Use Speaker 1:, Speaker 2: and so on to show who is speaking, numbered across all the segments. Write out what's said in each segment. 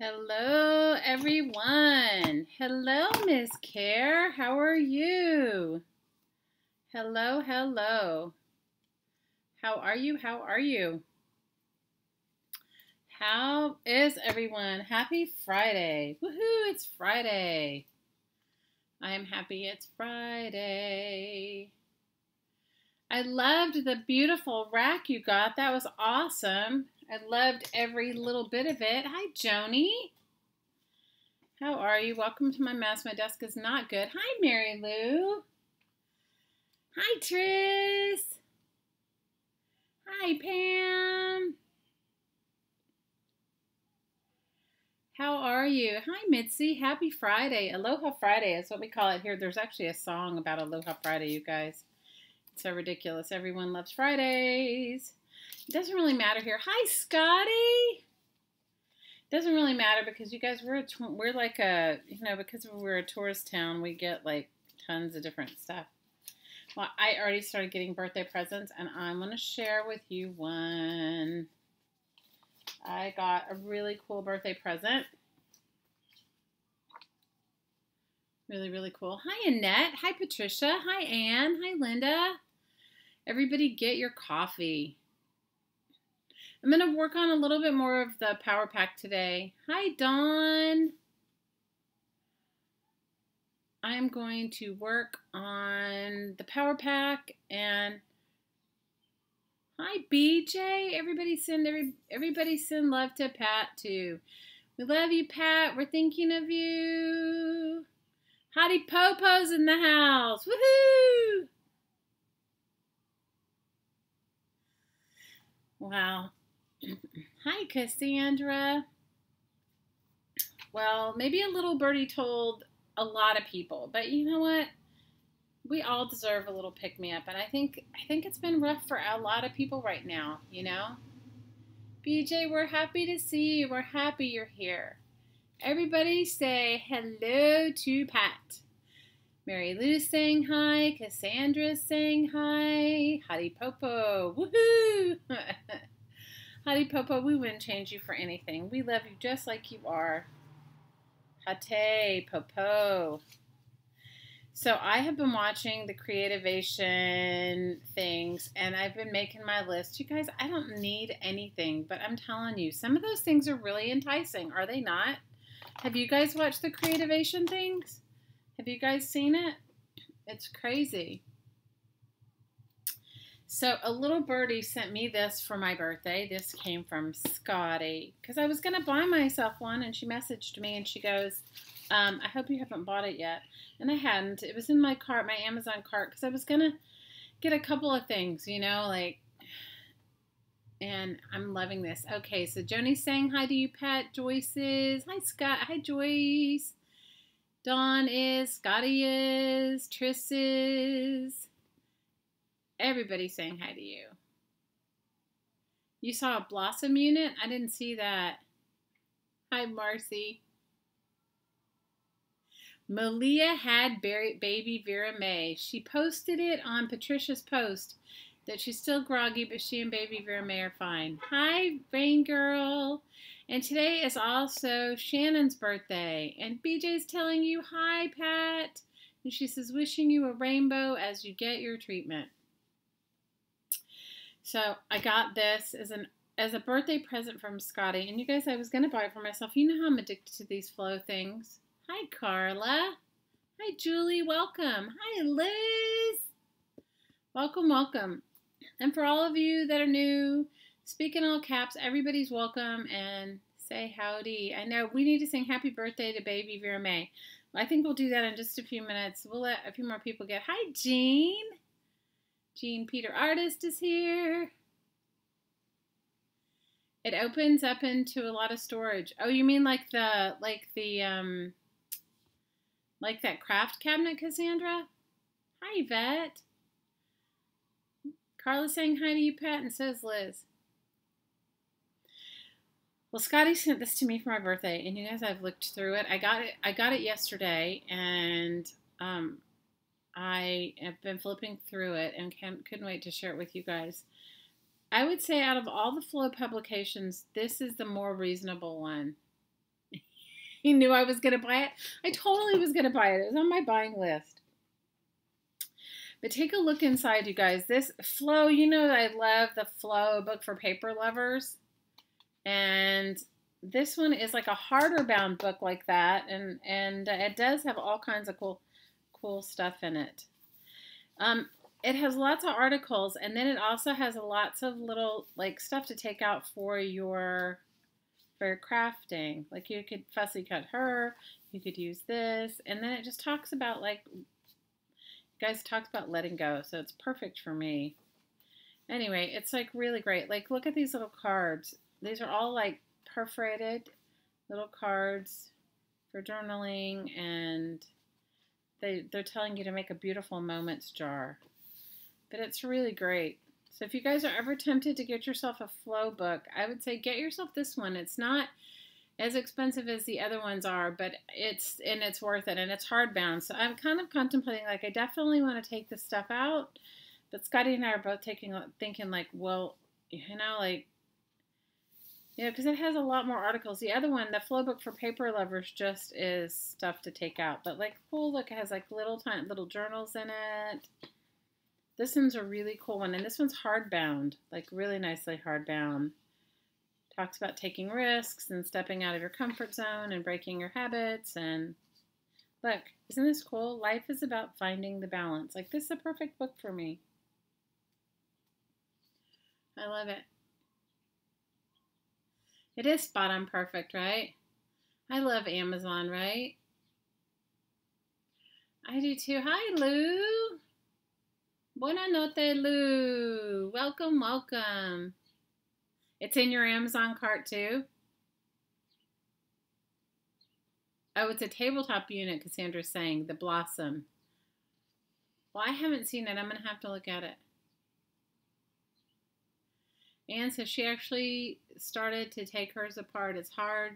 Speaker 1: Hello, everyone. Hello, Miss Care. How are you? Hello, hello. How are you? How are you? How is everyone? Happy Friday. Woohoo, it's Friday. I am happy it's Friday. I loved the beautiful rack you got. That was awesome. I loved every little bit of it. Hi, Joni. How are you? Welcome to my mess. My desk is not good. Hi, Mary Lou. Hi, Tris. Hi, Pam. How are you? Hi, Mitzi. Happy Friday. Aloha Friday is what we call it here. There's actually a song about Aloha Friday, you guys. It's so ridiculous. Everyone loves Fridays. It doesn't really matter here. Hi, Scotty. Doesn't really matter because you guys, we're like a, because we're a tourist town, we get like tons of different stuff. Well, I already started getting birthday presents and I'm going to share with you one. I got a really cool birthday present. Really, really cool. Hi, Annette. Hi, Patricia. Hi, Anne. Hi, Linda. Everybody get your coffee. I'm going to work on a little bit more of the power pack today. Hi, Dawn. I'm going to work on the power pack and hi, BJ. Everybody send love to Pat too. We love you, Pat. We're thinking of you. Hottie Popo's in the house. Woohoo! Wow. Hi, Cassandra. Well, maybe a little birdie told a lot of people, but you know what? We all deserve a little pick-me-up, and I think it's been rough for a lot of people right now, you know? BJ, we're happy to see you. We're happy you're here. Everybody say hello to Pat. Mary Lou's saying hi. Cassandra's saying hi. Hottie Popo. Woohoo! Hottie Popo, we wouldn't change you for anything. We love you just like you are. Hate Popo. So I have been watching the Creativeation things, and I've been making my list. You guys, I don't need anything, but I'm telling you, some of those things are really enticing, are they not? Have you guys watched the Creativeation things? Have you guys seen it? It's crazy. So a little birdie sent me this for my birthday. This came from Scotty because I was going to buy myself one, and she messaged me and she goes, I hope you haven't bought it yet. And I hadn't. It was in my cart, my Amazon cart, because I was going to get a couple of things, and I'm loving this. Okay, so Joni's saying hi to you, Pat. Joyce is. Hi, Scott. Hi, Joyce. Dawn is. Scotty is. Tris is. Everybody's saying hi to you. You saw a Blossom unit? I didn't see that. Hi, Marcy. Malia had baby Vera May. She posted it on Patricia's post that she's still groggy, but she and baby Vera May are fine. Hi, Rain Girl. And today is also Shannon's birthday. And BJ's telling you hi, Pat. And she says, wishing you a rainbow as you get your treatment. So I got this as a birthday present from Scotty. And you guys, I was going to buy it for myself. You know how I'm addicted to these flow things. Hi, Carla. Hi, Julie. Welcome. Hi, Liz. Welcome, welcome. And for all of you that are new, speak in all caps. Everybody's welcome and say howdy. I know we need to sing happy birthday to baby Vera May. I think we'll do that in just a few minutes. We'll let a few more people get. Hi, Jean. Jean Peter Artist is here. It opens up into a lot of storage. Oh, you mean like that craft cabinet, Cassandra? Hi, Yvette. Carla's saying hi to you, Pat, and so is Liz. Well, Scotty sent this to me for my birthday, and you guys, I've looked through it. I got it yesterday, and I have been flipping through it and couldn't wait to share it with you guys. I would say out of all the Flow publications, this is the more reasonable one. He knew I was going to buy it. I totally was going to buy it. It was on my buying list. But take a look inside, you guys. This Flow, you know that I love the Flow book for paper lovers. And this one is like a harder bound book like that. And it does have all kinds of cool stuff in it. It has lots of articles, and then it also has lots of little like stuff to take out for your crafting. Like you could fussy cut her, you could use this, and then it just talks about like, guys, talks about letting go, so it's perfect for me. Anyway, it's like really great. Like look at these little cards. These are all like perforated little cards for journaling, and they're telling you to make a beautiful moments jar. But it's really great. So if you guys are ever tempted to get yourself a Flow book, I would say get yourself this one. It's not as expensive as the other ones are, but it's worth it, and it's hardbound. So I'm kind of contemplating, like, I definitely want to take this stuff out. But Scotty and I are both thinking like, well, like, because it has a lot more articles. The other one, the Flow book for paper lovers, just is stuff to take out. But like, cool, look, it has like little journals in it. This one's a really cool one, and this one's hardbound, like really nicely hardbound. Talks about taking risks and stepping out of your comfort zone and breaking your habits. And look, isn't this cool? Life is about finding the balance. Like, this is a perfect book for me. I love it. It is spot on perfect, right? I love Amazon, right? I do too. Hi, Lou. Buona notte, Lou. Welcome, welcome. It's in your Amazon cart too? Oh, it's a tabletop unit, Cassandra's saying. The Blossom. Well, I haven't seen it. I'm going to have to look at it. Anne says she actually started to take hers apart. It's hard.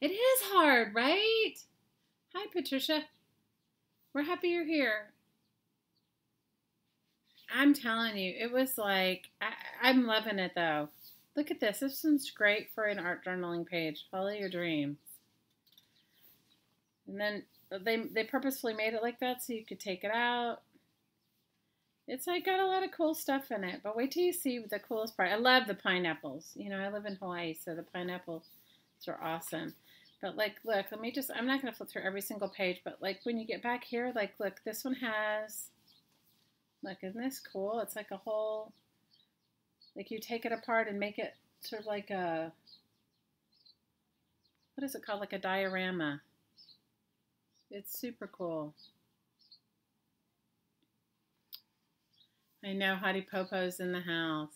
Speaker 1: It is hard, right? Hi, Patricia. We're happy you're here. I'm telling you, it was like, I'm loving it though. Look at this. This one's great for an art journaling page. Follow your dreams. And then they purposefully made it like that so you could take it out. It's like got a lot of cool stuff in it. But wait till you see the coolest part. I love the pineapples. I live in Hawaii, so the pineapples are awesome. But like, look, I'm not going to flip through every single page, but like when you get back here, like, look, this one has, look, isn't this cool? It's like a whole, like you take it apart and make it sort of like a, what is it called? Like a diorama. It's super cool. I know, Hottie Popo's in the house.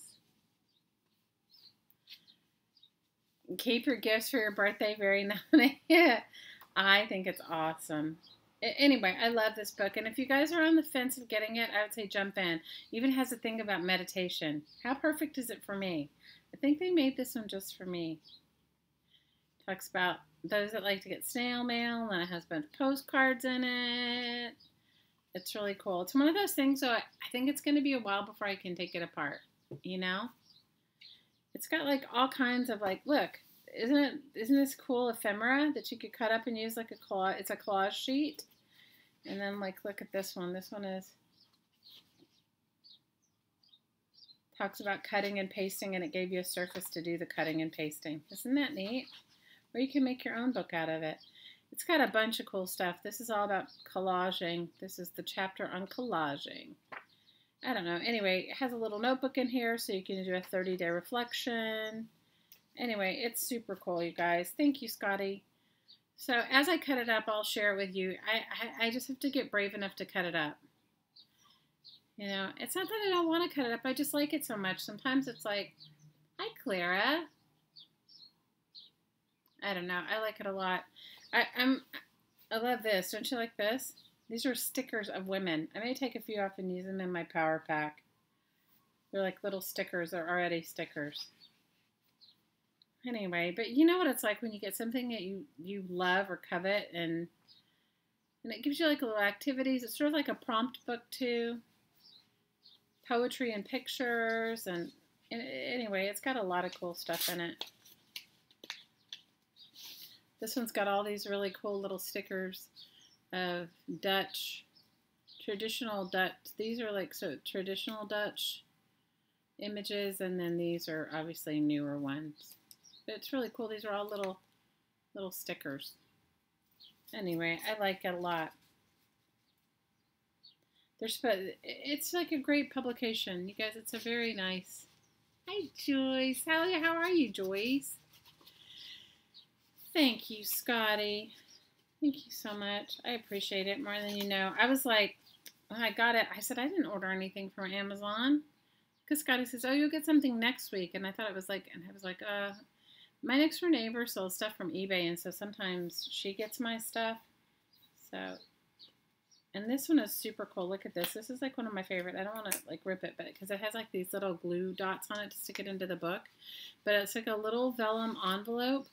Speaker 1: Keep your gifts for your birthday very nominated. I think it's awesome. Anyway, I love this book. And if you guys are on the fence of getting it, I would say jump in. Even has a thing about meditation. How perfect is it for me? I think they made this one just for me. Talks about those that like to get snail mail, and it has a bunch of postcards in it. It's really cool. It's one of those things, so I think it's going to be a while before I can take it apart, It's got like all kinds of like, look, isn't this cool ephemera that you could cut up and use like a collage? It's a collage sheet. And then like, look at this one. This one talks about cutting and pasting, and it gave you a surface to do the cutting and pasting. Isn't that neat? Or you can make your own book out of it. It's got a bunch of cool stuff. This is all about collaging. This is the chapter on collaging. I don't know. Anyway, it has a little notebook in here so you can do a 30-day reflection. Anyway, it's super cool, you guys. Thank you, Scotty. So as I cut it up, I'll share it with you. I just have to get brave enough to cut it up. It's not that I don't want to cut it up. I just like it so much. Sometimes it's like, hi, Clara. I don't know. I like it a lot. I love this. Don't you like this? These are stickers of women. I may take a few off and use them in my power pack. They're like little stickers. They're already stickers. Anyway, but you know what it's like when you get something that you love or covet, and it gives you like little activities. It's sort of like a prompt book too. Poetry and pictures, and anyway, it's got a lot of cool stuff in it. This one's got all these really cool little stickers of Dutch, traditional Dutch. These are like so traditional Dutch images, and then these are obviously newer ones. But it's really cool. These are all little stickers. Anyway, I like it a lot. It's like a great publication. You guys, it's a very nice. Hi, Joyce. How are you, Joyce? Thank you, Scotty. Thank you so much. I appreciate it more than you know. I was like, when I got it, I said I didn't order anything from Amazon. Because Scotty says, oh, you'll get something next week. And I thought it was like, and I was like, my next door neighbor sells stuff from eBay. And so sometimes she gets my stuff. So, and this one is super cool. Look at this. This is like one of my favorite. I don't want to like rip it, but because it has like these little glue dots on it to stick it into the book. But it's like a little vellum envelope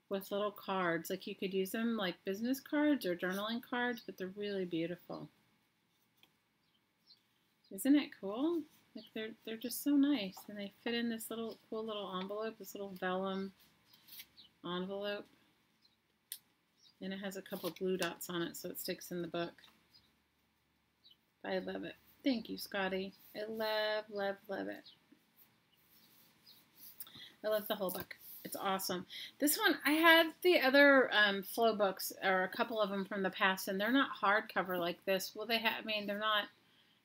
Speaker 1: with little cards. Like you could use them like business cards or journaling cards, but they're really beautiful. Isn't it cool? Like they're just so nice, and they fit in this little cool little envelope, this little vellum envelope, and it has a couple glue dots on it so it sticks in the book. I love it. Thank you, Scotty. I love it. I love the whole book. It's awesome. This one, I had the other flow books, or a couple of them from the past, and they're not hardcover like this. Well, they have. I mean, they're not.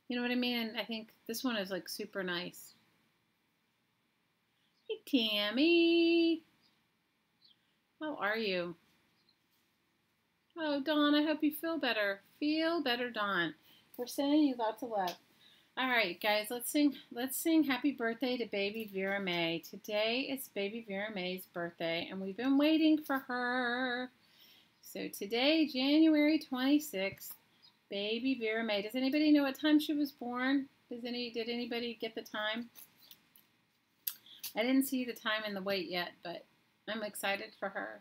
Speaker 1: You know what I mean? And I think this one is like super nice. Hey, Tammy. How are you? Oh, Dawn, I hope you feel better. Feel better, Dawn. We're sending you lots of love. All right, guys, let's sing happy birthday to baby Vera May. Today is baby Vera May's birthday, and we've been waiting for her. So today, January 26th, baby Vera May. Does anybody know what time she was born? Did anybody get the time? I didn't see the time and the weight yet, but I'm excited for her.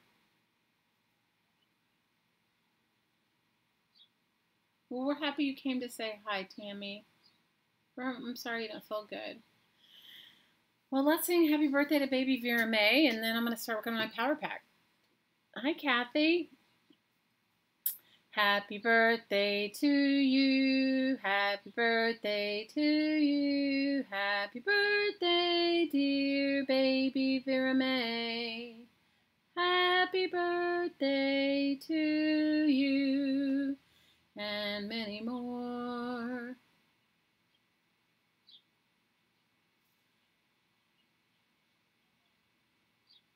Speaker 1: Well, we're happy you came to say hi, Tammy. I'm sorry you don't feel good. Well, let's sing happy birthday to baby Vera May, and then I'm going to start working on my power pack. Hi, Kathy. Happy birthday to you. Happy birthday to you. Happy birthday, dear baby Vera May. Happy birthday to you, and many more.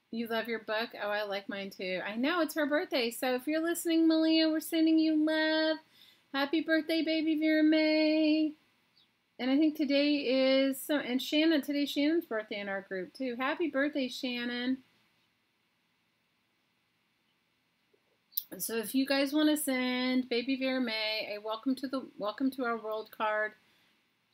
Speaker 1: You love your book? Oh, I like mine too. I know, it's her birthday. So if you're listening, Malia, we're sending you love. Happy birthday, baby Vera May. And I think today is, and Shannon, today's Shannon's birthday in our group too. Happy birthday, Shannon. So if you guys want to send baby Vera May a welcome to our world card,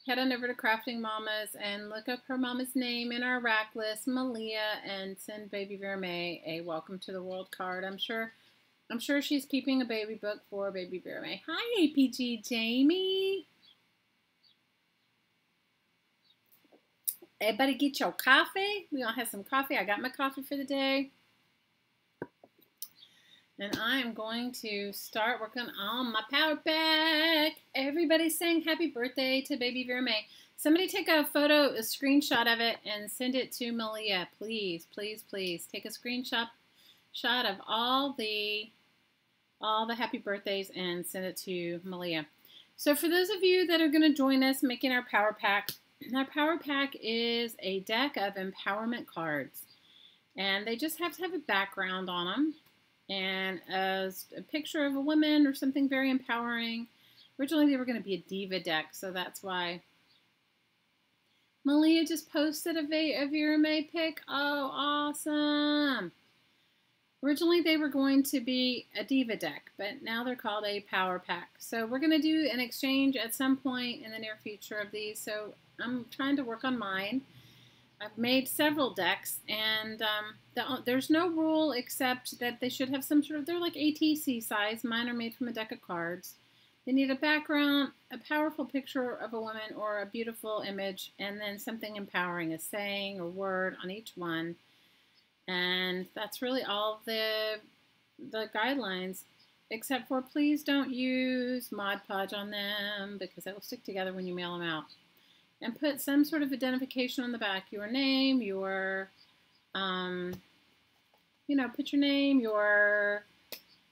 Speaker 1: head on over to Crafting Mamas and look up her mama's name in our rack list, Malia, and send baby Vera May a welcome to the world card. I'm sure she's keeping a baby book for baby Vera May. Hi, APG Jamie. Everybody get your coffee. We all have some coffee. I got my coffee for the day. And I am going to start working on my power pack. Everybody's saying happy birthday to baby Vera May. Somebody take a photo, a screenshot of it, and send it to Malia. Please, please, please. Take a screenshot of all the happy birthdays and send it to Malia. So for those of you that are going to join us making our power pack is a deck of empowerment cards. And they just have to have a background on them. And as a picture of a woman or something very empowering. Originally they were going to be a diva deck, so that's why. Malia just posted a Vera May pic. Oh, awesome. Originally they were going to be a diva deck, but now they're called a power pack. So we're going to do an exchange at some point in the near future of these. So I'm trying to work on mine. I've made several decks, and there's no rule except that they should have some sort of, they're like ATC size. Mine are made from a deck of cards. They need a background, a powerful picture of a woman or a beautiful image, and then something empowering, a saying or word on each one. And that's really all the the guidelines, except for please don't use Mod Podge on them because it will stick together when you mail them out. And put some sort of identification on the back, your name, your, put your name,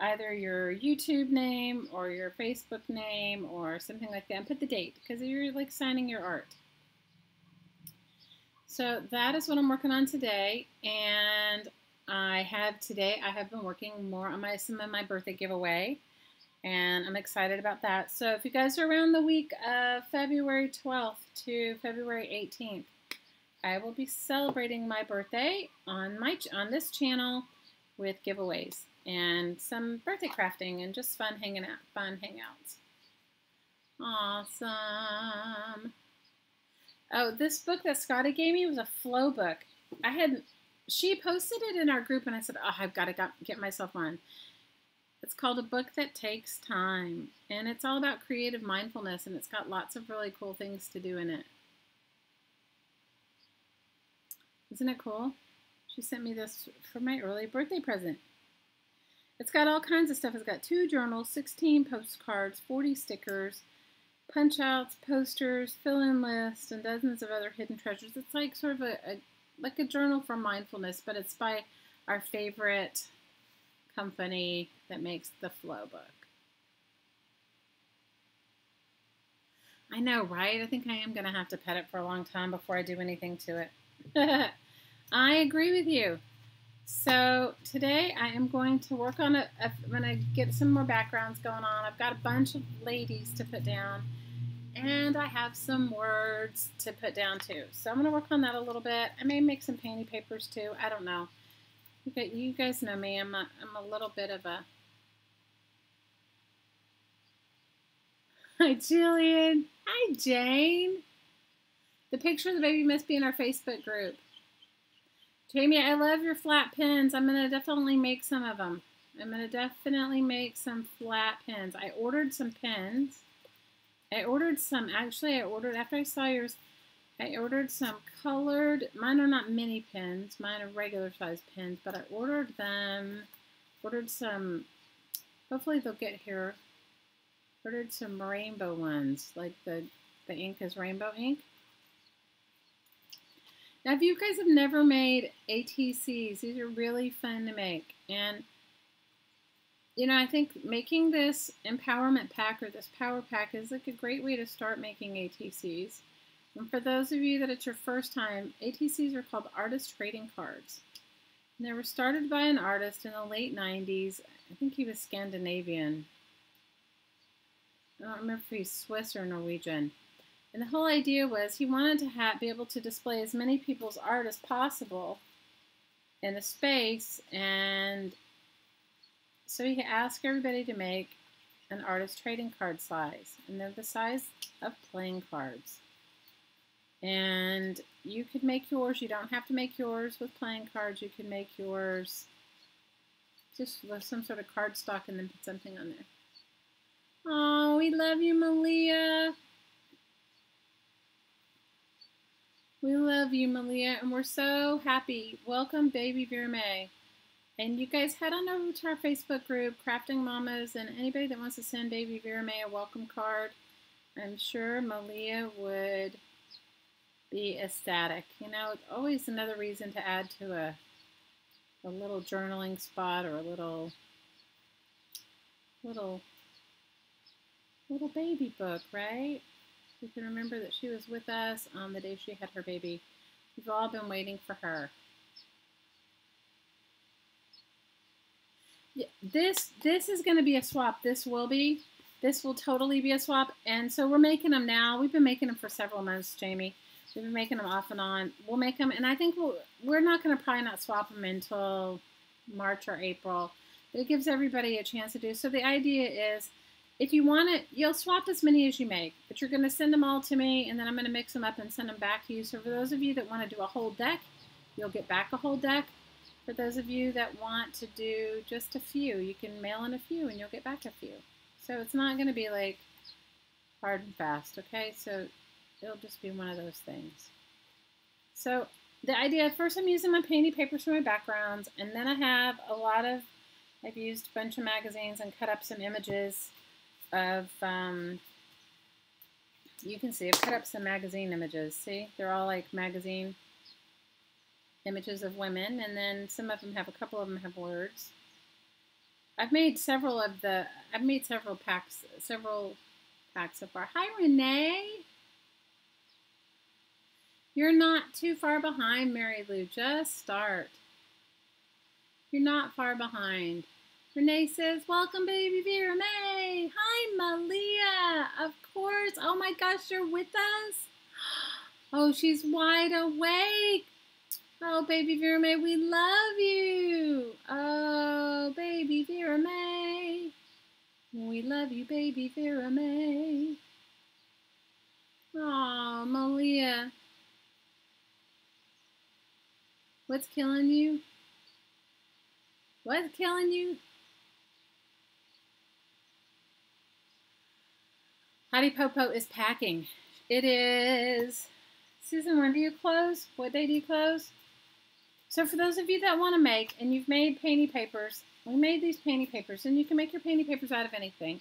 Speaker 1: either your YouTube name or your Facebook name or something like that, and put the date because you're like signing your art. So that is what I'm working on today, and I have been working more on some of my birthday giveaway, and I'm excited about that. So if you guys are around the week of February 12th to February 18th, I will be celebrating my birthday on this channel with giveaways and some birthday crafting and just fun hangouts. Awesome. Oh, this book that Scotty gave me was a flow book. She posted it in our group and I said, oh, I've got to get myself on. It's called A Book That Takes Time, and it's all about creative mindfulness, and it's got lots of really cool things to do in it. Isn't it cool? She sent me this for my early birthday present. It's got all kinds of stuff. It's got 2 journals, 16 postcards, 40 stickers, punch-outs, posters, fill-in lists, and dozens of other hidden treasures. It's like sort of like a journal for mindfulness, but it's by our favorite company that makes the flow book. I know, right? I think I am going to have to pet it for a long time before I do anything to it. I agree with you. So today I am going to work on it. I'm going to get some more backgrounds going on. I've got a bunch of ladies to put down, and I have some words to put down too. So I'm going to work on that a little bit. I may make some panty papers too. I don't know. You guys know me. I'm a little bit of a... Hi, Jillian. Hi, Jane. The picture of the baby must be in our Facebook group. Jamie, I love your flat pins. I'm going to definitely make some of them. I'm going to definitely make some flat pins. I ordered some pins. After I saw yours, I ordered some colored, mine are not mini pins, mine are regular size pins, but I ordered some, hopefully they'll get here. Ordered some rainbow ones, like the ink is rainbow ink. Now, if you guys have never made ATCs, these are really fun to make. And, I think making this empowerment pack or this power pack is like a great way to start making ATCs. And for those of you that it's your first time, ATCs are called artist trading cards. And they were started by an artist in the late 90s. I think he was Scandinavian. I don't remember if he's Swiss or Norwegian. And the whole idea was he wanted to be able to display as many people's art as possible in a space, and so he asked everybody to make an artist trading card size, and they're the size of playing cards. And you could make yours. You don't have to make yours with playing cards. You can make yours just with some sort of cardstock and then put something on there. Oh, we love you, Malia. We love you, Malia, and we're so happy. Welcome, baby Vera May. And you guys head on over to our Facebook group, Crafting Mamas, and anybody that wants to send baby Vera May a welcome card, I'm sure Malia would be ecstatic. Always another reason to add to a little journaling spot or a little baby book, right? We can remember that she was with us on the day she had her baby. We've all been waiting for her. Yeah, this is going to be a swap. This will totally be a swap. And so we're making them now. We've been making them for several months, Jamie. We've been making them off and on. We'll make them, and I think we're not going to probably not swap them until March or April. But it gives everybody a chance to do. So the idea is, if you want it, you'll swap as many as you make, but you're going to send them all to me, and then I'm going to mix them up and send them back to you. So for those of you that want to do a whole deck, you'll get back a whole deck. For those of you that want to do just a few, you can mail in a few, and you'll get back a few. So it's not going to be like hard and fast, okay? So it'll just be one of those things. So the idea, first I'm using my painting papers for my backgrounds, and then I have a lot of I've used a bunch of magazines and cut up some images of, you can see I've cut up some magazine images. See, they're all like magazine images of women, and then some of them have, a couple of them have words. I've made several packs so far. Hi, Renee. You're not too far behind, Mary Lou. Just start. You're not far behind. Renee says, welcome, baby Vera May. Hi, Malia. Of course. Oh, my gosh, you're with us? Oh, she's wide awake. Oh, baby Vera May, we love you. Oh, baby Vera May. We love you, baby Vera May. Oh, Malia. What's killing you? What's killing you? Hottie Popo is packing. It is. Susan, when do you close? What day do you close? So for those of you that want to make, and you've made panty papers, we made these panty papers, and you can make your panty papers out of anything.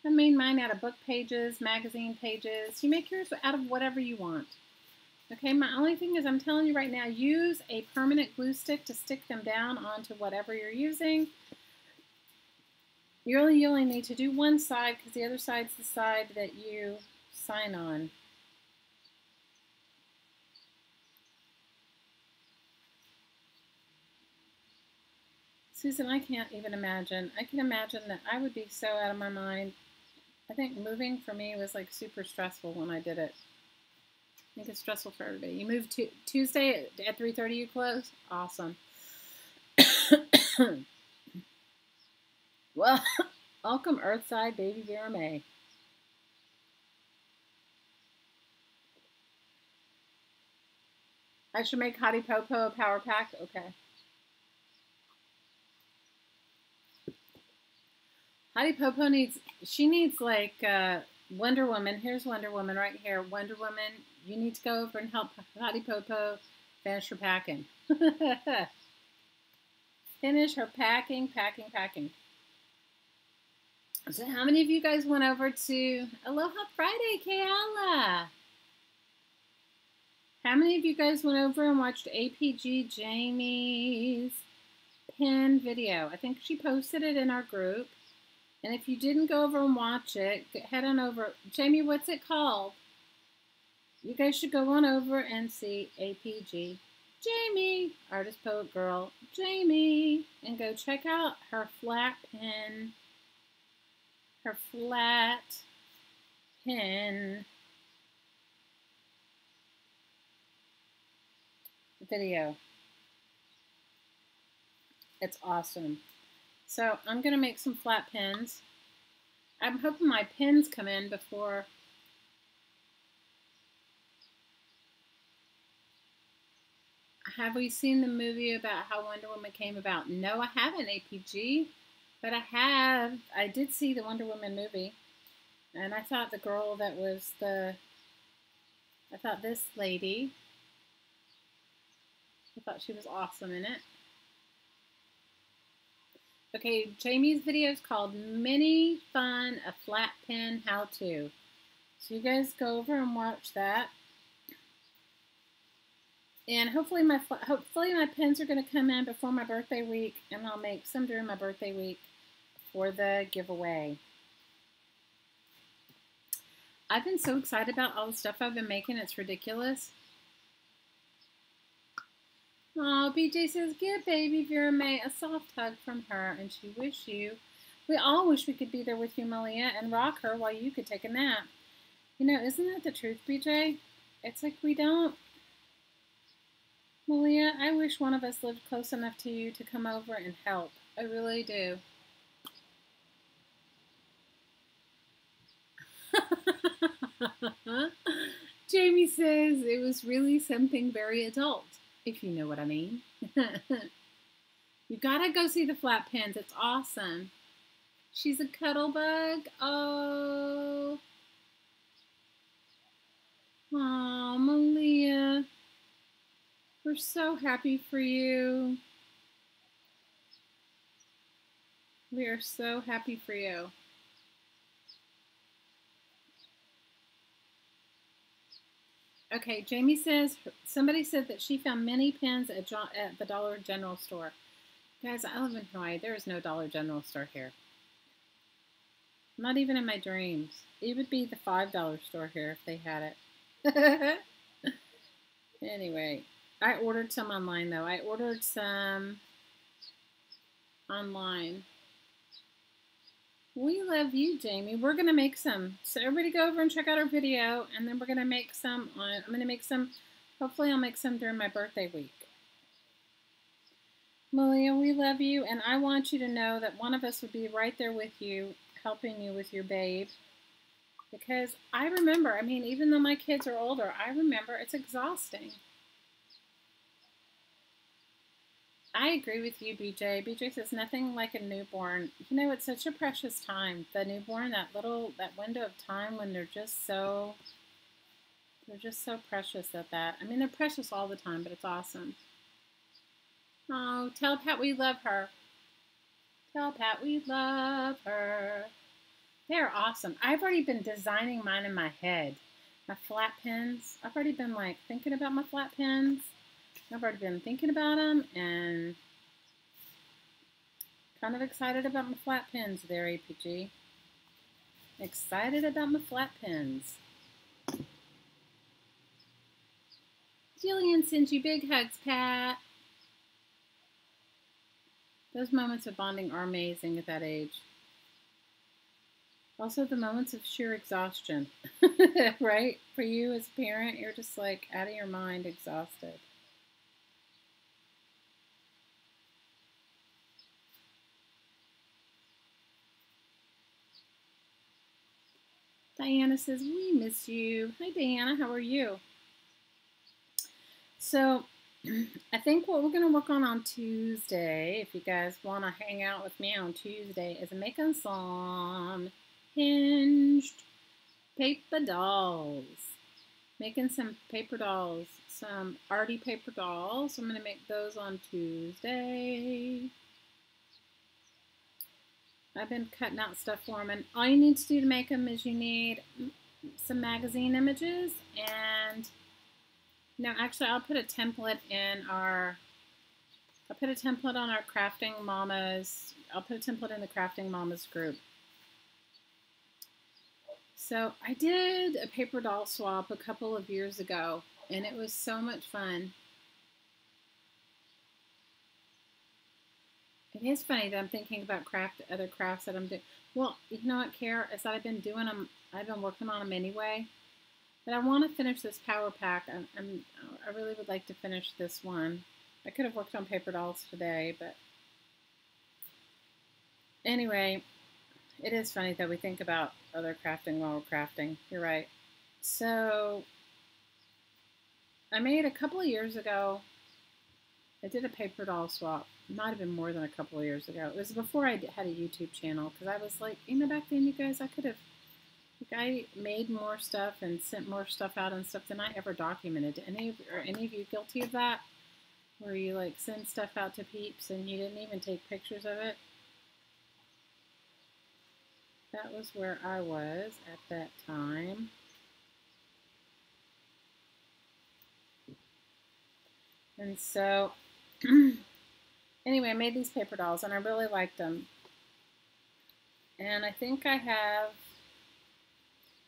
Speaker 1: I made mine out of book pages, magazine pages. You make yours out of whatever you want. Okay, my only thing is I'm telling you right now, use a permanent glue stick to stick them down onto whatever you're using. You only need to do one side because the other side's the side that you sign on. Susan, I can't even imagine. I can imagine that I would be so out of my mind. I think moving for me was like super stressful when I did it. I think it's stressful for everybody. You move to Tuesday at 3:30 you close? Awesome. Well, welcome Earthside baby Vera May. I should make Hottie Popo a power pack? Okay. Hottie Popo needs like Wonder Woman. Here's Wonder Woman right here. Wonder Woman, you need to go over and help Hottie Popo finish her packing. Finish her packing. So how many of you guys went over to Aloha Friday, Kayala? How many of you guys went over and watched APG Jamie's pin video? I think she posted it in our group. And if you didn't go over and watch it, head on over. Jamie, what's it called? You guys should go on over and see APG Jamie, Artist Poet Girl Jamie, and go check out her flat pin video. It's awesome. So I'm going to make some flat pins. I'm hoping my pins come in before. Have we seen the movie about how Wonder Woman came about? No, I haven't, APG. But I did see the Wonder Woman movie. And I thought the girl that was I thought this lady, I thought she was awesome in it. Okay, Jamie's video is called Mini Fun, a Flat Pen How To. So you guys go over and watch that. And hopefully my pins are going to come in before my birthday week, and I'll make some during my birthday week for the giveaway. I've been so excited about all the stuff I've been making, it's ridiculous. Oh, BJ says, give baby Vera May a soft hug from her, and she wish you, we all wish we could be there with you, Malia, and rock her while you could take a nap. You know, isn't that the truth, BJ? It's like we don't. Malia, I wish one of us lived close enough to you to come over and help. I really do. Jamie says it was really something very adult, if you know what I mean. You gotta go see the flat pins. It's awesome. She's a cuddle bug. Oh. Aw, Malia. We're so happy for you. We are so happy for you. Okay, Jamie says, somebody said that she found many pens at the Dollar General store. Guys, I live in Hawaii. There is no Dollar General store here. Not even in my dreams. It would be the $5 store here if they had it. Anyway, I ordered some online, though. I ordered some online. We love you, Jamie. We're going to make some. So everybody go over and check out our video, and then we're going to make some. I'm going to make some. Hopefully I'll make some during my birthday week. Malia, we love you, and I want you to know that one of us would be right there with you, helping you with your babe. Because I remember, I mean, even though my kids are older, I remember it's exhausting. I agree with you, BJ. BJ says nothing like a newborn. You know, it's such a precious time. The newborn, that window of time when they're just so precious at that. I mean, they're precious all the time, but it's awesome. Oh, tell Pat we love her. Tell Pat we love her. They're awesome. I've already been designing mine in my head. My flat pens. I've already been like thinking about my flat pens. I've already been thinking about them and kind of excited about my flat pens there, APG. Excited about my flat pens. Jillian sends you big hugs, Pat. Those moments of bonding are amazing at that age. Also, the moments of sheer exhaustion, right? For you as a parent, you're just like out of your mind, exhausted. Diana says, we miss you. Hi, Diana. How are you? So, I think what we're going to work on Tuesday, if you guys want to hang out with me on Tuesday, is making some hinged paper dolls. Making some paper dolls, some arty paper dolls. I'm going to make those on Tuesday. I've been cutting out stuff for them, and all you need to do to make them is you need some magazine images, and no, actually I'll put a template in our, I'll put a template on our Crafting Mamas, I'll put a template in the Crafting Mamas group. So I did a paper doll swap a couple of years ago, and it was so much fun. It is funny that I'm thinking about other crafts that I'm doing. Well, you know what, Kara, is that I've been doing them, I've been working on them anyway. But I want to finish this power pack. I really would like to finish this one. I could have worked on paper dolls today, but anyway, it is funny that we think about other crafting while we're crafting. You're right. So I made a couple of years ago, I did a paper doll swap. It might have been more than a couple of years ago. It was before I had a YouTube channel, because I was like, you know, back then, you guys, I could have, like, I made more stuff and sent more stuff out and stuff than I ever documented. Are any of you guilty of that? Where you like send stuff out to peeps and you didn't even take pictures of it? That was where I was at that time. And so, anyway, I made these paper dolls and I really liked them. And I think I have,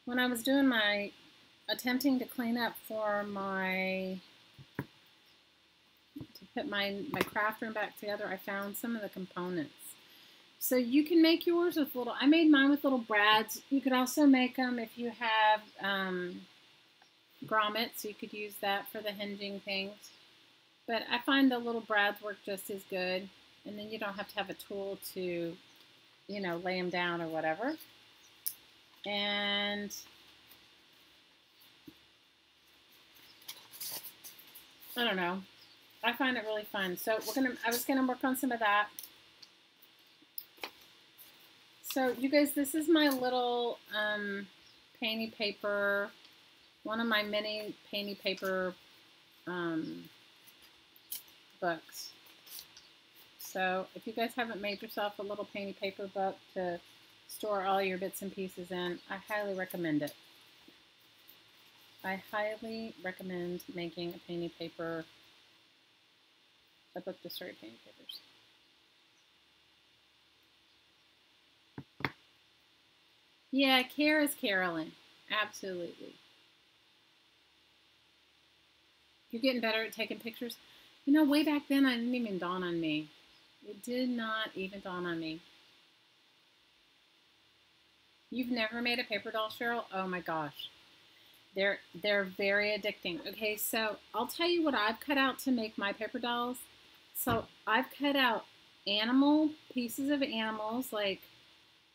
Speaker 1: when I was doing my, attempting to clean up for my, to put my craft room back together, I found some of the components. So you can make yours with little, I made mine with little brads. You could also make them if you have grommets, you could use that for the hinging things. But I find the little brads work just as good. And then you don't have to have a tool to, you know, lay them down or whatever. And I don't know. I find it really fun. So I was gonna work on some of that. So you guys, this is my little painty paper, one of my mini painty paper books. So if you guys haven't made yourself a little painty paper book to store all your bits and pieces in, I highly recommend it. I highly recommend making a painty paper, a book to store your painty papers. Yeah, care is Carolyn. Absolutely. You're getting better at taking pictures. You know, way back then, I didn't even dawn on me. It did not even dawn on me. You've never made a paper doll, Cheryl? Oh my gosh. They're very addicting. Okay, so I'll tell you what I've cut out to make my paper dolls. So I've cut out pieces of animals, like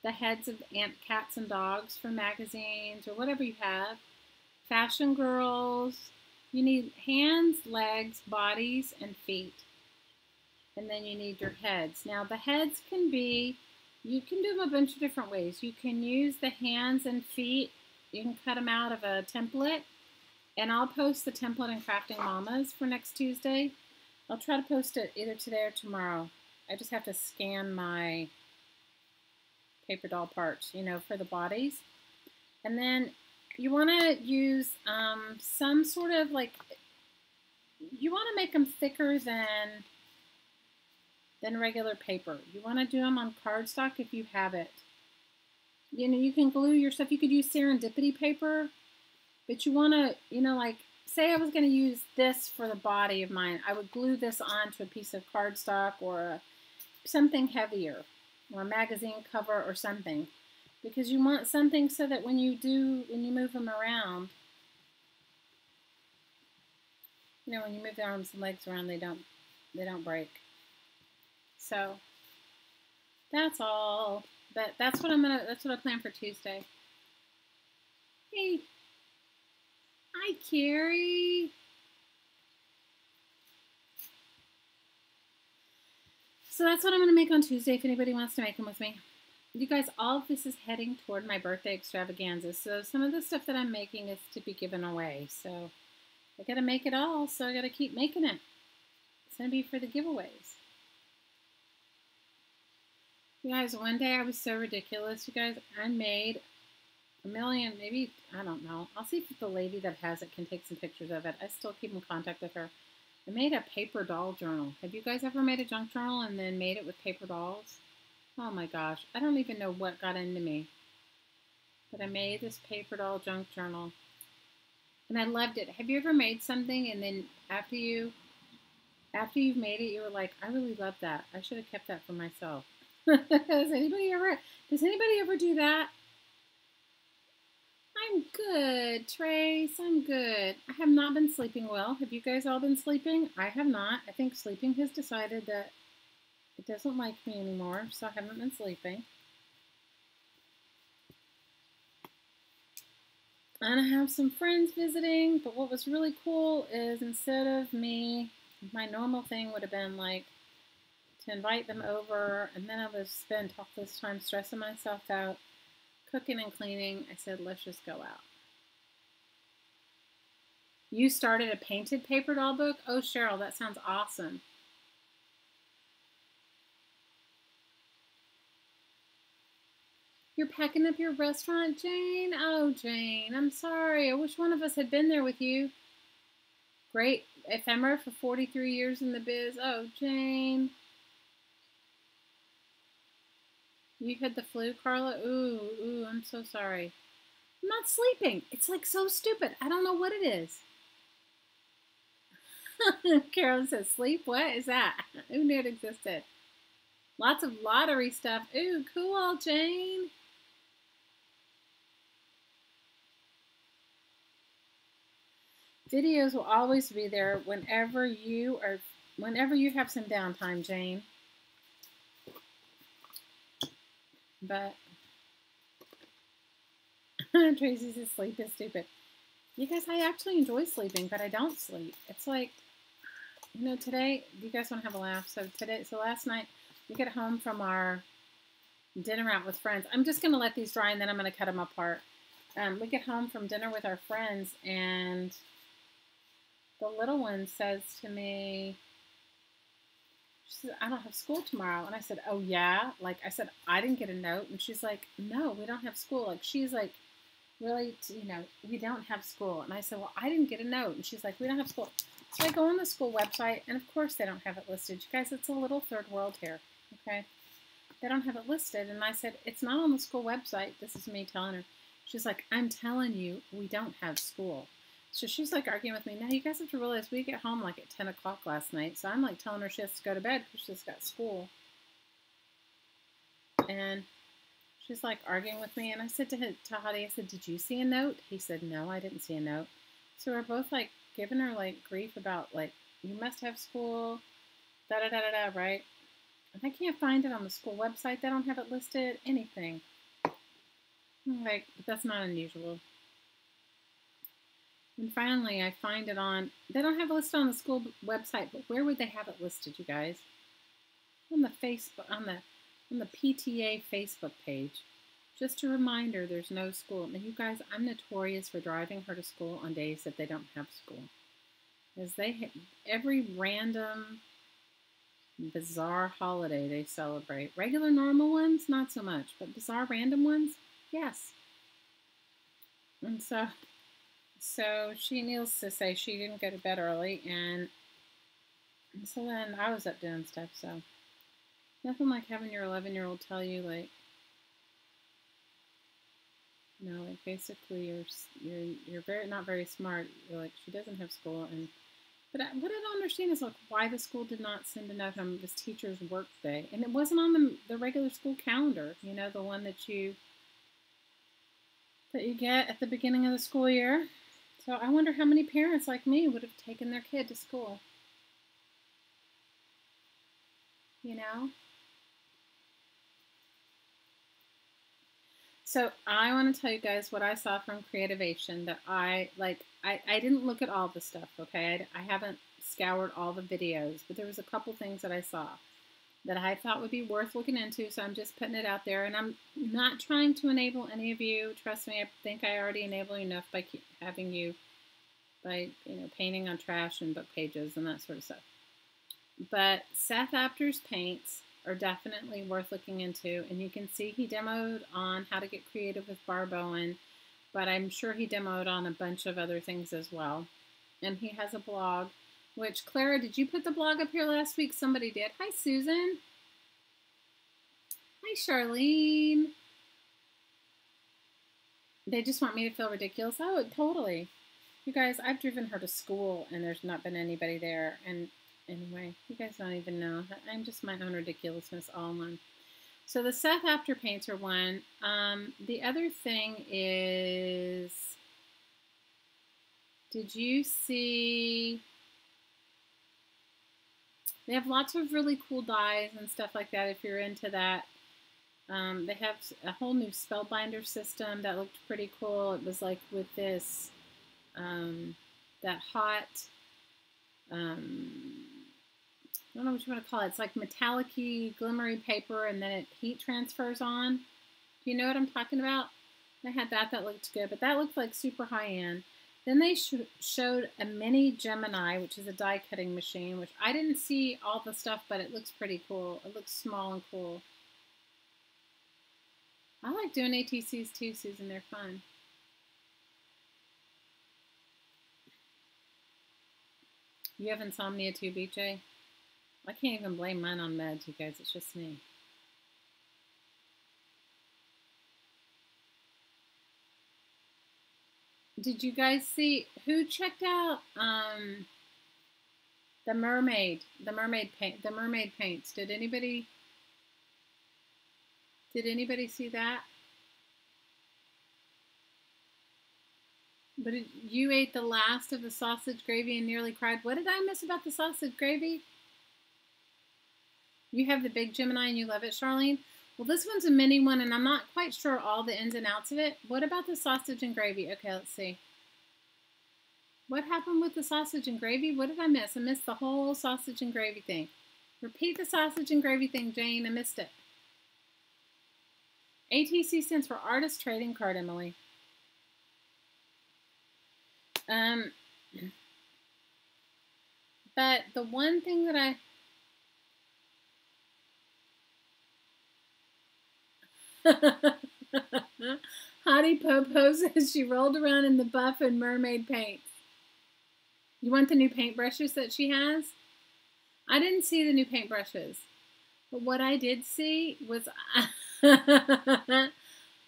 Speaker 1: the heads of cats and dogs from magazines or whatever you have. Fashion girls. You need hands, legs, bodies, and feet. And then you need your heads. Now the heads can be, you can do them a bunch of different ways. You can use the hands and feet. You can cut them out of a template. And I'll post the template in Crafting Mamas for next Tuesday. I'll try to post it either today or tomorrow. I just have to scan my paper doll parts, you know, for the bodies. And then you want to use some sort of like, you want to make them thicker than regular paper. You want to do them on cardstock if you have it. You know, you can glue your stuff. You could use serendipity paper, but you want to, you know, like, say I was going to use this for the body of mine. I would glue this onto a piece of cardstock or something heavier, or a magazine cover or something, because you want something so that when you move them around, you know, when you move the arms and legs around, they don't break. So that's all. But that's what I plan for Tuesday. Hey. Hi, Carrie. So that's what I'm going to make on Tuesday if anybody wants to make them with me. You guys, all of this is heading toward my birthday extravaganza. So some of the stuff that I'm making is to be given away. So I got to make it all, so I got to keep making it. It's going to be for the giveaways. You guys, one day I was so ridiculous. You guys, I made a million, maybe, I don't know. I'll see if the lady that has it can take some pictures of it. I still keep in contact with her. I made a paper doll journal. Have you guys ever made a junk journal and then made it with paper dolls? Oh my gosh. I don't even know what got into me. But I made this paper doll junk journal. And I loved it. Have you ever made something and then after you've made it, you were like, I really love that. I should have kept that for myself. Does anybody ever do that? I'm good, Trace. I'm good. I have not been sleeping well. Have you guys all been sleeping? I have not. I think sleeping has decided that it doesn't like me anymore, so I haven't been sleeping. And I have some friends visiting, but what was really cool is instead of me, my normal thing would have been like to invite them over, and then I would spend all this time stressing myself out, cooking and cleaning. I said, let's just go out. You started a painted paper doll book? Oh, Cheryl, that sounds awesome. You're packing up your restaurant, Jane? Oh, Jane, I'm sorry. I wish one of us had been there with you. Great ephemera for 43 years in the biz. Oh, Jane. You had the flu, Carla? Ooh, I'm so sorry. I'm not sleeping. It's like so stupid. I don't know what it is. Carolyn says, sleep? What is that? Who knew it existed? Lots of lottery stuff. Ooh, cool, Jane. Videos will always be there whenever you have some downtime, Jane. But Tracy says sleep is stupid. You guys, I actually enjoy sleeping, but I don't sleep. It's like, you know, today, do you guys want to have a laugh? So last night, we get home from our dinner out with friends. I'm just going to let these dry, and then I'm going to cut them apart. We get home from dinner with our friends, and the little one says to me, She said, I don't have school tomorrow. And I said, oh, yeah? Like, I said, I didn't get a note. And she's like, no, we don't have school. Like, she's like, really, we don't have school. And I said, well, I didn't get a note. And she's like, we don't have school. So I go on the school website, and of course they don't have it listed. You guys, it's a little third world here, okay? They don't have it listed. And I said, it's not on the school website. This is me telling her. She's like, I'm telling you, we don't have school. So she's like arguing with me. Now, you guys have to realize we get home like at 10 o'clock last night. So I'm like telling her she has to go to bed because she's got school. And she's like arguing with me. And I said to Hadi, I said, did you see a note? He said, no, I didn't see a note. So we're both like giving her like grief about like, you must have school, da-da-da-da-da, right? And I can't find it on the school website. They don't have it listed, anything. I'm like, but that's not unusual. And finally, I find it on, they don't have it listed on the school website, but where would they have it listed, you guys? On the Facebook, on the PTA Facebook page. Just a reminder, there's no school. Now, you guys, I'm notorious for driving her to school on days that they don't have school. Because every random, bizarre holiday they celebrate. Regular, normal ones, not so much. But bizarre, random ones, yes. And so she needs to say she didn't go to bed early. And so then I was up doing stuff, so. Nothing like having your 11-year-old tell you, like, like basically you're not very smart. You're like, she doesn't have school, but what I don't understand is like why the school did not send a note on this teacher's work day, and it wasn't on the regular school calendar. The one that you get at the beginning of the school year. So I wonder how many parents like me would have taken their kid to school. So I want to tell you guys what I saw from Creativeation that I didn't look at all the stuff, okay? I haven't scoured all the videos, but there was a couple things that I saw that I thought would be worth looking into, so I'm just putting it out there. And I'm not trying to enable any of you. Trust me, I think I already enable you enough by having you, painting on trash and book pages and that sort of stuff. But Seth Apter's paints are definitely worth looking into, and you can see he demoed on how to get creative with Barb Owen, but I'm sure he demoed on a bunch of other things as well. And he has a blog, which, Clara, did you put the blog up here last week? Somebody did. Hi, Susan. Hi, Charlene. They just want me to feel ridiculous. Oh, totally. You guys, I've driven her to school, and there's not been anybody there, and anyway, you guys don't even know. I'm just my own ridiculousness all in one. So the Seth Apter paints are one. The other thing is, did you see, they have lots of really cool dyes and stuff like that if you're into that. They have a whole new spellbinder system that looked pretty cool. It was like with this, that hot, I don't know what you want to call it. It's like metallic-y, glimmery paper, and then it heat transfers on. Do you know what I'm talking about? They had that looked good, but that looked like super high-end. Then they showed a mini Gemini, which is a die-cutting machine, which I didn't see all the stuff, but it looks pretty cool. It looks small and cool. I like doing ATCs too, Susan. They're fun. You have insomnia too, BJ? I can't even blame mine on meds, you guys. It's just me. Did you guys see who checked out the mermaid paints? Did anybody see that? But you ate the last of the sausage gravy and nearly cried. What did I miss about the sausage gravy? You have the big Gemini and you love it, Charlene? Well, this one's a mini one, and I'm not quite sure all the ins and outs of it. What about the sausage and gravy? Okay, let's see. What happened with the sausage and gravy? What did I miss? I missed the whole sausage and gravy thing. Repeat the sausage and gravy thing, Jane. I missed it. ATC stands for Artist Trading Card, Emily. But the one thing that Hottie Popo says she rolled around in the buff and mermaid paint. You want the new paintbrushes that she has? I didn't see the new paintbrushes. But what I did see was...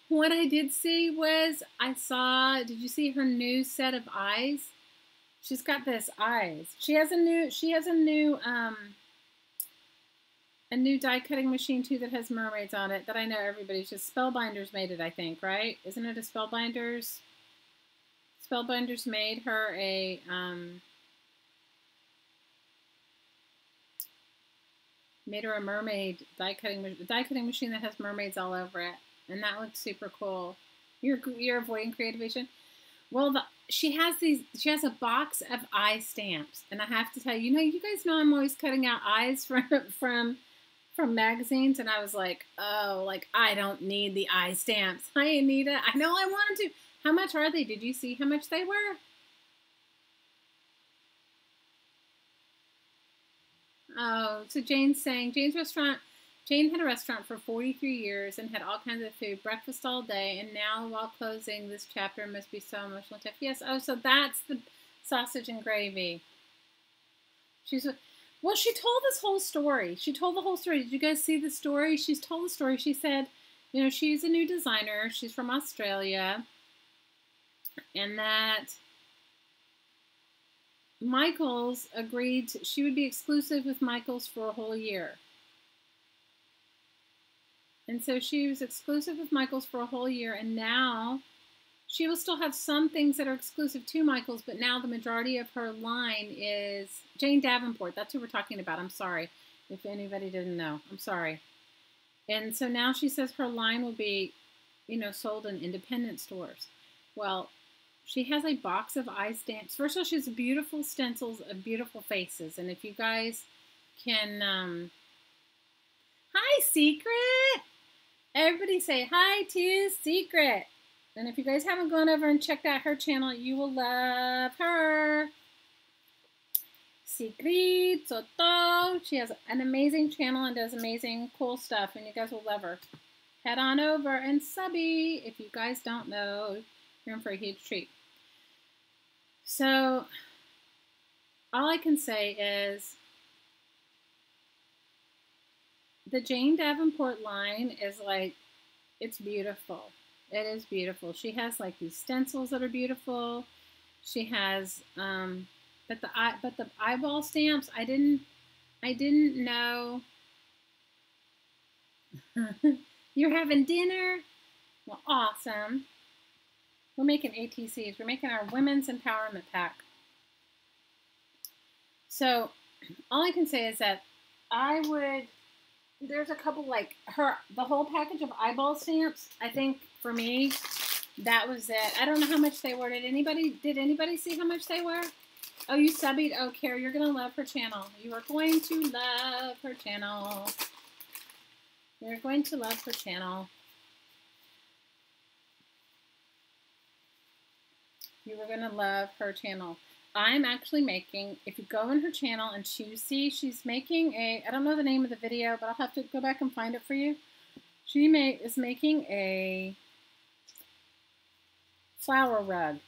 Speaker 1: what I did see was I saw... Did you see her new set of eyes? She's got this eyes. She has a new die cutting machine too that has mermaids on it that I know everybody's just Spellbinders made it, I think, right? Isn't it a Spellbinders? Spellbinders made her a mermaid die cutting machine that has mermaids all over it, and that looks super cool. You're avoiding Creativeation. Well, she has a box of eye stamps, and I have to tell you, you guys know I'm always cutting out eyes from magazines, and I was like, oh, like I don't need the eye stamps. Hi, Anita. I know I wanted to. How much are they? Did you see how much they were? Oh, so Jane's saying, Jane had a restaurant for 43 years and had all kinds of food, breakfast all day, and now while closing, this chapter must be so emotional. Yes, oh, so that's the sausage and gravy. Well, she told this whole story. She told the whole story. Did you guys see the story? She's told the story. She said, she's a new designer. She's from Australia. And that Michaels agreed she would be exclusive with Michaels for a whole year. And so she was exclusive with Michaels for a whole year, and now she will still have some things that are exclusive to Michaels, but now the majority of her line is Jane Davenport. That's who we're talking about. I'm sorry if anybody didn't know. I'm sorry. And so now she says her line will be, sold in independent stores. Well, she has a box of eye stamps. First of all, she has beautiful stencils of beautiful faces. And if you guys can... Hi, Secret! Everybody say hi to Secret. And if you guys haven't gone over and checked out her channel, you will love her. Secret Soto. She has an amazing channel and does amazing, cool stuff, and you guys will love her. Head on over and subby. If you guys don't know, you're in for a huge treat. So, all I can say is the Jane Davenport line is like, it's beautiful. It is beautiful. She has like these stencils that are beautiful. She has, but the eyeball stamps, I didn't know. You're having dinner? Well, awesome. We're making ATCs. We're making our Women's Empowerment Pack. So, all I can say is that there's a couple, like, the whole package of eyeball stamps, I think, for me, that was it. I don't know how much they were. Did anybody see how much they were? Oh, you subbied? Oh, Carrie, you're going to love her channel. You are going to love her channel. You're going to love her channel. You are going to love her channel. I'm actually making, if you go on her channel and you see she's making I don't know the name of the video, but I'll have to go back and find it for you. She is making a flower rug.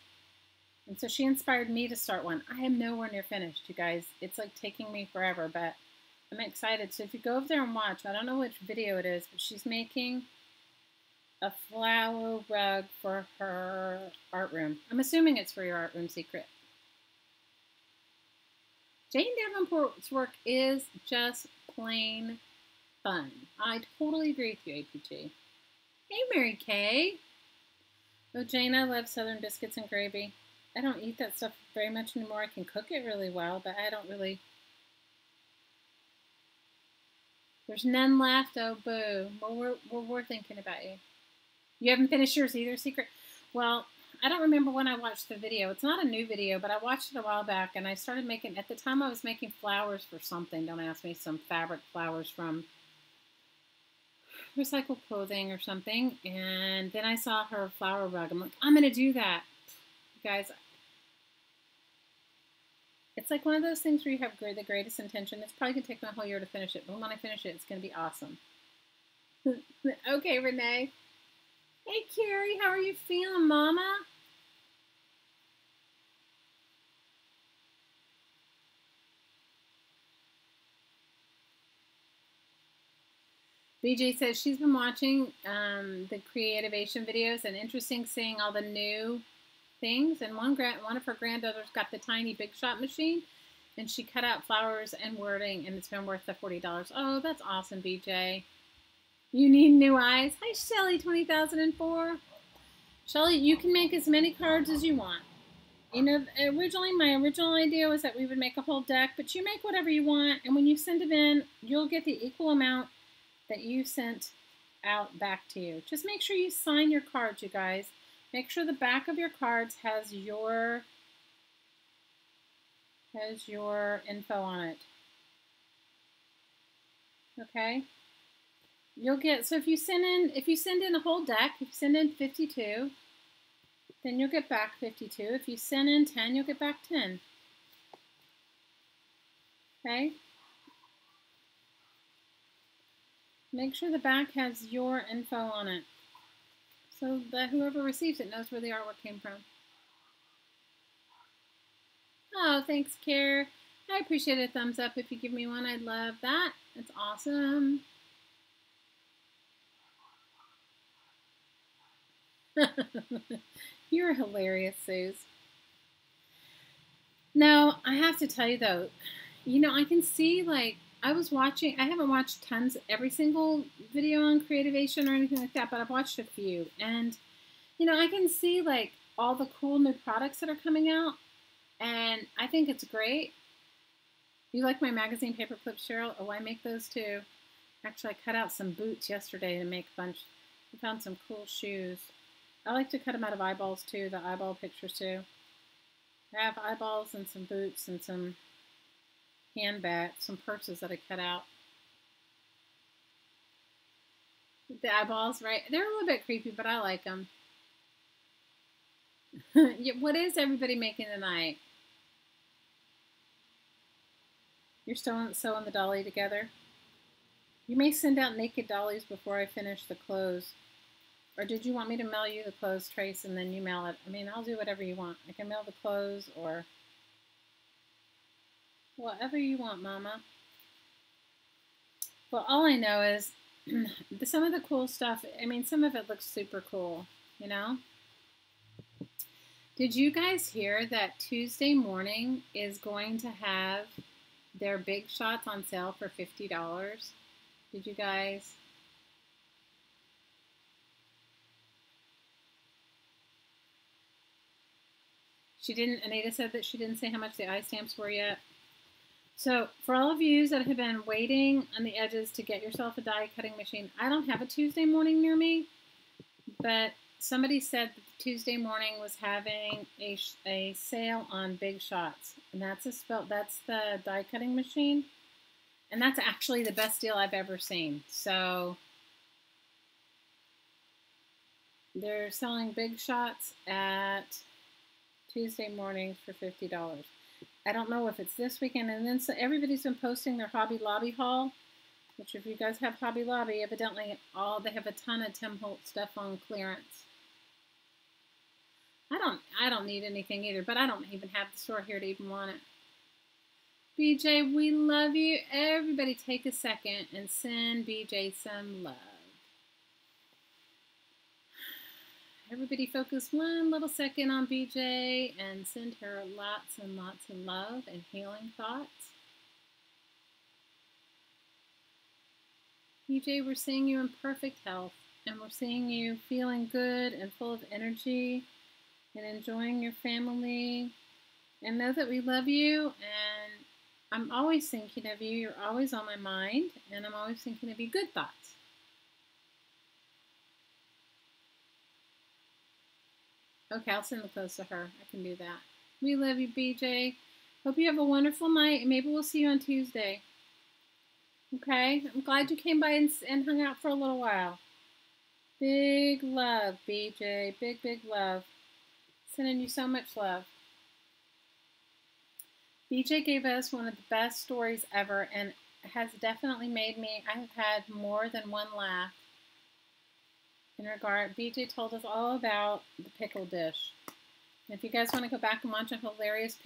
Speaker 1: And so she inspired me to start one. I am nowhere near finished, you guys. It's like taking me forever, but I'm excited. So if you go over there and watch, I don't know which video it is, but she's making a flower rug for her art room. I'm assuming it's for your art room, Secret. Jane Davenport's work is just plain fun. I totally agree with you, APG. Hey, Mary Kay. Oh, Jane, I love Southern biscuits and gravy. I don't eat that stuff very much anymore. I can cook it really well, but I don't really. There's none left. Oh, boo. Well, we're thinking about you. You haven't finished yours either, Secret? Well, I don't remember when I watched the video. It's not a new video, but I watched it a while back, and I started making, at the time I was making flowers for something. Don't ask me, some fabric flowers from recycled clothing or something. And then I saw her flower rug. I'm like, I'm going to do that. You guys, it's like one of those things where you have the greatest intention. It's probably going to take my whole year to finish it, but when I finish it, it's going to be awesome. Okay, Renee. Hey, Carrie, how are you feeling, Mama? BJ says she's been watching the Creativation videos and interesting seeing all the new things. And one of her granddaughters got the tiny Big Shot machine, and she cut out flowers and wording, and it's been worth the $40. Oh, that's awesome, BJ. You need new eyes. Hi, Shelly, 20,004. Shelly, you can make as many cards as you want. You know, originally, my original idea was that we would make a whole deck, but you make whatever you want, and when you send them in, you'll get the equal amount that you sent out back to you. Just make sure you sign your cards, you guys. Make sure the back of your cards has your info on it. Okay? You'll get, so if you send in a whole deck, if you send in 52, then you'll get back 52. If you send in 10, you'll get back 10. Okay? Make sure the back has your info on it so that whoever receives it knows where the artwork came from. Oh, thanks, Care. I appreciate a thumbs up if you give me one. I'd love that. That's awesome. You're hilarious, Suze. No, I have to tell you though, you know, I can see like I haven't watched tons, every single video on Creativation or anything like that, but I've watched a few. And, you know, I can see like all the cool new products that are coming out. And I think it's great. You like my magazine paper clips, Cheryl? Oh, I make those too. Actually, I cut out some boots yesterday to make a bunch. I found some cool shoes. I like to cut them out of eyeballs too, the eyeball pictures too. I have eyeballs and some boots and some handbags, some purses that I cut out. The eyeballs, right? They're a little bit creepy, but I like them. What is everybody making tonight? You're still sewing the dolly together? You may send out naked dollies before I finish the clothes. Or did you want me to mail you the clothes, Trace, and then you mail it? I mean, I'll do whatever you want. I can mail the clothes or whatever you want, Mama. Well, all I know is some of the cool stuff, I mean, some of it looks super cool, you know? Did you guys hear that Tuesday Morning is going to have their Big Shots on sale for $50? Did you guys? She didn't, Anita said that she didn't say how much the eye stamps were yet. So for all of you that have been waiting on the edges to get yourself a die cutting machine, I don't have a Tuesday Morning near me, but somebody said that Tuesday Morning was having a sale on Big Shots, and that's the die cutting machine, and that's actually the best deal I've ever seen. So they're selling Big Shots at Tuesday Mornings for $50. I don't know if it's this weekend, and then so everybody's been posting their Hobby Lobby haul, which if you guys have Hobby Lobby, evidently they have a ton of Tim Holtz stuff on clearance. I don't need anything either, but I don't even have the store here to even want it. BJ, we love you. Everybody take a second and send BJ some love. Everybody focus one little second on BJ and send her lots and lots of love and healing thoughts. BJ, we're seeing you in perfect health, and we're seeing you feeling good and full of energy and enjoying your family. And know that we love you, and I'm always thinking of you. You're always on my mind, and I'm always thinking of you. Good thoughts. Okay, I'll send the clothes to her. I can do that. We love you, BJ. Hope you have a wonderful night, and maybe we'll see you on Tuesday. Okay? I'm glad you came by and hung out for a little while. Big love, BJ. Big, big love. Sending you so much love. BJ gave us one of the best stories ever, and has definitely made me, I have had more than one laugh in regard. BJ told us all about the pickle dish. And if you guys want to go back and watch a hilarious,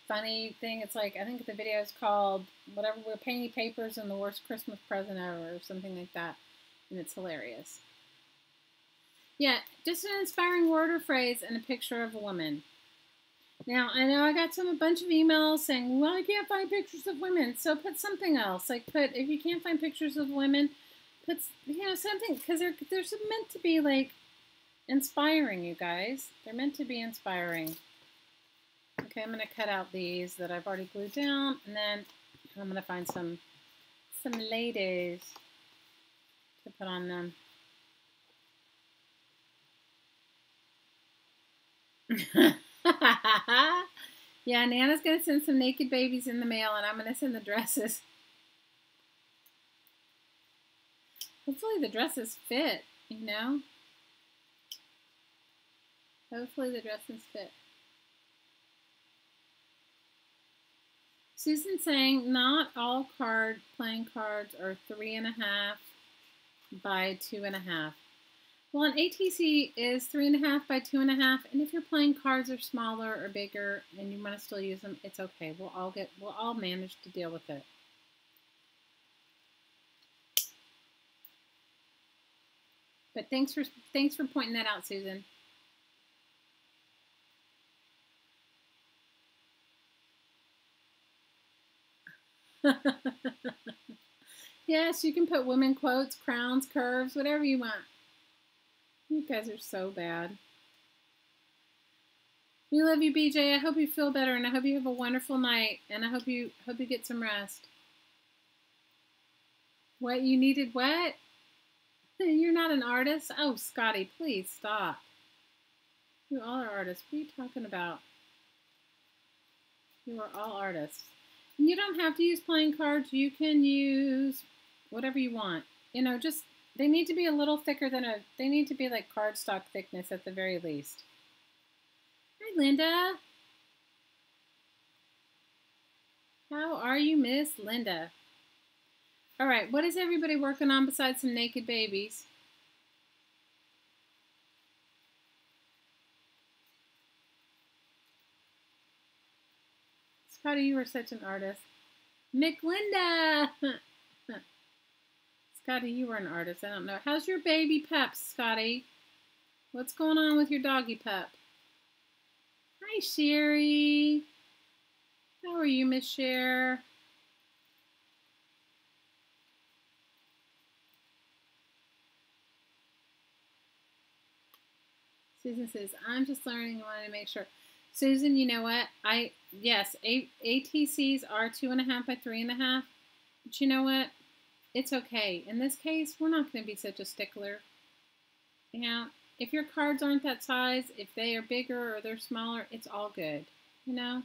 Speaker 1: funny thing, it's like, I think the video is called whatever, We're Painting Papers and the Worst Christmas Present Ever, or something like that. And it's hilarious. Yeah, just an inspiring word or phrase and a picture of a woman. Now, I know I got a bunch of emails saying, well, I can't find pictures of women, so put something else. Like, if you can't find pictures of women, put, something, because they're meant to be, like, inspiring, you guys. They're meant to be inspiring. Okay, I'm going to cut out these that I've already glued down, and then I'm going to find some ladies to put on them. Yeah, Nana's going to send some naked babies in the mail, and I'm going to send the dresses. Hopefully the dresses fit, you know? Hopefully the dresses fit. Susan's saying not all playing cards are 3.5 by 2.5. Well, an ATC is 3.5 by 2.5, and if your playing cards are smaller or bigger and you want to still use them, it's okay. We'll all manage to deal with it. But thanks for pointing that out, Susan. Yes, you can put women quotes, crowns, curves, whatever you want. You guys are so bad. We love you, BJ. I hope you feel better, and I hope you have a wonderful night, and I hope you get some rest. What, you needed what? You're not an artist? Oh, Scotty, please stop. You all are artists. What are you talking about? You are all artists. And you don't have to use playing cards. You can use whatever you want. You know, just, they need to be a little thicker than they need to be like cardstock thickness at the very least. Hi, Linda. How are you, Miss Linda? All right, what is everybody working on besides some naked babies? Scotty, you are such an artist. McLinda! Scotty, you were an artist. I don't know. How's your baby pups, Scotty? What's going on with your doggy pup? Hi, Sherry. How are you, Miss Cher? Susan says, I'm just learning. I want to make sure. Susan, you know what? Yes, ATCs are 2.5 by 3.5. But you know what? It's okay. In this case, we're not going to be such a stickler. You know, if your cards aren't that size, if they are bigger or they're smaller, it's all good. You know?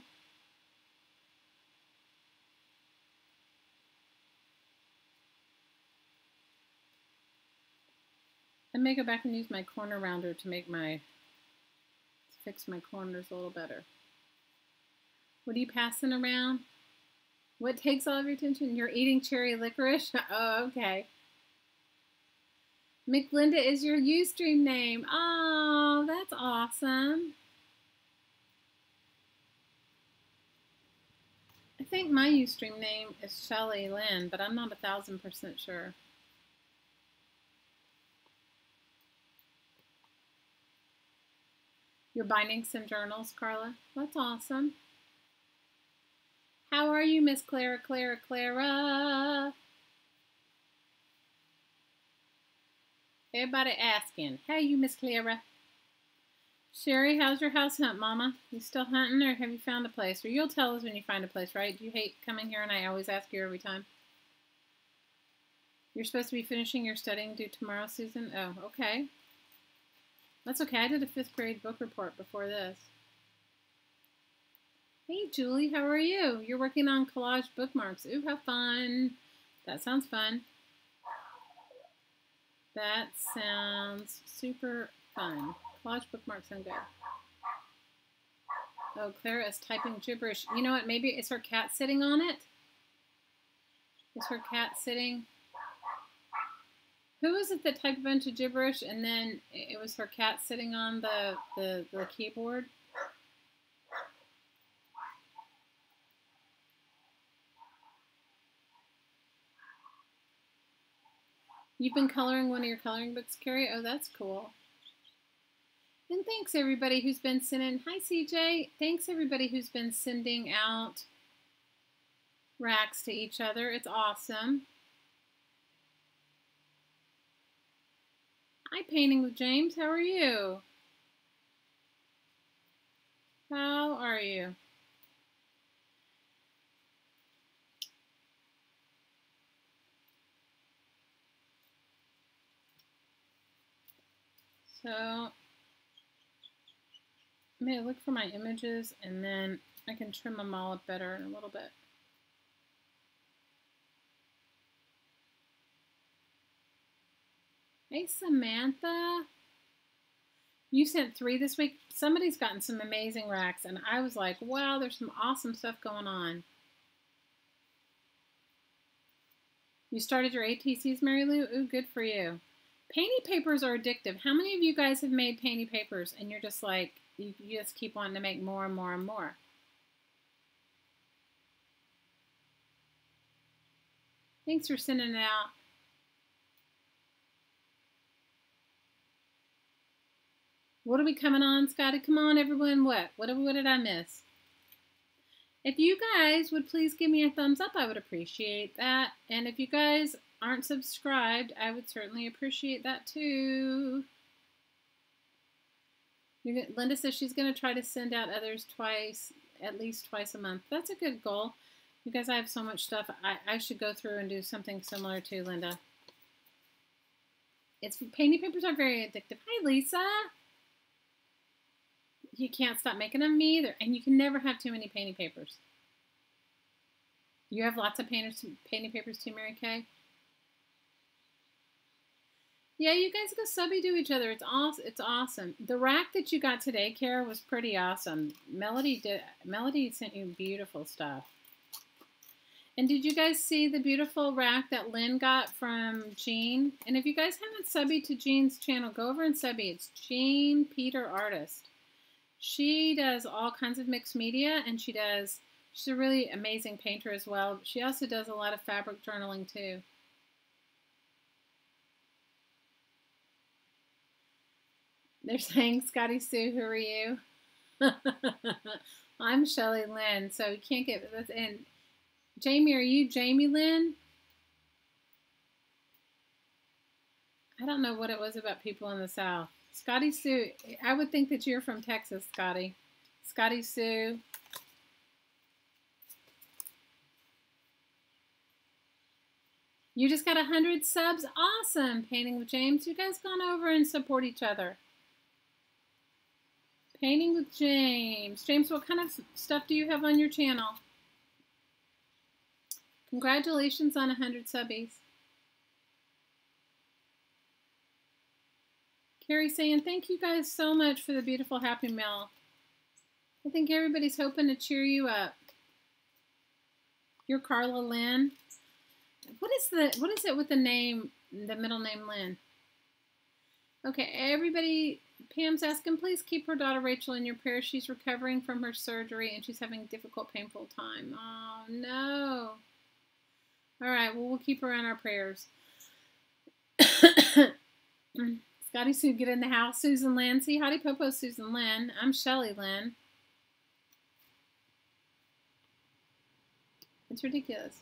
Speaker 1: I may go back and use my corner rounder to fix my corners a little better. What are you passing around? What takes all of your attention? You're eating cherry licorice? Oh, okay. McLinda is your Ustream name. Oh, that's awesome. I think my Ustream name is Shelly Lynn, but I'm not 1,000% sure. You're binding some journals, Carla? That's awesome. How are you, Miss Clara? Everybody asking. How are you, Miss Clara? Sherry, how's your house hunt, Mama? You still hunting, or have you found a place? Or you'll tell us when you find a place, right? Do you hate coming here and I always ask you every time? You're supposed to be finishing your studying due tomorrow, Susan? Oh, okay. That's okay. I did a 5th grade book report before this. Hey, Julie, how are you? You're working on collage bookmarks. Ooh, how fun. That sounds fun. That sounds super fun. Collage bookmarks sound good. Oh, Clara is typing gibberish. You know what? Maybe is her cat sitting on it? Is her cat sitting? Who was it that typed a bunch of gibberish and then it was her cat sitting on the keyboard? You've been coloring one of your coloring books, Carrie? Oh, that's cool. And thanks everybody who's been sending, hi CJ, thanks everybody who's been sending out racks to each other. It's awesome. Hi, Painting with James. How are you? How are you? So, I'm going to look for my images and then I can trim them all up better in a little bit. Hey, Samantha. You sent 3 this week. Somebody's gotten some amazing racks, and I was like, wow, there's some awesome stuff going on. You started your ATCs, Mary Lou? Ooh, good for you. Painty papers are addictive. How many of you guys have made painty papers, and you're just like, you just keep wanting to make more and more and more? Thanks for sending it out. What are we coming on, Scotty? Come on, everyone. What did I miss? If you guys would please give me a thumbs up, I would appreciate that. And if you guys aren't subscribed, I would certainly appreciate that too. Linda says she's going to try to send out others at least twice a month. That's a good goal. You guys, I have so much stuff. I should go through and do something similar to Linda. Painting papers are very addictive. Hi, Lisa. You can't stop making them, me either. And you can never have too many painting papers. You have lots of painting papers too, Mary Kay? Yeah, you guys go subby to each other. It's awesome. The rack that you got today, Kara, was pretty awesome. Melody sent you beautiful stuff. And did you guys see the beautiful rack that Lynn got from Jean? And if you guys haven't subbied to Jean's channel, go over and subby. It's Jean Peter Artist. She does all kinds of mixed media, and she's a really amazing painter as well. She also does a lot of fabric journaling too. They're saying, Scotty Sue, who are you? I'm Shelly Lynn, so you can't get this. And Jamie, are you Jamie Lynn? I don't know what it was about people in the South. Scotty Sue, I would think that you're from Texas, Scotty. Scotty Sue. You just got 100 subs? Awesome. Painting with James. You guys gone over and support each other. Painting with James. James, what kind of stuff do you have on your channel? Congratulations on 100 subbies. Carrie saying, thank you guys so much for the beautiful Happy Meal. I think everybody's hoping to cheer you up. You're Carla Lynn. What is it with the name, the middle name Lynn? Okay, everybody, Pam's asking, please keep her daughter Rachel in your prayers. She's recovering from her surgery and she's having a difficult, painful time. Oh, no. All right, well, we'll keep her in our prayers. Scotty Sue, get in the house. Susan Lynn. See, howdy popo, Susan Lynn. I'm Shelly Lynn. It's ridiculous.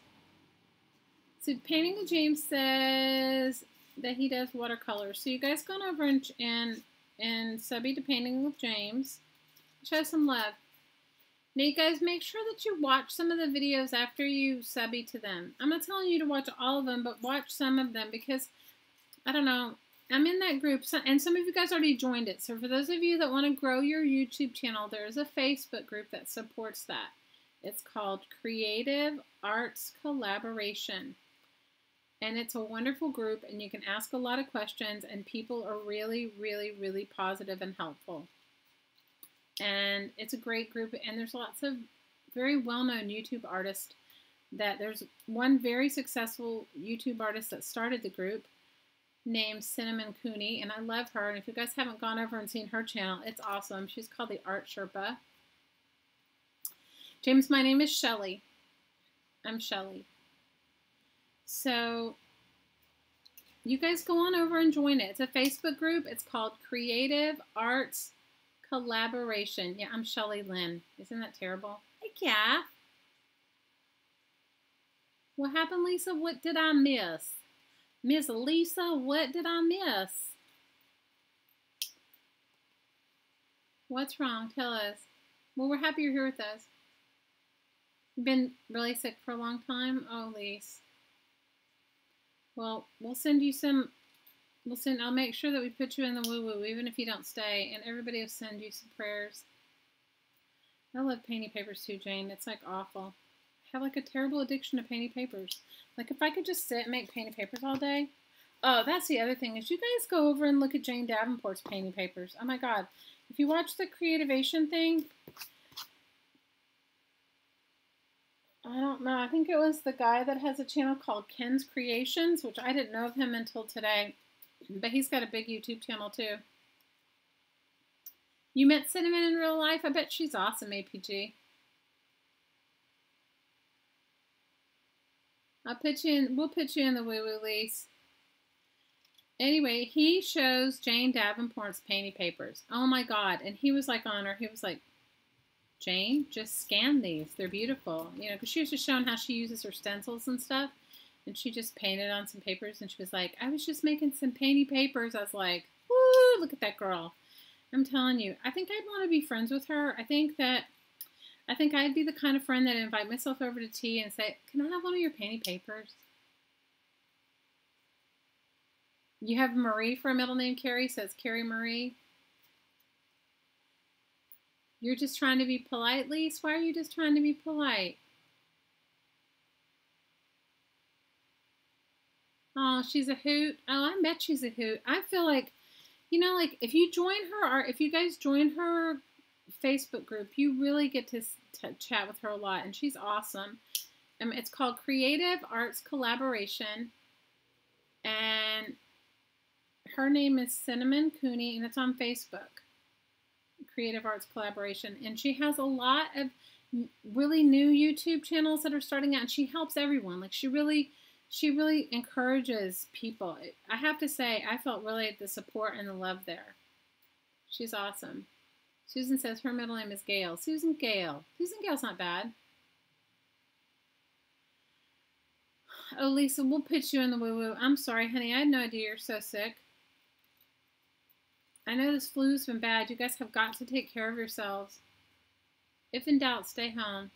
Speaker 1: So Painting with James says that he does watercolors. So you guys gone over and subby to Painting with James. Show some love. Now you guys make sure that you watch some of the videos after you subby to them. I'm not telling you to watch all of them, but watch some of them because, I don't know, I'm in that group, and some of you guys already joined it. So for those of you that want to grow your YouTube channel, there is a Facebook group that supports that. It's called Creative Arts Collaboration. And it's a wonderful group, and you can ask a lot of questions, and people are really, really, really positive and helpful. And it's a great group, and there's lots of very well-known YouTube artists. There's one very successful YouTube artist that started the group, named Cinnamon Cooney, and I love her. And if you guys haven't gone over and seen her channel, it's awesome. She's called the Art Sherpa. James, my name is Shelly. I'm Shelly. So you guys go on over and join it. It's a Facebook group. It's called Creative Arts Collaboration. Yeah, I'm Shelly Lynn. Isn't that terrible? Hey, Kath. What happened, Lisa? What did I miss? Miss Lisa, what did I miss? What's wrong? Tell us. Well, we're happy you're here with us. You've been really sick for a long time? Oh, Lisa. Well, we'll send you some, I'll make sure that we put you in the woo-woo, even if you don't stay, and everybody will send you some prayers. I love painting papers too, Jane. It's like awful. I have like a terrible addiction to painting papers. Like if I could just sit and make painting papers all day. Oh, that's the other thing is you guys go over and look at Jane Davenport's painting papers. Oh my God. If you watch the Creativeation thing, I don't know. I think it was the guy that has a channel called Ken's Creations, which I didn't know of him until today. But he's got a big YouTube channel too. You met Cinnamon in real life? I bet she's awesome, APG. I'll put you in, we'll put you in the woo-woo, Lise. Anyway, he shows Jane Davenport's painting papers. Oh my God. And he was like on her. He was like, Jane, just scan these. They're beautiful. You know, because she was just showing how she uses her stencils and stuff. And she just painted on some papers. And she was like, I was just making some painting papers. I was like, woo, look at that girl. I'm telling you, I think I'd want to be friends with her. I think I'd be the kind of friend that I'd invite myself over to tea and say, can I have one of your painting papers? You have Marie for a middle name, Carrie, says Carrie Marie. You're just trying to be polite, Lise? Why are you just trying to be polite? Oh, she's a hoot. Oh, I bet she's a hoot. I feel like, you know, like if you join her, or if you guys join her Facebook group, you really get to chat with her a lot, and she's awesome. It's called Creative Arts Collaboration, and her name is Cinnamon Cooney, and it's on Facebook. Creative Arts Collaboration, and she has a lot of really new YouTube channels that are starting out, and she helps everyone. Like she really encourages people. I have to say, I felt really the support and the love there. She's awesome. Susan says her middle name is Gail. Susan Gail. Susan Gail's not bad. Oh, Lisa, we'll put you in the woo-woo. I'm sorry, honey. I had no idea you're so sick. I know this flu's been bad. You guys have got to take care of yourselves. If in doubt, stay home.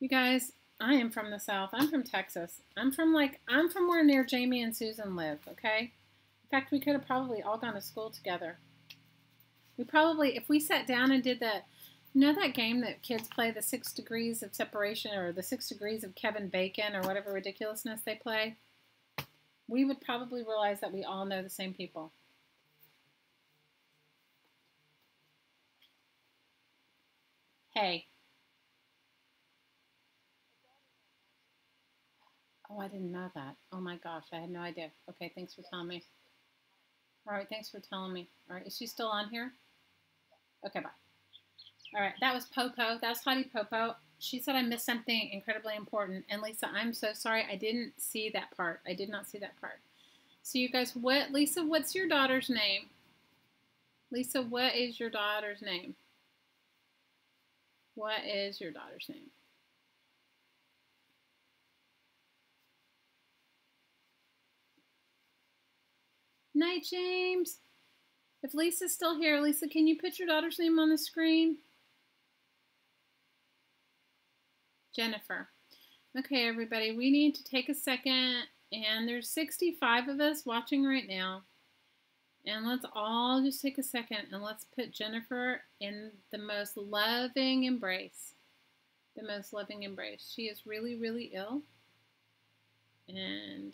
Speaker 1: You guys, I am from the South. I'm from Texas. I'm from where near Jamie and Susan live, okay? In fact, we could have probably all gone to school together. We probably, if we sat down and did the, you know that game that kids play, the 6 degrees of separation, or the 6 degrees of Kevin Bacon, or whatever ridiculousness they play? We would probably realize that we all know the same people. Hey. Oh, I didn't know that. Oh my gosh, I had no idea. Okay, thanks for telling me. All right, thanks for telling me. All right, is she still on here? Okay, bye. All right, that was Popo. That was Hottie Popo. She said I missed something incredibly important. And Lisa, I'm so sorry. I didn't see that part. I did not see that part. So you guys, Lisa, what's your daughter's name? Lisa, what is your daughter's name? What is your daughter's name? Night, James. If Lisa's still here, Lisa, can you put your daughter's name on the screen? Jennifer. Okay, everybody, we need to take a second, and there's 65 of us watching right now. And let's all just take a second and let's put Jennifer in the most loving embrace. The most loving embrace. She is really, really ill. And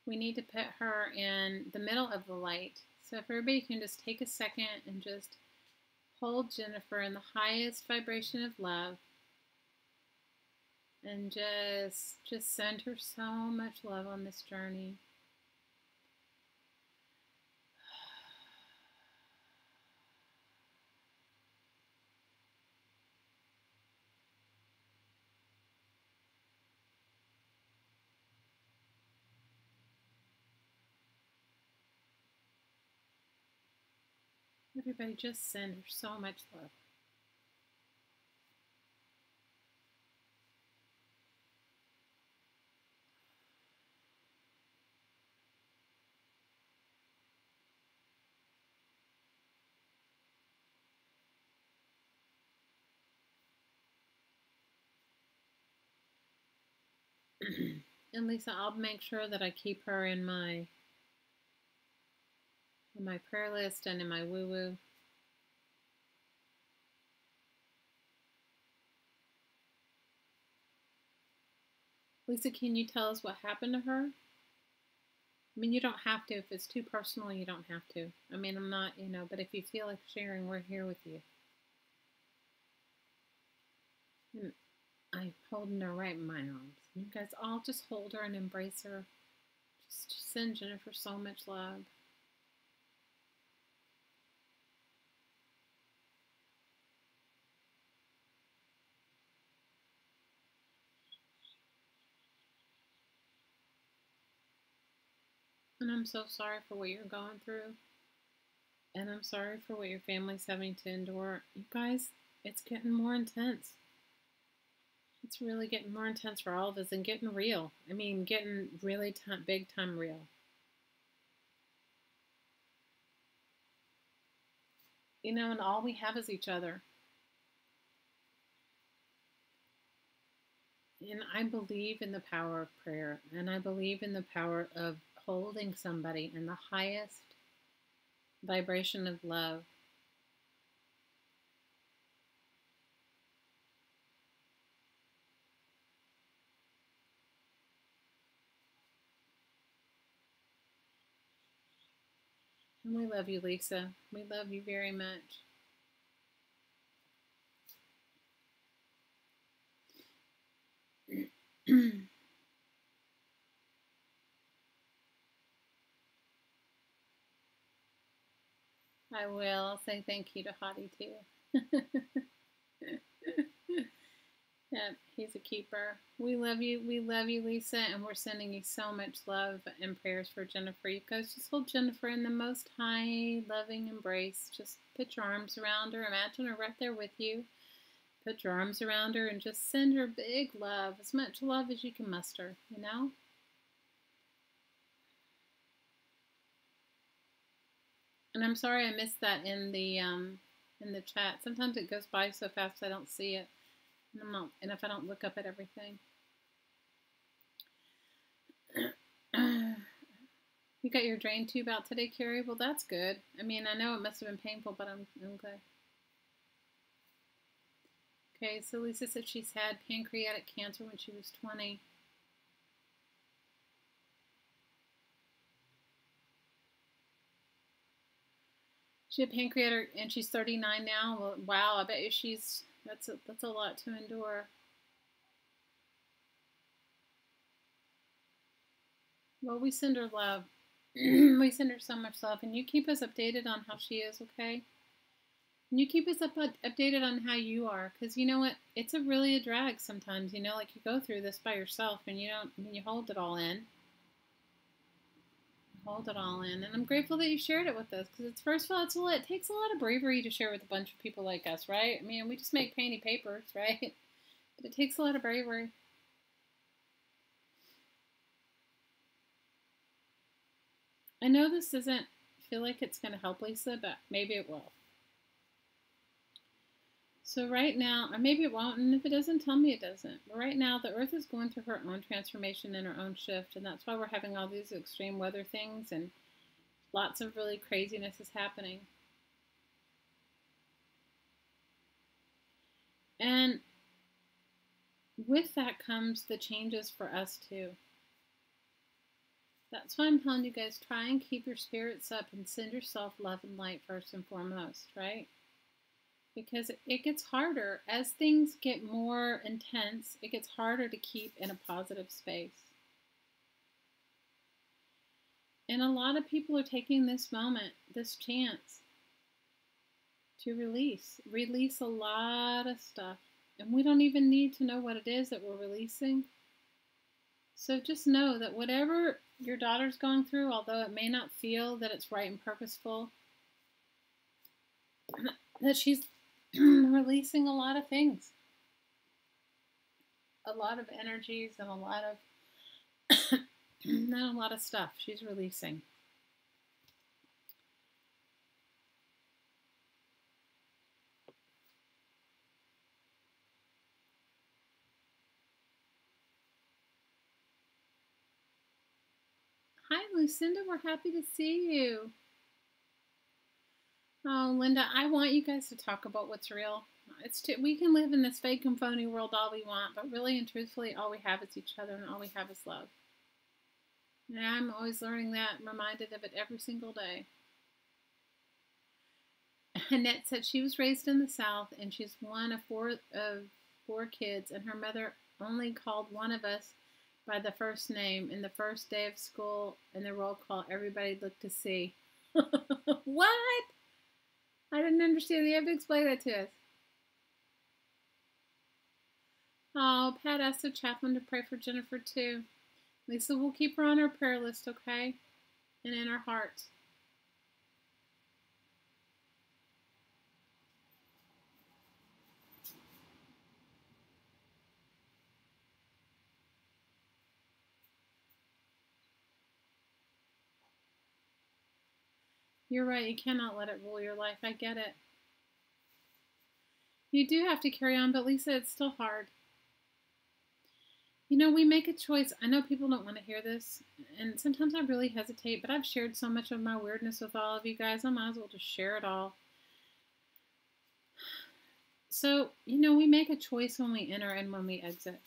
Speaker 1: we need to put her in the middle of the light. So if everybody can just take a second and just hold Jennifer in the highest vibration of love. And just send her so much love on this journey. Everybody just send her so much love. And Lisa, I'll make sure that I keep her in my prayer list and in my woo-woo. Lisa, can you tell us what happened to her? I mean, you don't have to. If it's too personal, you don't have to. I mean, I'm not, but if you feel like sharing, we're here with you. And I'm holding her right in my arms. You guys all just hold her and embrace her. Just send Jennifer so much love. And I'm so sorry for what you're going through. And I'm sorry for what your family's having to endure. You guys, it's getting more intense. It's really getting more intense for all of us and getting real. I mean, getting really big time real. And all we have is each other. And I believe in the power of prayer. And I believe in the power of holding somebody in the highest vibration of love. And we love you, Lisa. We love you very much. I will. I'll say thank you to Hottie too. Yep, he's a keeper. We love you. We love you, Lisa, and we're sending you so much love and prayers for Jennifer. You guys just hold Jennifer in the most high, loving embrace. Just put your arms around her. Imagine her right there with you. Put your arms around her and just send her big love, as much love as you can muster, And I'm sorry I missed that in the chat. Sometimes it goes by so fast I don't see it. And if I don't look up at everything. You got your drain tube out today, Carrie? Well, that's good. I mean, I know it must have been painful, but I'm good. Okay, so Lisa said she's had pancreatic cancer when she was 20. She had pancreatic, and she's 39 now. Well, wow, I bet you that's a lot to endure. Well, we send her love. We send her so much love, and you keep us updated on how she is, okay? And you keep us updated on how you are, because you know what? It's really a drag sometimes, like you go through this by yourself, and you hold it all in. Hold it all in, and I'm grateful that you shared it with us, because first of all, it takes a lot of bravery to share with a bunch of people like us, right? I mean, we just make painty papers, right? But it takes a lot of bravery. I know this doesn't feel like it's going to help Lisa, but maybe it will. So right now, or maybe it won't, and if it doesn't, tell me it doesn't. But right now, the Earth is going through her own transformation and her own shift, and that's why we're having all these extreme weather things, and lots of really craziness is happening. And with that comes the changes for us too. That's why I'm telling you guys, try and keep your spirits up and send yourself love and light first and foremost, right? because it gets harder. As things get more intense, it gets harder to keep in a positive space. And a lot of people are taking this moment, this chance, to release a lot of stuff. And we don't even need to know what it is that we're releasing. So just know that whatever your daughter's going through, although it may not feel that it's right and purposeful, that she's releasing a lot of things, a lot of energies, and a lot of not a lot of stuff she's releasing. Hi, Lucinda. We're happy to see you. Oh, Linda, I want you guys to talk about what's real. We can live in this fake and phony world all we want, but really and truthfully, all we have is each other, and all we have is love. And I'm always learning that, reminded of it every single day. Annette said she was raised in the South, and she's one of four kids, and her mother only called one of us by the first name. In the first day of school, in the roll call, everybody looked to see. What? I didn't understand. You have to explain that to us. Oh, Pat asked the chaplain to pray for Jennifer too. Lisa, we'll keep her on our prayer list, okay? And in our hearts. You're right. You cannot let it rule your life. I get it. You do have to carry on, but Lisa, it's still hard. You know, we make a choice. I know people don't want to hear this, and sometimes I really hesitate, but I've shared so much of my weirdness with all of you guys, I might as well just share it all. So, you know, we make a choice when we enter and when we exit.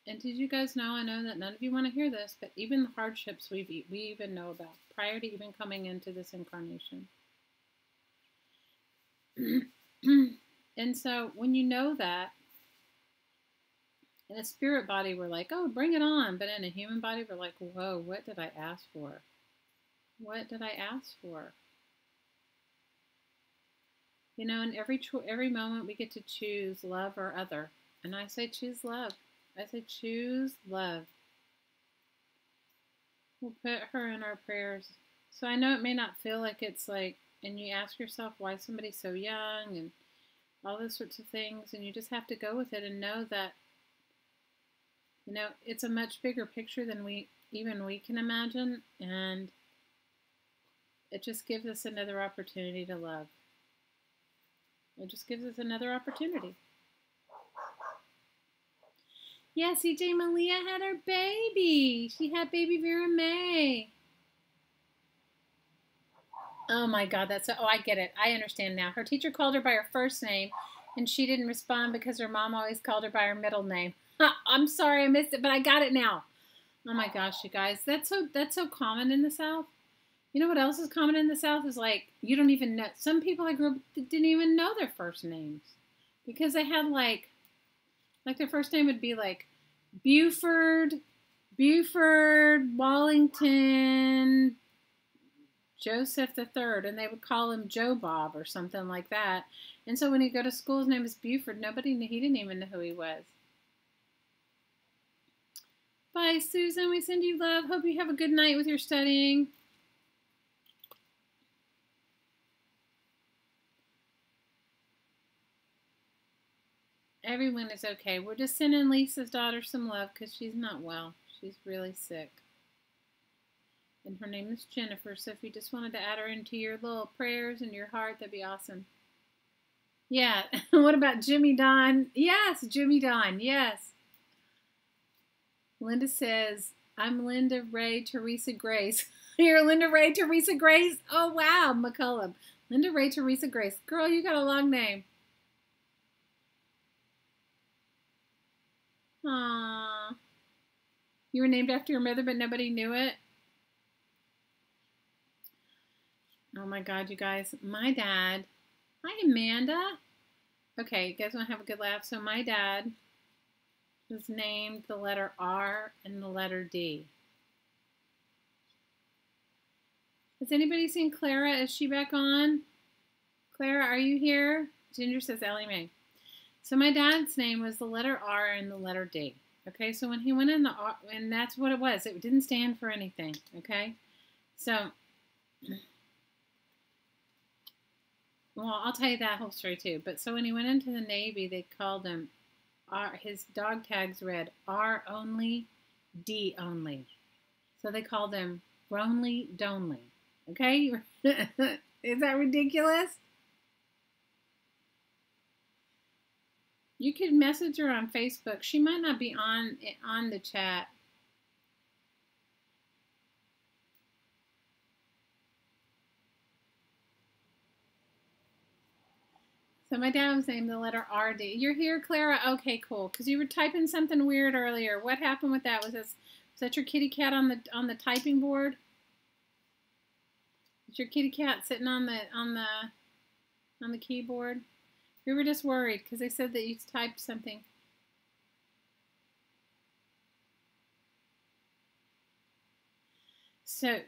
Speaker 1: And did you guys know, I know that none of you want to hear this, but even the hardships we even know about prior to even coming into this incarnation. And so when you know that, in a spirit body, we're like, oh, bring it on. But in a human body, we're like, whoa, what did I ask for? What did I ask for? You know, in every moment we get to choose love or other. And I say choose love. I say choose love. We'll put her in our prayers. So I know it may not feel like it's like, and you ask yourself why somebody's so young and all those sorts of things. And you just have to go with it and know that, you know, it's a much bigger picture than we can imagine, and it just gives us another opportunity to love. It just gives us another opportunity. Yeah, CJ Malia had her baby. She had baby Vera May. Oh my God, I get it. I understand now. Her teacher called her by her first name, and she didn't respond because her mom always called her by her middle name. I'm sorry I missed it, but I got it now. Oh my gosh, you guys, that's so common in the South. You know what else is common in the South is like you don't even know. Some people I grew up didn't even know their first names because they had like their first name would be like Buford, Wallington, Joseph the Third, and they would call him Joe Bob or something like that. And so when he'd go to school, his name was Buford. Nobody knew. He didn't even know who he was. Bye, Susan. We send you love. Hope you have a good night with your studying. Everyone is okay. We're just sending Lisa's daughter some love because she's not well. She's really sick. And her name is Jennifer. So if you just wanted to add her into your little prayers and your heart, that'd be awesome. Yeah. What about Jimmy Don? Yes, Jimmy Don. Yes. Linda says, I'm Linda Ray Teresa Grace. You're Linda Ray Teresa Grace? Oh, wow, McCullum. Linda Ray Teresa Grace. Girl, you got a long name. Aww. You were named after your mother, but nobody knew it? Oh, my God, you guys. My dad. Hi, Amanda. Okay, you guys want to have a good laugh? So my dad was named the letter R and the letter D. Has anybody seen Clara? Is she back on? Clara, are you here? Ginger says Ellie Mae. So my dad's name was the letter R and the letter D. Okay, so when he went in the R, and that's what it was. It didn't stand for anything. Okay, so, well, I'll tell you that whole story too. But so when he went into the Navy, they called him R. His dog tags read R only, D only. So they called him Ronly Donely. Okay, is that ridiculous? You could message her on Facebook. She might not be on the chat. So my dad was named the letter RD. You're here, Clara? Okay, cool. Because you were typing something weird earlier. What happened with that? Was that your kitty cat on the typing board? Is your kitty cat sitting on the keyboard? We were just worried because they said that you typed something. So,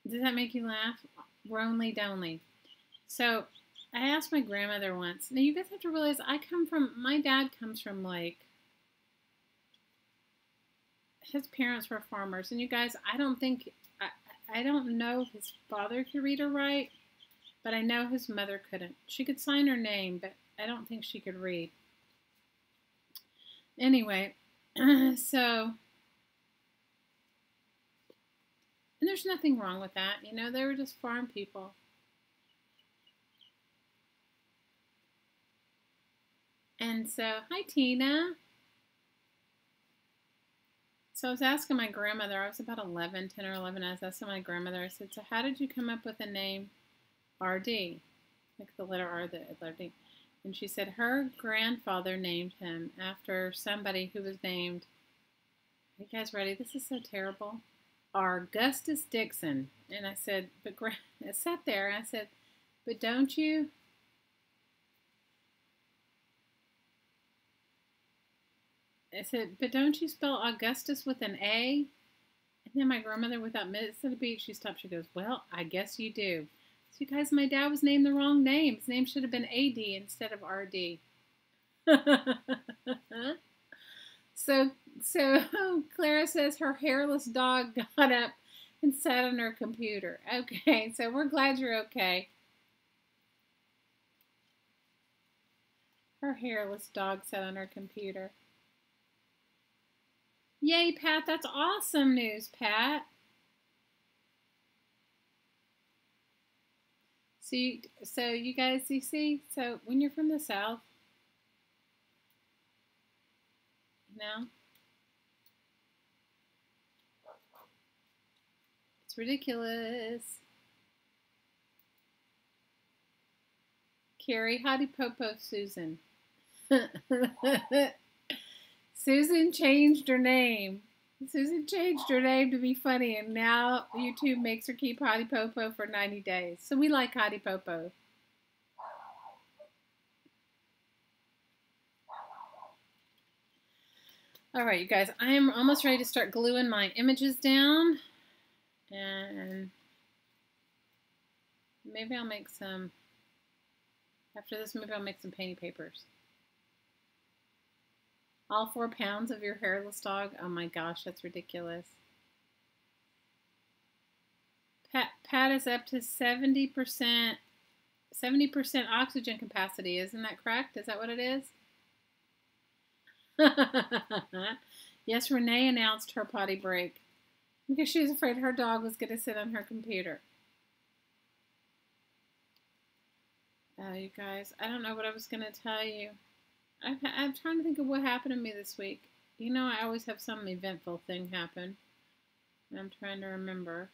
Speaker 1: does that make you laugh? Ronly Donely. So, I asked my grandmother once. Now, you guys have to realize my dad comes from, like, his parents were farmers. And you guys, I don't know if his father could read or write, but I know his mother couldn't. She could sign her name, but I don't think she could read. Anyway, so, and there's nothing wrong with that. You know, they were just farm people. And so, hi, Tina. So I was asking my grandmother, I was about 10 or 11, I was asking my grandmother, I said, so how did you come up with the name RD? Like the letter R, the letter D. And she said her grandfather named him after somebody who was named, are you guys ready? This is so terrible. Augustus Dixon. And I said, but I sat there and I said, but don't you? I said, but don't you spell Augustus with an A? And then my grandmother, without minutes of a beat, she stopped. She goes, well, I guess you do. So you guys, my dad was named the wrong name. His name should have been AD instead of RD. So Clara says her hairless dog got up and sat on her computer. Okay, so we're glad you're okay. Her hairless dog sat on her computer. Yay, Pat. That's awesome news, Pat. So you guys, you see, so when you're from the South, you know, it's ridiculous. Carrie, howdy popo, Susan. Susan changed her name. Susan changed her name to be funny, and now YouTube makes her keep Hottie Popo for 90 days. So we like Hottie Popo. All right, you guys, I am almost ready to start gluing my images down. And maybe I'll make some, after this, maybe I'll make some painting papers. All 4 pounds of your hairless dog? Oh my gosh, that's ridiculous. Pat is up to 70% oxygen capacity. Isn't that correct? Is that what it is? Yes, Renee announced her potty break because she was afraid her dog was going to sit on her computer. Oh, you guys, I don't know what I was going to tell you. I'm trying to think of what happened to me this week. You know, I always have some eventful thing happen. I'm trying to remember.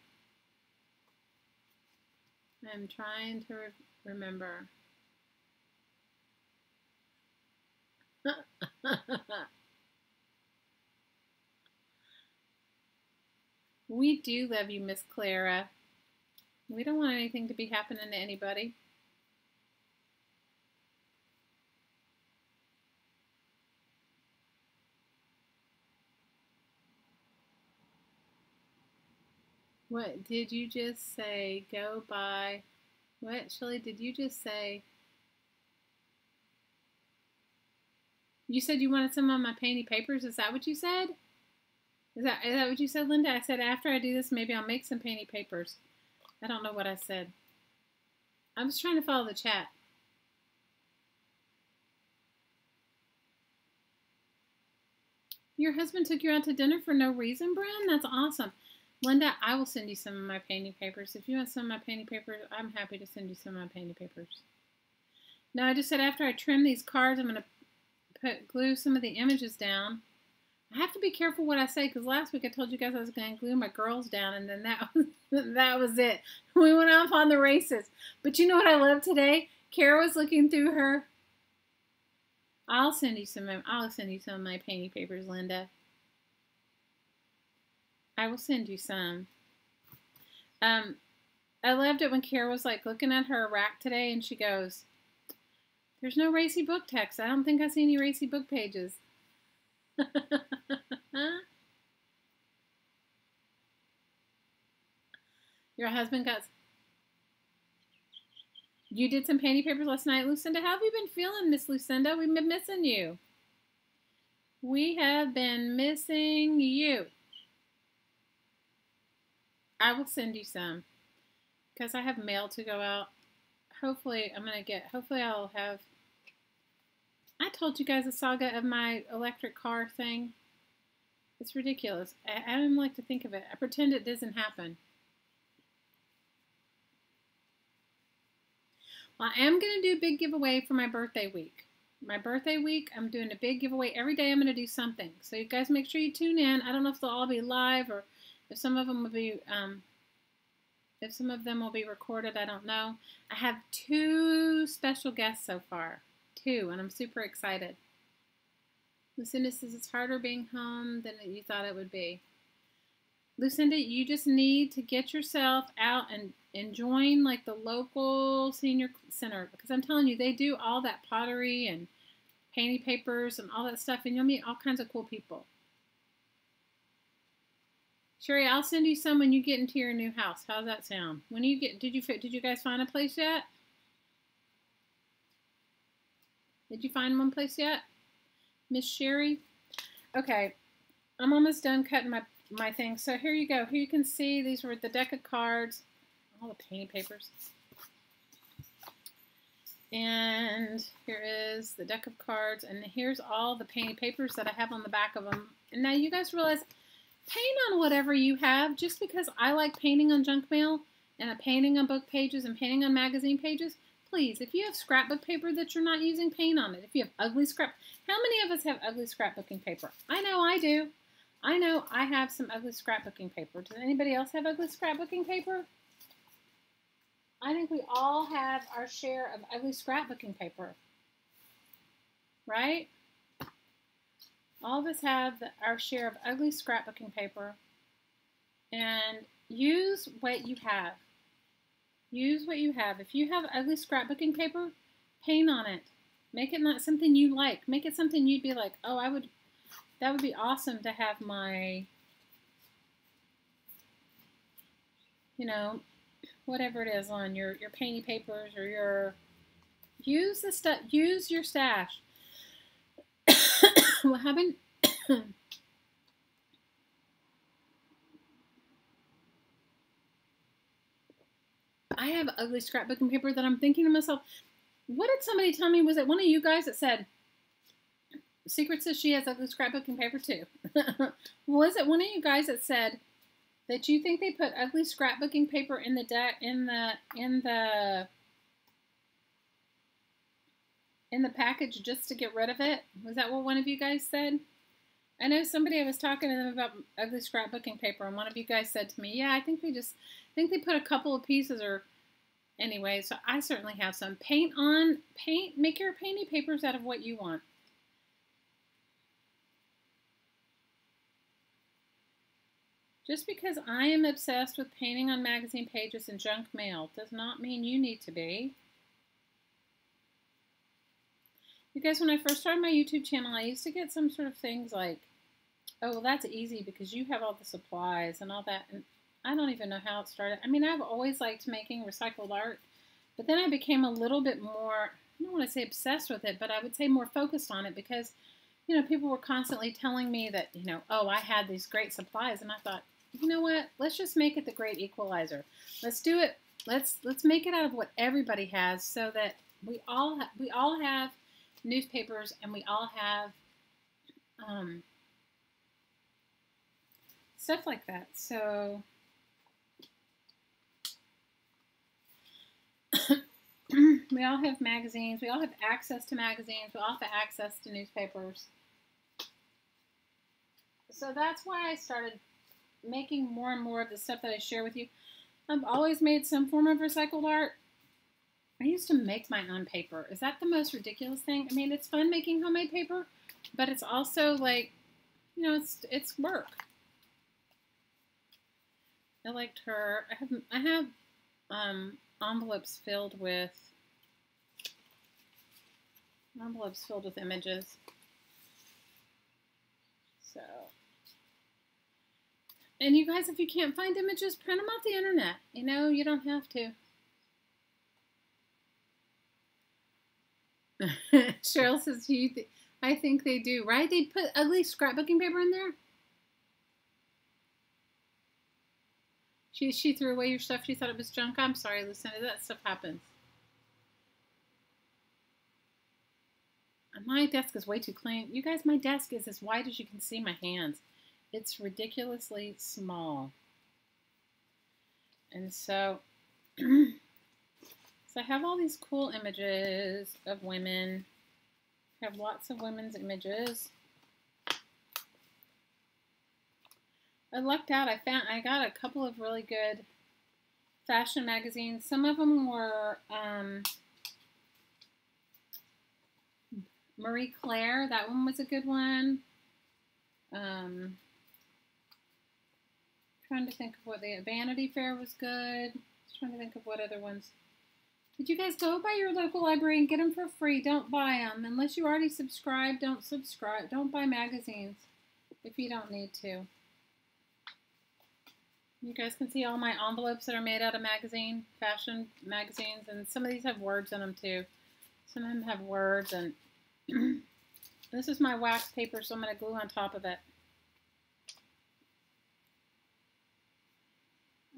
Speaker 1: I'm trying to remember. We do love you, Miss Clara. We don't want anything to be happening to anybody. What did you just say? Go by. What, Shelly, did you just say? You said you wanted some of my painty papers. Is that what you said? Is that what you said, Linda? I said after I do this, maybe I'll make some painty papers. I don't know what I said. I was trying to follow the chat. Your husband took you out to dinner for no reason, Bren? That's awesome. Linda, I will send you some of my painting papers. If you want some of my painting papers, I'm happy to send you some of my painting papers. No, I just said after I trim these cards, I'm going to glue some of the images down. I have to be careful what I say because last week I told you guys I was going to glue my girls down, and then that was it. We went off on the races. But you know what I love today? Kara was looking through her. I'll send you some of my painting papers, Linda. I will send you some. I loved it when Kara was like looking at her rack today, and she goes, "There's no racy book text. I don't think I see any racy book pages." Your husband got... You did some painting papers last night, Lucinda. How have you been feeling, Miss Lucinda? We've been missing you. We have been missing you. I will send you some because I have mail to go out. Hopefully I'll have... I told you guys the saga of my electric car thing. It's ridiculous. I don't even like to think of it. I pretend it doesn't happen. Well, I am going to do a big giveaway for my birthday week. My birthday week, I'm doing a big giveaway. Every day I'm going to do something. So you guys make sure you tune in. I don't know if they'll all be live or if some of them will be recorded. I don't know. I have 2 special guests so far. 2, and I'm super excited. Lucinda says it's harder being home than you thought it would be. Lucinda, you just need to get yourself out and join like the local senior center, because I'm telling you, they do all that pottery and painting papers and all that stuff, and you'll meet all kinds of cool people. Sherry, I'll send you some when you get into your new house. How's that sound? When you get, did you guys find a place yet? Did you find one place yet? Miss Sherry? Okay, I'm almost done cutting my thing. So here you go. Here you can see these were the deck of cards, all the painting papers. And here is the deck of cards, and here's all the painting papers that I have on the back of them. And now you guys realize, paint on whatever you have. Just because I like painting on junk mail and painting on book pages and painting on magazine pages, please, if you have scrapbook paper that you're not using, paint on it. If you have ugly how many of us have ugly scrapbooking paper? I know I do. I know I have some ugly scrapbooking paper. Does anybody else have ugly scrapbooking paper? I think we all have our share of ugly scrapbooking paper. Right? All of us have our share of ugly scrapbooking paper. And use what you have. Use what you have. If you have ugly scrapbooking paper, paint on it. Make it not something you like. Make it something you'd be like, oh, that would be awesome to have my, you know, whatever it is on your painting papers or your, use the stuff, use your stash. What happened? I have ugly scrapbooking paper that I'm thinking to myself, what did somebody tell me? Was it one of you guys that said, Secret says she has ugly scrapbooking paper too. Was it one of you guys that said that you think they put ugly scrapbooking paper in the package just to get rid of it? Was that what one of you guys said? I know somebody, I was talking to them about ugly scrapbooking paper, and one of you guys said to me, yeah, I think they put a couple of pieces or anyway, so I certainly have some. Make your painting papers out of what you want. Just because I am obsessed with painting on magazine pages and junk mail does not mean you need to be. You guys, when I first started my YouTube channel, I used to get some sort of things like, oh, well, that's easy because you have all the supplies and all that. And I don't even know how it started. I mean, I've always liked making recycled art, but then I became a little bit more, I don't want to say obsessed with it, but I would say more focused on it because, people were constantly telling me that, oh, I had these great supplies. And I thought, you know what? Let's just make it the great equalizer. Let's do it. Let's make it out of what everybody has so that we all have newspapers and we all have stuff like that. So we all have magazines. We all have access to magazines. We all have access to newspapers. So that's why I started making more and more of the stuff that I share with you. I've always made some form of recycled art. I used to make my own paper. Is that the most ridiculous thing? I mean, it's fun making homemade paper, but it's also like, it's work. I liked her. I have envelopes filled with images. So, and you guys, if you can't find images, print them off the internet. You don't have to. Cheryl says, I think they do, right? They put ugly scrapbooking paper in there. She threw away your stuff. She thought it was junk. I'm sorry, Lucinda. That stuff happens. My desk is way too clean. You guys, my desk is as wide as you can see my hands. It's ridiculously small. And so, I have all these cool images of women. I have lots of women's images. I lucked out. I got a couple of really good fashion magazines. Some of them were Marie Claire. That one was a good one. Trying to think of what the Vanity Fair was good. Trying to think of what other ones. Did you guys go by your local library and get them for free? Don't buy them. Unless you already subscribe, don't subscribe. Don't buy magazines if you don't need to. You guys can see all my envelopes that are made out of fashion magazines, and some of these have words in them too. Some of them have words, and this is my wax paper, so I'm going to glue on top of it.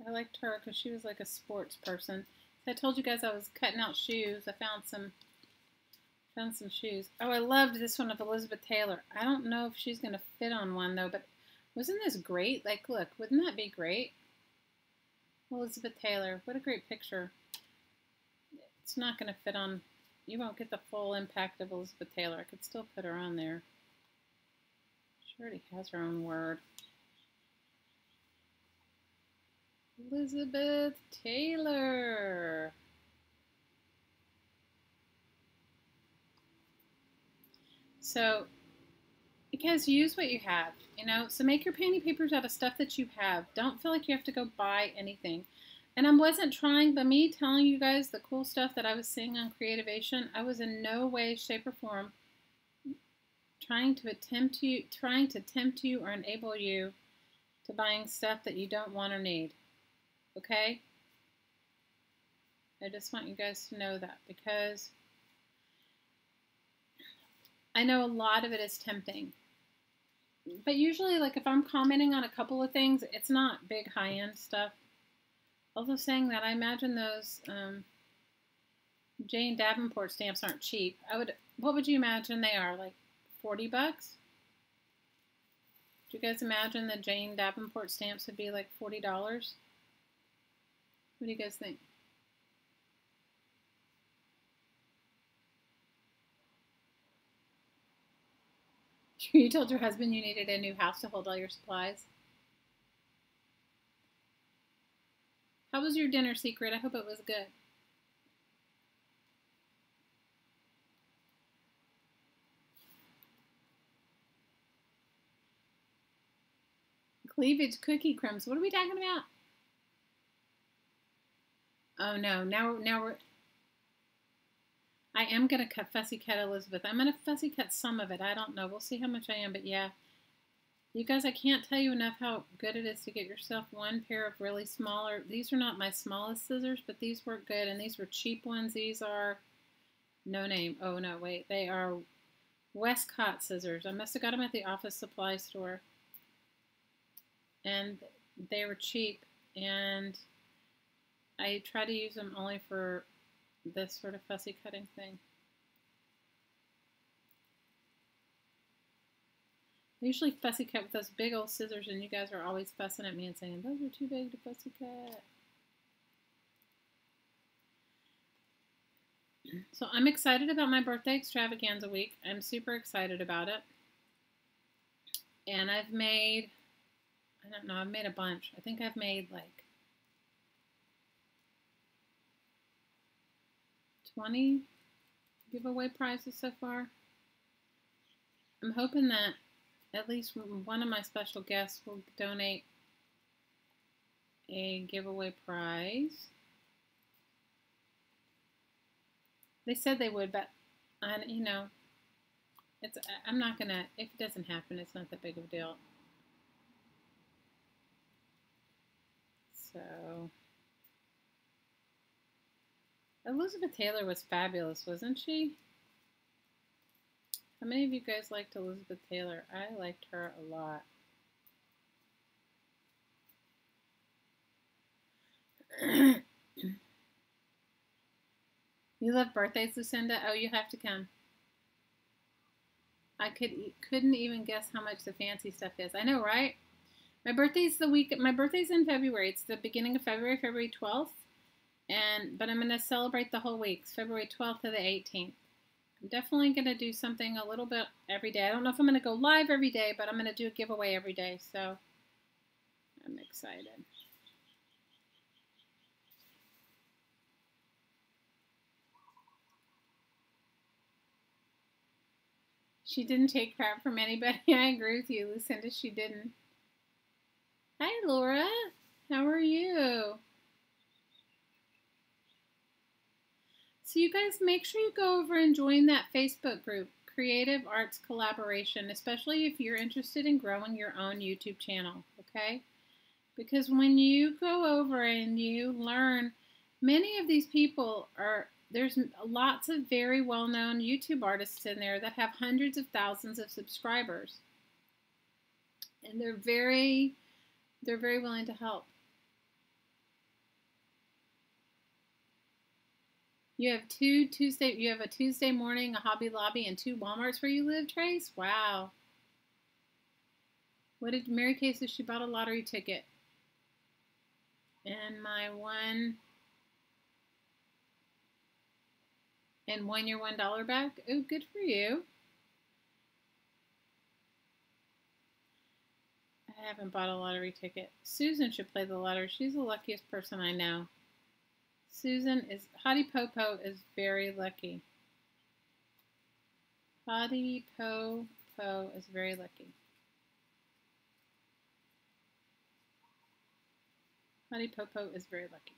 Speaker 1: I liked her because she was like a sports person. I told you guys I was cutting out shoes. I found some shoes. Oh, I loved this one of Elizabeth Taylor. I don't know if she's going to fit on one though, but wasn't this great? Like, look, wouldn't that be great? Elizabeth Taylor, what a great picture. It's not going to fit on, you won't get the full impact of Elizabeth Taylor. I could still put her on there. She already has her own word. Elizabeth Taylor. So, because use what you have, so make your painting papers out of stuff that you have. Don't feel like you have to go buy anything. And I wasn't trying, but me telling you guys the cool stuff that I was seeing on Creativation, I was in no way, shape, or form trying to tempt you or enable you to buying stuff that you don't want or need. Okay? I just want you guys to know that because I know a lot of it is tempting. But usually, like if I'm commenting on a couple of things, it's not big high-end stuff. Also saying that, I imagine those Jane Davenport stamps aren't cheap. What would you imagine they are? Like 40 bucks? Do you guys imagine that Jane Davenport stamps would be like $40? What do you guys think? You told your husband you needed a new house to hold all your supplies. How was your dinner, Secret? I hope it was good. Cleavage cookie crumbs. What are we talking about? Oh no, now we're... I am going to fussy cut Elizabeth. I'm going to fussy cut some of it. I don't know. We'll see how much I am, but yeah. You guys, I can't tell you enough how good it is to get yourself one pair of really smaller. These are not my smallest scissors, but these work good, and these were cheap ones. These are no name. Oh, no, wait. They are Westcott scissors. I must have got them at the office supply store. And they were cheap, and I try to use them only for this sort of fussy cutting thing. I usually fussy cut with those big old scissors, and you guys are always fussing at me and saying, those are too big to fussy cut. So I'm excited about my birthday extravaganza week. I'm super excited about it. And I've made, I don't know, I've made a bunch. I think I've made like 20 giveaway prizes so far. I'm hoping that at least one of my special guests will donate a giveaway prize. They said they would, but you know, I'm not gonna. If it doesn't happen, it's not that big of a deal. So, Elizabeth Taylor was fabulous, wasn't she? How many of you guys liked Elizabeth Taylor? I liked her a lot. You love birthdays, Lucinda? Oh, you have to come. I couldn't even guess how much the fancy stuff is. I know, right? My birthday's my birthday's in February. It's the beginning of February, February 12th. But I'm going to celebrate the whole week, February 12th to the 18th. I'm definitely going to do something a little bit every day. I don't know if I'm going to go live every day, but I'm going to do a giveaway every day. So I'm excited. She didn't take crap from anybody. I agree with you, Lucinda. She didn't. Hi, Laura. How are you? So you guys make sure you go over and join that Facebook group, Creative Arts Collaboration, especially if you're interested in growing your own YouTube channel, okay? Because when you go over and you learn, many of these people there's lots of very well-known YouTube artists in there that have hundreds of thousands of subscribers. And they're very willing to help. You have you have a Tuesday morning, a Hobby Lobby, and 2 Walmarts where you live, Trace? Wow. What did Mary Kay say? She bought a lottery ticket. And won your $1 back? Oh, good for you. I haven't bought a lottery ticket. Susan should play the lottery. She's the luckiest person I know. Hottie Popo is very lucky. Hottie Popo is very lucky. Hottie Popo is very lucky.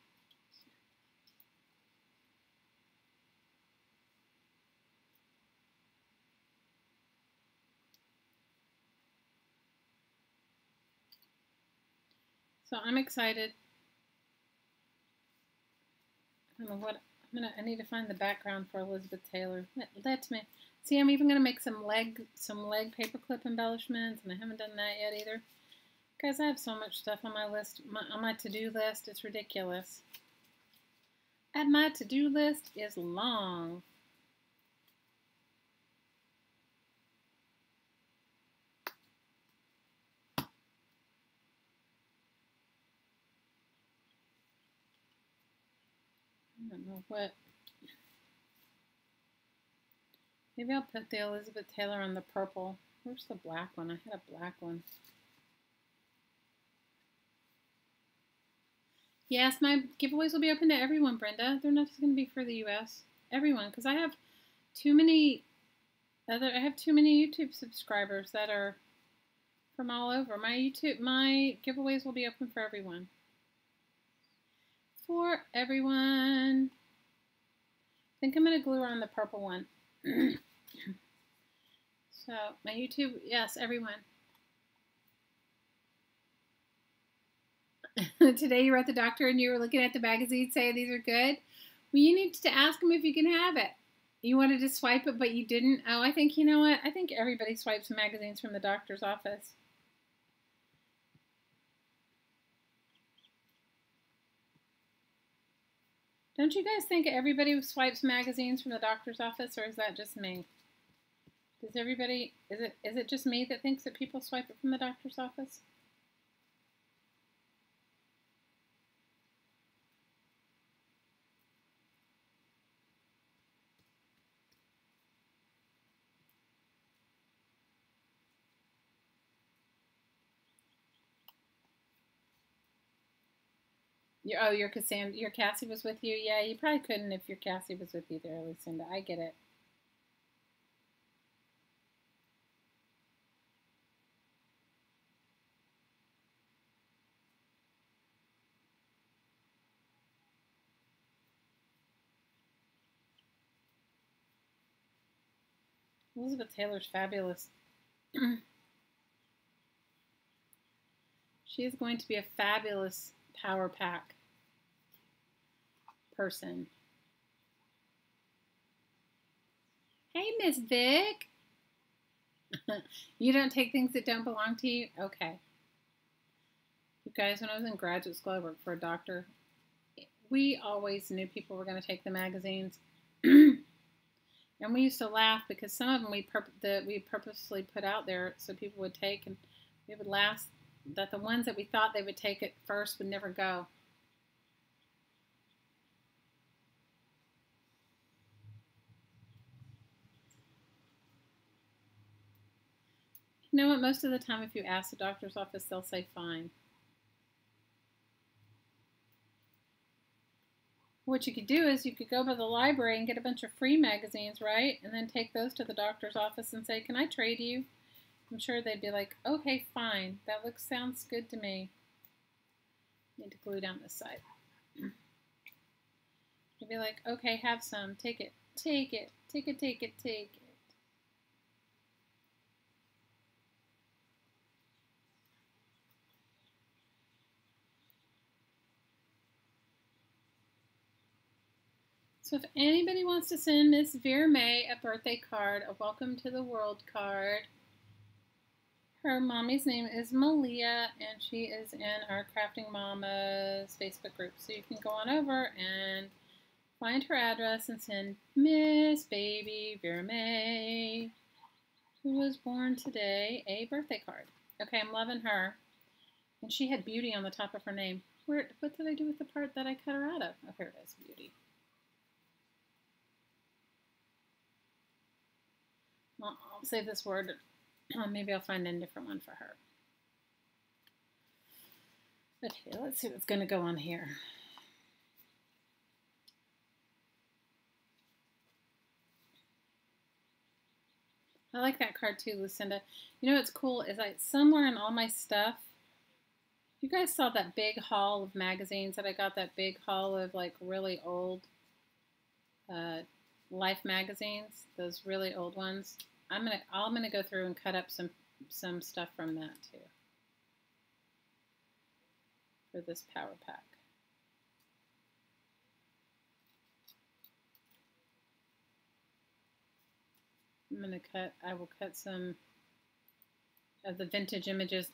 Speaker 1: So I'm excited. I don't know what I need to find the background for Elizabeth Taylor. Let me see. I'm even gonna make some leg paperclip embellishments, and I haven't done that yet either. Guys, I have so much stuff on my list, on my to-do list. It's ridiculous. And my to-do list is long. I don't know what. Maybe I'll put the Elizabeth Taylor on the purple. Where's the black one? I had a black one. Yes, my giveaways will be open to everyone, Brenda. They're not just going to be for the U.S. Everyone, because I have too many YouTube subscribers that are from all over. My giveaways will be open for everyone. For everyone. I think I'm going to glue on the purple one. So, my YouTube, yes, everyone. Today you were at the doctor and you were looking at the magazine saying these are good. Well, you need to ask them if you can have it. You wanted to swipe it, but you didn't. Oh, I think, you know what? I think everybody swipes magazines from the doctor's office. Don't you guys think everybody swipes magazines from the doctor's office, or is that just me? Does everybody, is it just me that thinks that people swipe it from the doctor's office? Your Cassie was with you? Yeah, you probably couldn't if your Cassie was with you there, Lucinda. I get it. Elizabeth Taylor's fabulous. She is going to be a fabulous power pack person. Hey, Miss Vic. You don't take things that don't belong to you? Okay. You guys, when I was in graduate school, I worked for a doctor. We always knew people were going to take the magazines. And we used to laugh because some of them we purposely put out there so people would take, and we would laugh that the ones that we thought they would take at first would never go. You know what? Most of the time, if you ask the doctor's office, they'll say fine. What you could do is you could go to the library and get a bunch of free magazines, right? And then take those to the doctor's office and say, can I trade you? I'm sure they'd be like, okay, fine. That sounds good to me. Need to glue down this side. They'd be like, okay, have some. Take it. Take it. Take it, take it, take it. So if anybody wants to send Miss Vera May a birthday card, a welcome to the world card, her mommy's name is Malia, and she is in our Crafting Mamas Facebook group. So you can go on over and find her address and send Miss Baby Vera May, who was born today, a birthday card. Okay, I'm loving her. And she had beauty on the top of her name. What did I do with the part that I cut her out of? Oh, here it is, beauty. Well, I'll save this word. Maybe I'll find a different one for her. Okay, let's see what's going to go on here. I like that card too, Lucinda. You know what's cool is somewhere in all my stuff, you guys saw that big haul of magazines that I got, that big haul of like really old Life magazines, those really old ones. I'm gonna go through and cut up some stuff from that too for this power pack. I will cut some of the vintage images,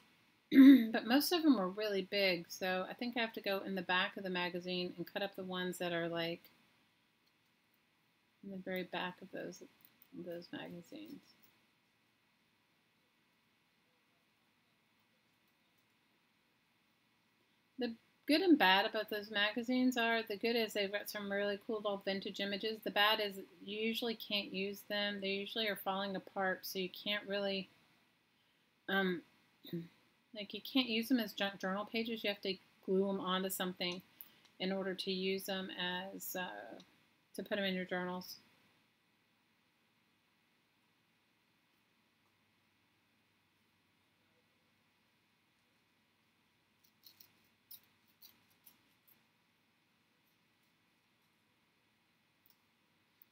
Speaker 1: but most of them were really big, so I think I have to go in the back of the magazine and cut up the ones that are like in the very back of those magazines. The good and bad about those magazines are, the good is they've got some really cool old vintage images. The bad is you usually can't use them. They usually are falling apart, so you can't really, like you can't use them as junk journal pages. You have to glue them onto something in order to use them as, to put them in your journals.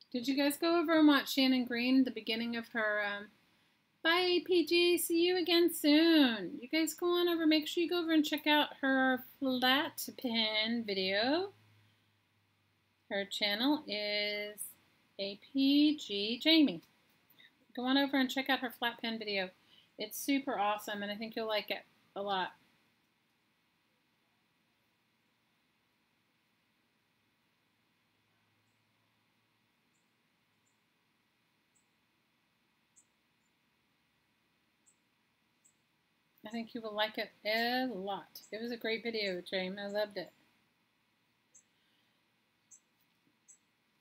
Speaker 1: Did you guys go over and watch Shannon Green, the beginning of her Bye, APG. See you again soon. You guys go on over. Make sure you go over and check out her flat pen video. Her channel is APG Jamie. Go on over and check out her flat pen video. It's super awesome, and I think you'll like it a lot. I think you will like it a lot. It was a great video, James. I loved it.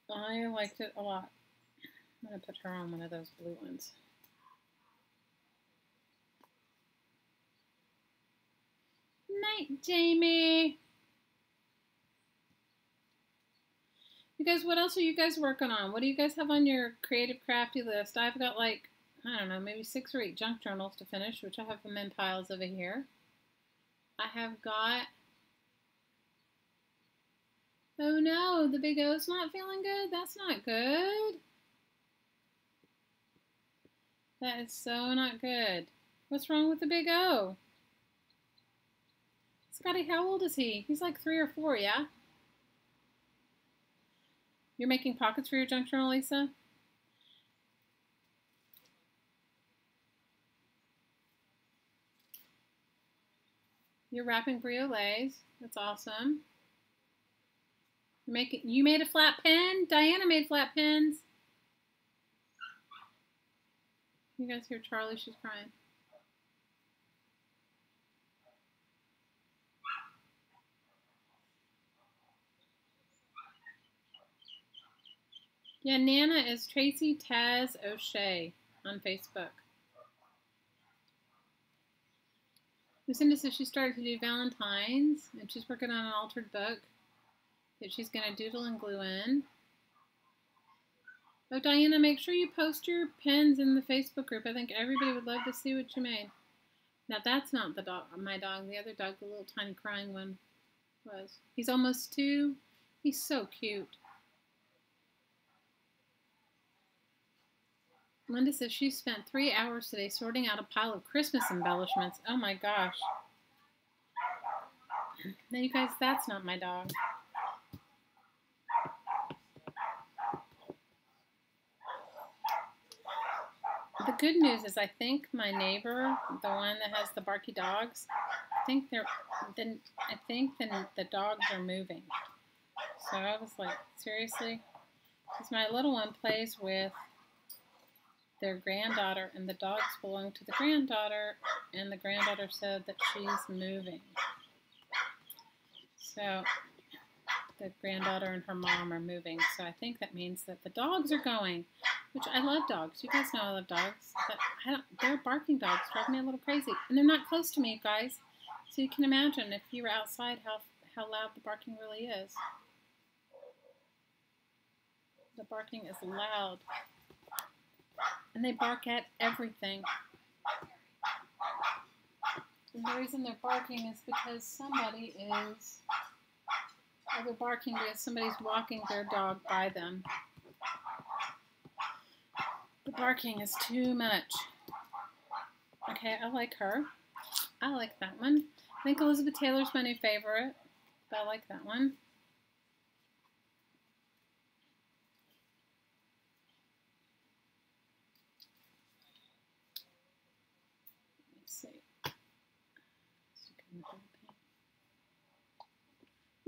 Speaker 1: I liked it a lot. I'm going to put her on one of those blue ones. Night, Jamie. You guys, what else are you guys working on? What do you guys have on your creative crafty list? I've got like, I don't know, maybe 6 or 8 junk journals to finish, which I have them in piles over here. I have got, oh no, the big O's not feeling good? That's not good. That is so not good. What's wrong with the big O? Scotty, how old is he? He's like 3 or 4, yeah? You're making pockets for your junk journal, Lisa? You're wrapping briolets. That's awesome. You made a flat pen? Diana made flat pens. You guys hear Charlie? She's crying. Yeah, Nana is Tracy Taz O'Shea on Facebook. Lucinda says she started to do Valentine's, and she's working on an altered book that she's going to doodle and glue in. Oh, Diana, make sure you post your pens in the Facebook group. I think everybody would love to see what you made. Now, that's not the dog, my dog. The other dog, the little tiny crying one, was. He's almost 2. He's so cute. Linda says she spent 3 hours today sorting out a pile of Christmas embellishments. Oh my gosh. Now you guys, that's not my dog. The good news is I think my neighbor, the one that has the barky dogs, I think the dogs are moving. So I was like, seriously? Because my little one plays with their granddaughter, and the dogs belong to the granddaughter, and the granddaughter said that she's moving. So the granddaughter and her mom are moving, so I think that means that the dogs are going, which I love dogs. You guys know I love dogs, but they're barking dogs, drive me a little crazy, and they're not close to me, guys. So you can imagine if you were outside how loud the barking really is. The barking is loud. And they bark at everything. And the reason they're barking is because they're barking because somebody's walking their dog by them. The barking is too much. Okay, I like her. I like that one. I think Elizabeth Taylor's my new favorite, but I like that one.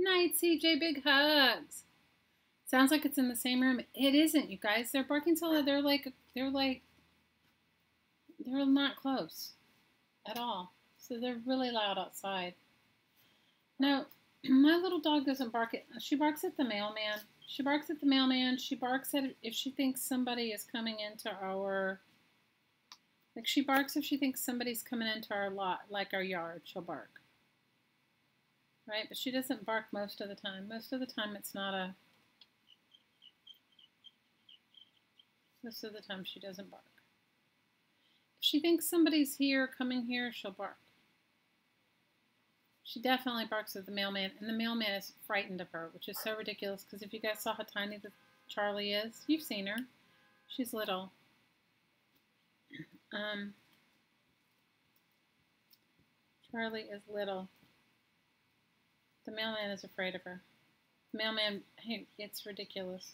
Speaker 1: Night, CJ, big hugs. Sounds like it's in the same room. It isn't, you guys. They're barking so loud. They're not close at all. So they're really loud outside. No, my little dog doesn't bark she barks at the mailman. She barks at the mailman. She barks at if she thinks somebody is coming into our, like she barks if she thinks somebody's coming into our lot, like our yard, she'll bark. Right, but she doesn't bark most of the time. Most of the time it's not a, most of the time she doesn't bark. If she thinks somebody's here, coming here, she'll bark. She definitely barks at the mailman, and the mailman is frightened of her, which is so ridiculous, because if you guys saw how tiny the Charlie is, you've seen her. She's little. Um, Charlie is little. The mailman is afraid of her. The mailman, hey, it's ridiculous.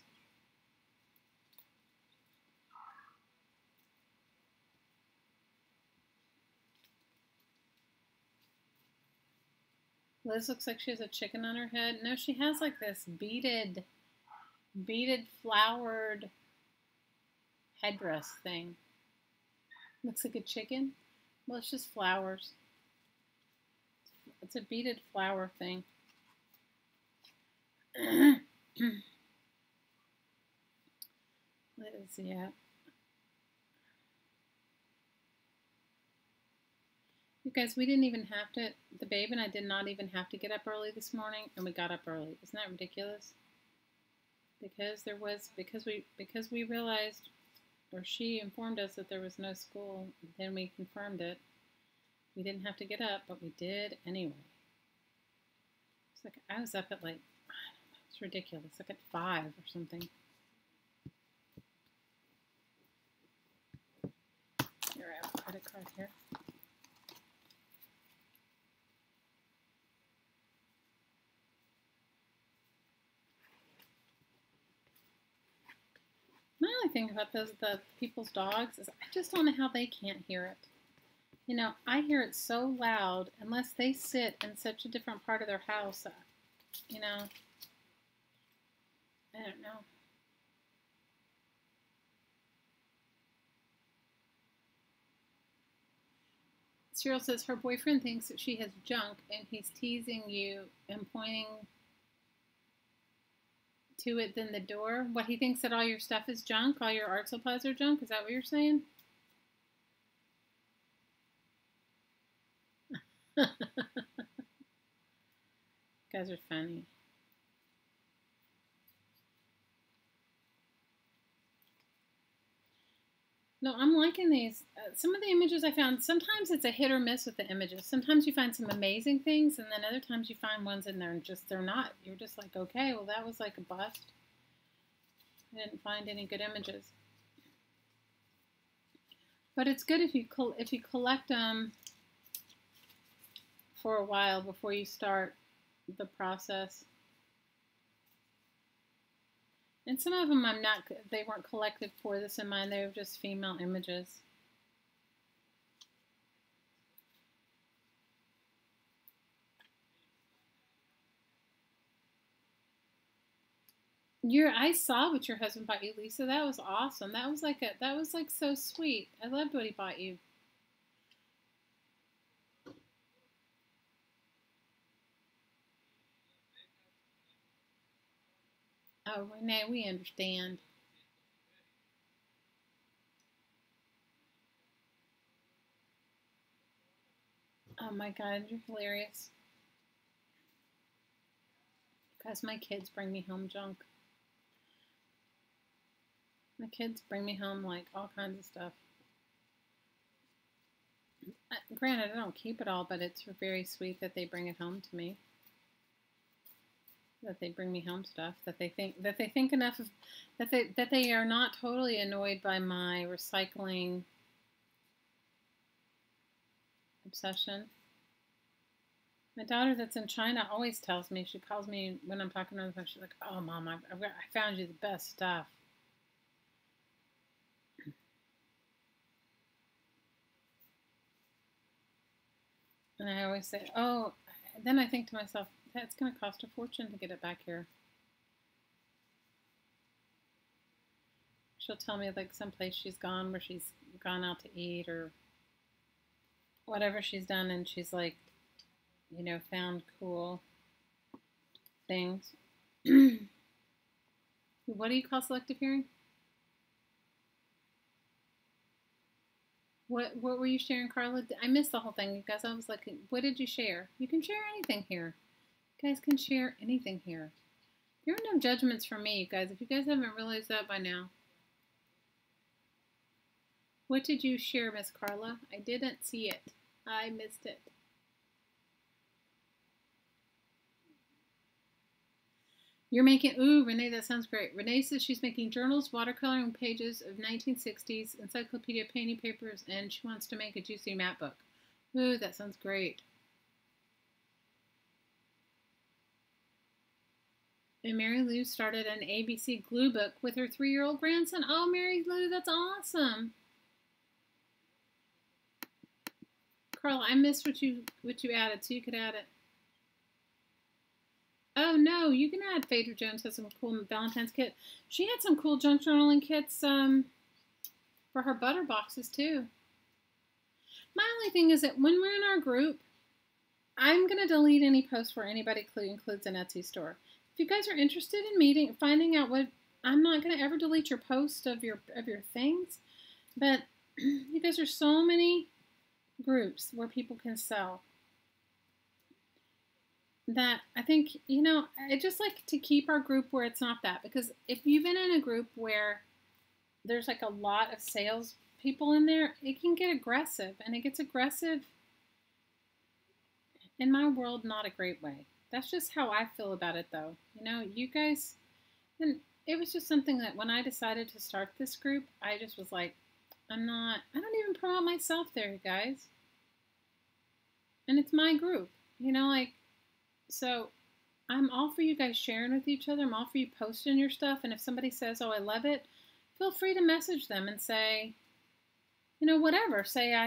Speaker 1: Liz looks like she has a chicken on her head. No, she has like this beaded flowered headdress thing. Looks like a chicken. Well, it's just flowers. It's a beaded flower thing. What is that? You guys, we didn't even have to, the babe and I did not even have to get up early this morning, and we got up early. Isn't that ridiculous? Because we realized, or she informed us that there was no school, then we confirmed it. We didn't have to get up, but we did anyway. It's like, I was up at like, I don't know, it's ridiculous, like at 5 or something. Here, I have a credit card here. My only thing about the people's dogs is I just don't know how they can't hear it. You know, I hear it so loud unless they sit in such a different part of their house. You know, I don't know. Cyril says her boyfriend thinks that she has junk and he's teasing you and pointing to it than the door. What, he thinks that all your stuff is junk? All your art supplies are junk? Is that what you're saying? You guys are funny. No, I'm liking these. Some of the images I found, sometimes it's a hit or miss with the images. Sometimes you find some amazing things, and then other times you find ones in there and just they're not. You're just like, okay, well, that was like a bust. I didn't find any good images. But it's good if you collect them for a while before you start the process. And some of them they weren't collected for this in mind, they were just female images. I saw what your husband bought you, Lisa. That was awesome. That was like so sweet. I loved what he bought you. Oh, Renee, we understand. Oh my God, you're hilarious. Because my kids bring me home junk. My kids bring me home like all kinds of stuff. Granted, I don't keep it all, but it's very sweet that they bring it home to me. That they bring me home stuff. That they think enough of that they are not totally annoyed by my recycling obsession. My daughter that's in China always tells me, she calls me when I'm talking to her on the phone, she's like, oh, Mom, I found you the best stuff. And I always say, oh, then I think to myself, that's going to cost a fortune to get it back here. She'll tell me like someplace she's gone where she's gone out to eat or whatever she's done, and she's like, you know, found cool things. What do you call selective hearing? What were you sharing, Carla? I missed the whole thing, you guys. I was like, what did you share? You can share anything here. You guys can share anything here. There are no judgments from me, you guys. If you guys haven't realized that by now. What did you share, Miss Carla? I didn't see it. I missed it. You're making, ooh, Renee, that sounds great. Renee says she's making journals, watercoloring pages of 1960s, encyclopedia painting papers, and she wants to make a juicy mat book. Ooh, that sounds great. And Mary Lou started an ABC glue book with her 3-year-old grandson. Oh, Mary Lou, that's awesome. Carla, I missed what you added, so you could add it. Oh no, you can add Phaedra Jones has some cool Valentine's kit. She had some cool junk journaling kits for her butter boxes too. My only thing is that when we're in our group, I'm gonna delete any post where anybody includes an Etsy store. If you guys are interested in finding out what, I'm not gonna ever delete your post of your things, but you guys are so many groups where people can sell that I think, you know, I just like to keep our group where it's not that, because if you've been in a group where there's like a lot of sales people in there, it can get aggressive, and it gets aggressive in my world, not a great way. That's just how I feel about it though. You know, you guys, and it was just something that when I decided to start this group, I just was like, I don't even promote myself there, you guys. And it's my group, you know, like, so I'm all for you guys sharing with each other. I'm all for you posting your stuff. And if somebody says, oh, I love it, feel free to message them and say, you know, whatever. Say,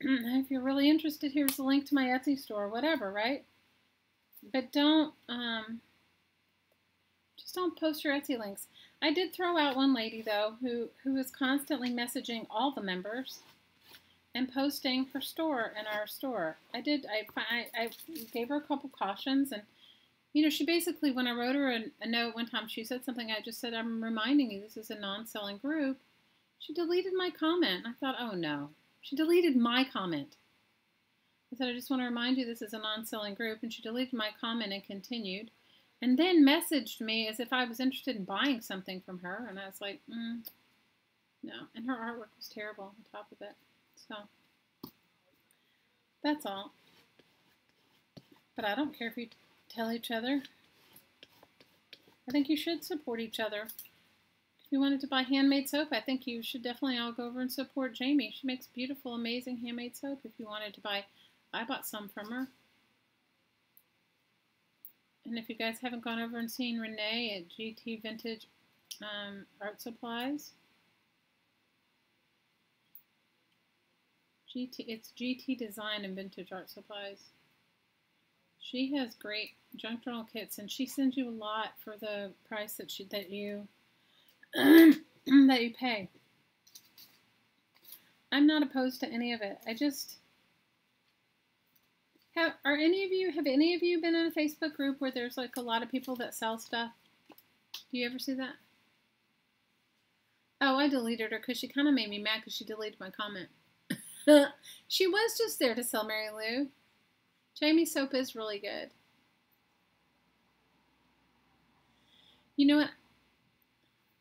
Speaker 1: if you're really interested, here's the link to my Etsy store, whatever, right? But just don't post your Etsy links. I did throw out one lady, though, who was constantly messaging all the members and posting her store in our store. I gave her a couple cautions, and, you know, she basically, when I wrote her a note one time, she said something, I just said, I'm reminding you, this is a non-selling group. She deleted my comment. I thought, oh no. She deleted my comment. I said, I just want to remind you, this is a non-selling group, and she deleted my comment and continued, and then messaged me as if I was interested in buying something from her, and I was like, no. And her artwork was terrible on top of it. So, that's all. But I don't care if you tell each other. I think you should support each other. If you wanted to buy handmade soap, I think you should definitely all go over and support Jamie. She makes beautiful, amazing handmade soap. If you wanted to buy, I bought some from her. And if you guys haven't gone over and seen Renee at GT Vintage Art Supplies, it's GT Design and Vintage Art Supplies. She has great junk journal kits, and she sends you a lot for the price that you that you pay. I'm not opposed to any of it. I just have any of you been in a Facebook group where there's like a lot of people that sell stuff? Do you ever see that? Oh, I deleted her because she kind of made me mad because she deleted my comment. She was just there to sell Mary Lou. Jamie's soap is really good. You know what?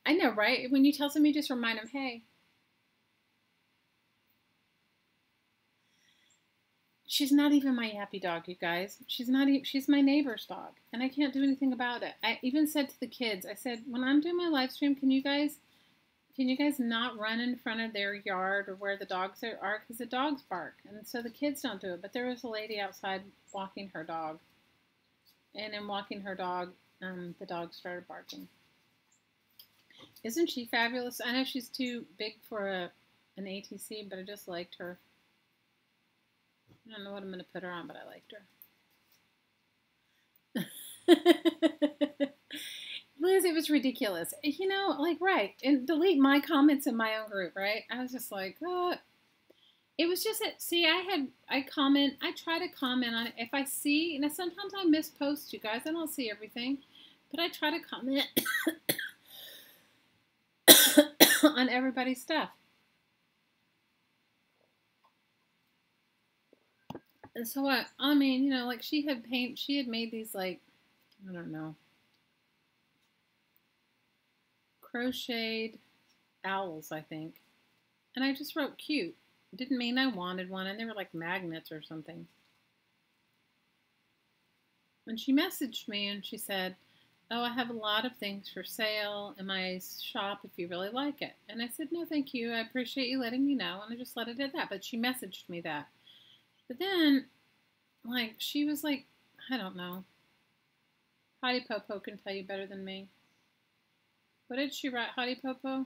Speaker 1: I know, right? When you tell somebody, just remind them, hey. She's not even my yappy dog, you guys. She's my neighbor's dog, and I can't do anything about it. I even said to the kids, I said, when I'm doing my live stream, can you guys not run in front of their yard or where the dogs are, because the dogs bark, and so the kids don't do it. But there was a lady outside walking her dog, and in walking her dog, the dog started barking. Isn't she fabulous? I know she's too big for an ATC, but I just liked her. I don't know what I'm going to put her on, but I liked her. Liz, it was ridiculous. You know, like, right. And delete my comments in my own group, right? I was just like, oh. It was just that, see, I try to comment on it. If I see, and sometimes I miss posts, you guys. I don't see everything. But I try to comment on everybody's stuff. And so I mean, you know, like she had made these, like, I don't know, crocheted owls, I think. And I just wrote cute. Didn't mean I wanted one, and they were like magnets or something. And she messaged me and she said, oh, I have a lot of things for sale in my shop if you really like it. And I said, no, thank you. I appreciate you letting me know. And I just let it at that. But she messaged me that. But then, like, she was like, I don't know. Hottie Popo can tell you better than me. What did she write, Hottie Popo?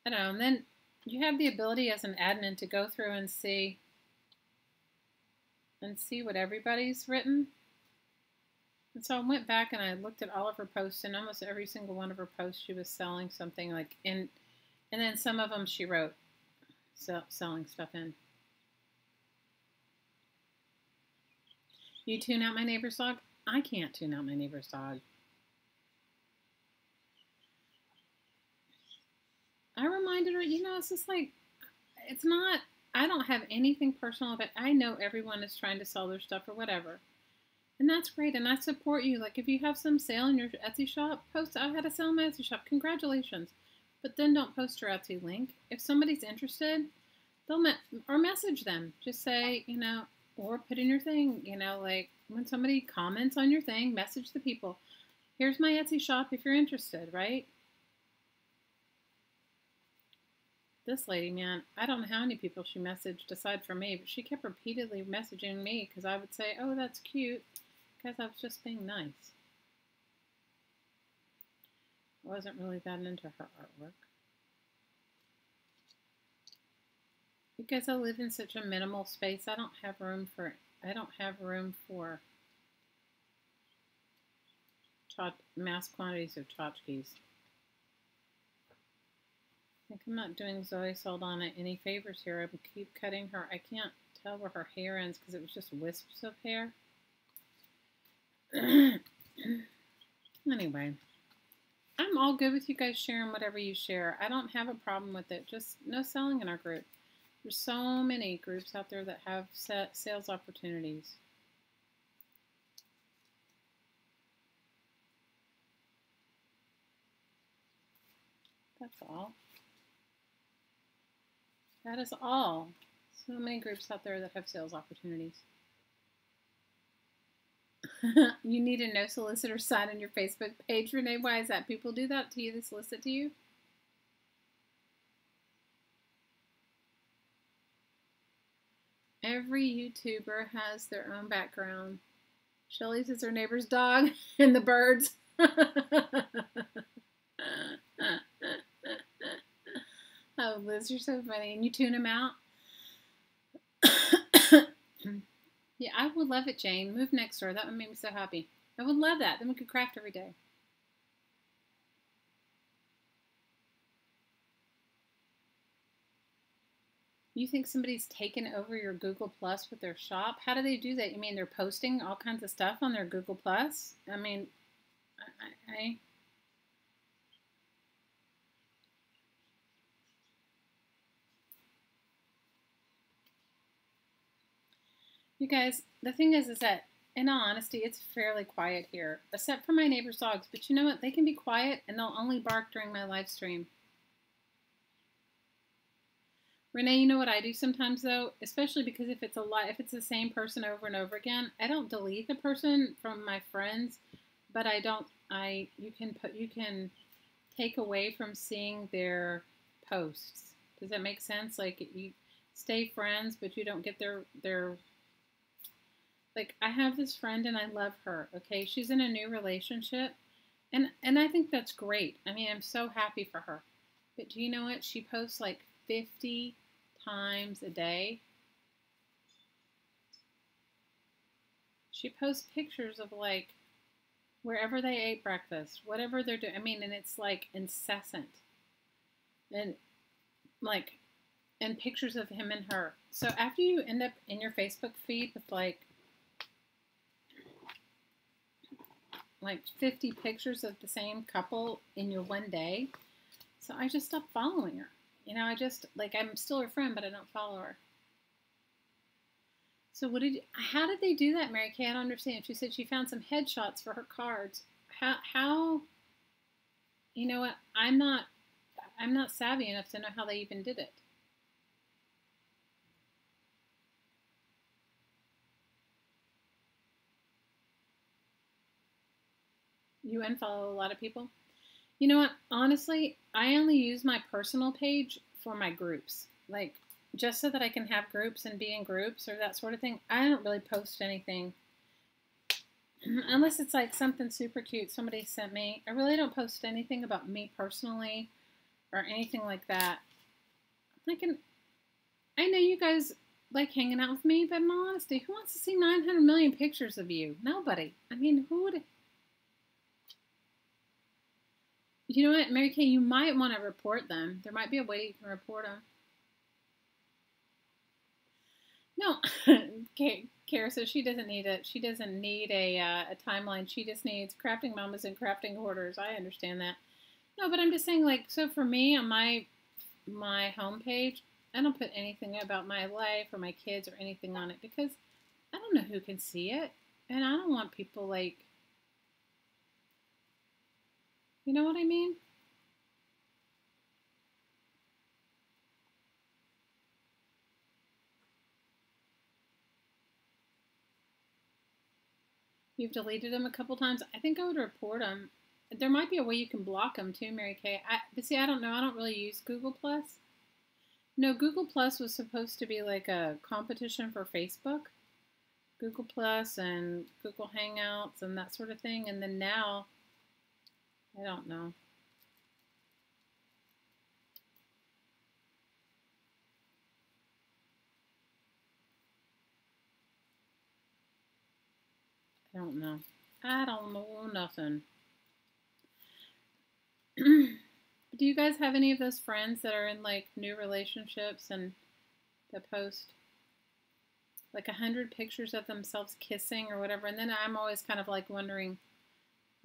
Speaker 1: I don't know. And then you have the ability as an admin to go through and see what everybody's written. And so I went back and I looked at all of her posts, and almost every single one of her posts she was selling something, like in, and then some of them she wrote selling stuff in. You tune out my neighbor's dog? I can't tune out my neighbor's dog. I reminded her, it's just like, it's not, I don't have anything personal about it. I know everyone is trying to sell their stuff or whatever. And that's great, and I support you. Like, if you have some sale in your Etsy shop, post, I had a sale in my Etsy shop. Congratulations. But then don't post your Etsy link. If somebody's interested, they'll or message them. Just say, or put in your thing, like when somebody comments on your thing, message the people. Here's my Etsy shop if you're interested, right? This lady, man, I don't know how many people she messaged aside from me, but she kept repeatedly messaging me because I would say, oh, that's cute, because I was just being nice. I wasn't really that into her artwork. Because I live in such a minimal space, I don't have room for mass quantities of tchotchkes. I think I'm not doing Zoe Saldana any favors here. I will keep cutting her. I can't tell where her hair ends because it was just wisps of hair. Anyway, I'm all good with you guys sharing whatever you share. I don't have a problem with it. Just no selling in our group. There's so many groups out there that have sales opportunities. That's all. That is all. So many groups out there that have sales opportunities. You need a no solicitor sign on your Facebook page, Renee. Why is that? People do that to you, they solicit to you? Every YouTuber has their own background. Shelly's is her neighbor's dog and the birds. Oh, Liz, you're so funny. And you tune them out? Yeah, I would love it, Jane. Move next door. That would make me so happy. I would love that. Then we could craft every day. You think somebody's taken over your Google Plus with their shop? How do they do that? You mean they're posting all kinds of stuff on their Google Plus? I mean, you guys, the thing is that, in all honesty, it's fairly quiet here, except for my neighbor's dogs. But you know what? They can be quiet, and they'll only bark during my live stream. Renee, you know what I do sometimes though, especially because if it's the same person over and over again, I don't delete the person from my friends, but you can take away from seeing their posts. Does that make sense? Like, you stay friends, but you don't get their like, I have this friend and I love her, okay? She's in a new relationship, and I think that's great. I mean, I'm so happy for her. But do you know what? She posts like 50 times a day. She posts pictures of like wherever they ate breakfast, whatever they're doing. I mean, and it's like incessant. And like, and pictures of him and her. So after you end up in your Facebook feed with like 50 pictures of the same couple in your one day, so I just stopped following her. I just, like, I'm still her friend, but I don't follow her. So how did they do that, Mary Kay? I don't understand. She said she found some headshots for her cards. How, you know what? I'm not savvy enough to know how they even did it. You unfollow a lot of people. You know what? Honestly, I only use my personal page for my groups. Like, just so that I can have groups and be in groups or that sort of thing. I don't really post anything unless it's like something super cute somebody sent me. I really don't post anything about me personally or anything like that. I know you guys like hanging out with me, but in all honesty, who wants to see 900 million pictures of you? Nobody. I mean, who would? You know what, Mary Kay, you might want to report them. There might be a way you can report them. No, Kara says she doesn't need it. She doesn't need a timeline. She just needs crafting mamas and crafting hoarders. I understand that. No, but I'm just saying, like, so for me on my homepage, I don't put anything about my life or my kids or anything on it because I don't know who can see it, and I don't want people like, you know what I mean? You've deleted them a couple times. I think I would report them. There might be a way you can block them too, Mary Kay. But see, I don't know. I don't really use Google Plus. No, Google Plus was supposed to be like a competition for Facebook. Google Plus and Google Hangouts and that sort of thing. And then now, I don't know. I don't know. I don't know nothing. Do you guys have any of those friends that are in like new relationships and that post like 100 pictures of themselves kissing or whatever? And then I'm always kind of like wondering,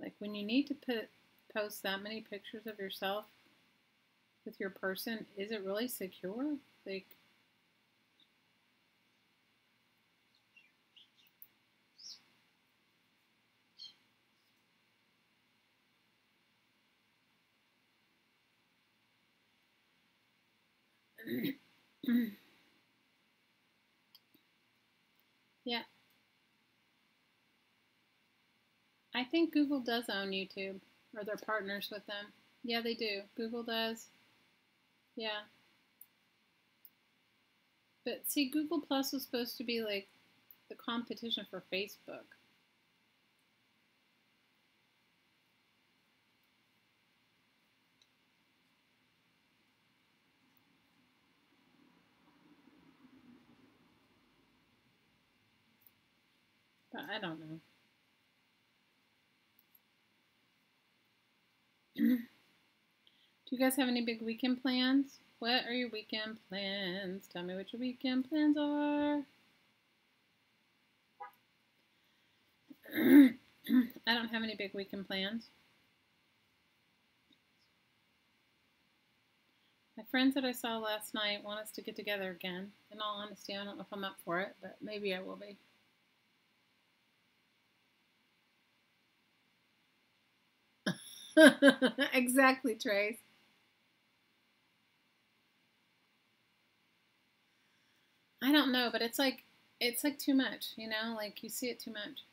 Speaker 1: like when you need to post that many pictures of yourself with your person, is it really secure? Like, yeah, I think Google does own YouTube, or they're partners with them. Yeah, they do. Google does. Yeah. But see, Google Plus was supposed to be like the competition for Facebook. But I don't know. Do you guys have any big weekend plans? What are your weekend plans? Tell me what your weekend plans are. I don't have any big weekend plans. My friends that I saw last night want us to get together again. In all honesty, I don't know if I'm up for it, but maybe I will be. Exactly, Trace. I don't know, but it's like too much, you know? Like you see it too much.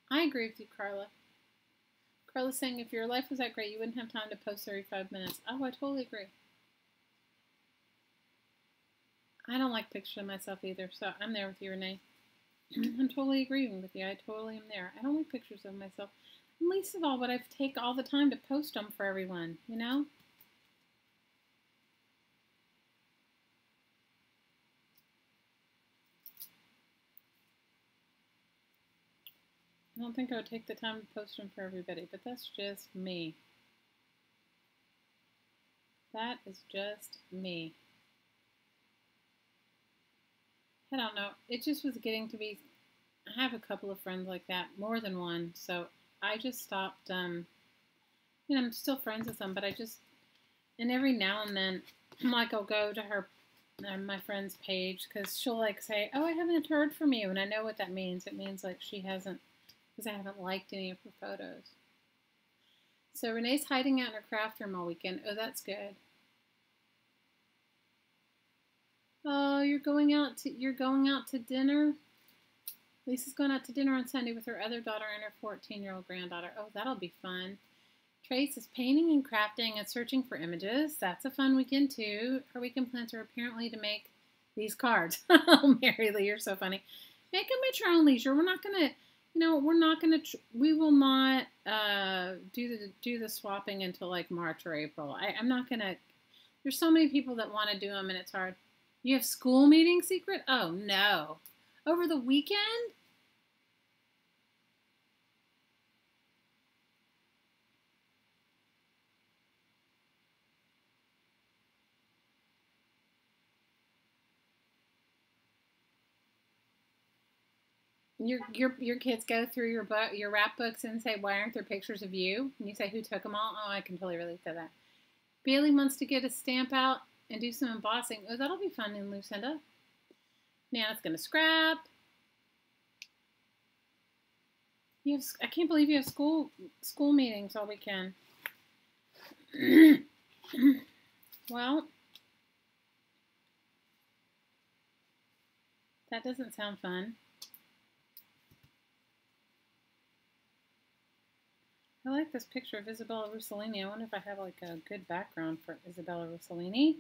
Speaker 1: I agree with you, Carla. Carla's saying if your life was that great, you wouldn't have time to post every 5 minutes. Oh, I totally agree. I don't like pictures of myself either, so I'm there with you, Renee. I'm totally agreeing with you. I totally am there. I don't like pictures of myself. And least of all, would I take all the time to post them for everyone, you know? I don't think I would take the time to post them for everybody, but that's just me. That is just me. I don't know. It just was getting to be. I have a couple of friends like that, more than one. So I just stopped. You know, I'm still friends with them, but I just. And every now and then, like I'll go to her, my friend's page, because she'll like say, "Oh, I haven't heard from you," and I know what that means. It means like she hasn't, because I haven't liked any of her photos. So Renee's hiding out in her craft room all weekend. Oh, that's good. Oh, you're going out to dinner? Lisa's going out to dinner on Sunday with her other daughter and her 14-year-old granddaughter. Oh, that'll be fun. Trace is painting and crafting and searching for images. That's a fun weekend, too. Her weekend plans are apparently to make these cards. Oh, Mary Lee, you're so funny. Make them at your own leisure. We're not going to, we will not do the swapping until like March or April. I'm not going to, there's so many people that want to do them and it's hard. You have school meeting secret? Oh, no. Over the weekend? Your kids go through your rap books and say, why aren't there pictures of you? And you say, who took them all? Oh, I can totally relate to that. Bailey wants to get a stamp out and do some embossing. Oh, that'll be fun in Lucinda. Nana's going to scrap. I can't believe you have school meetings all weekend. Well, that doesn't sound fun. I like this picture of Isabella Rossellini. I wonder if I have like a good background for Isabella Rossellini.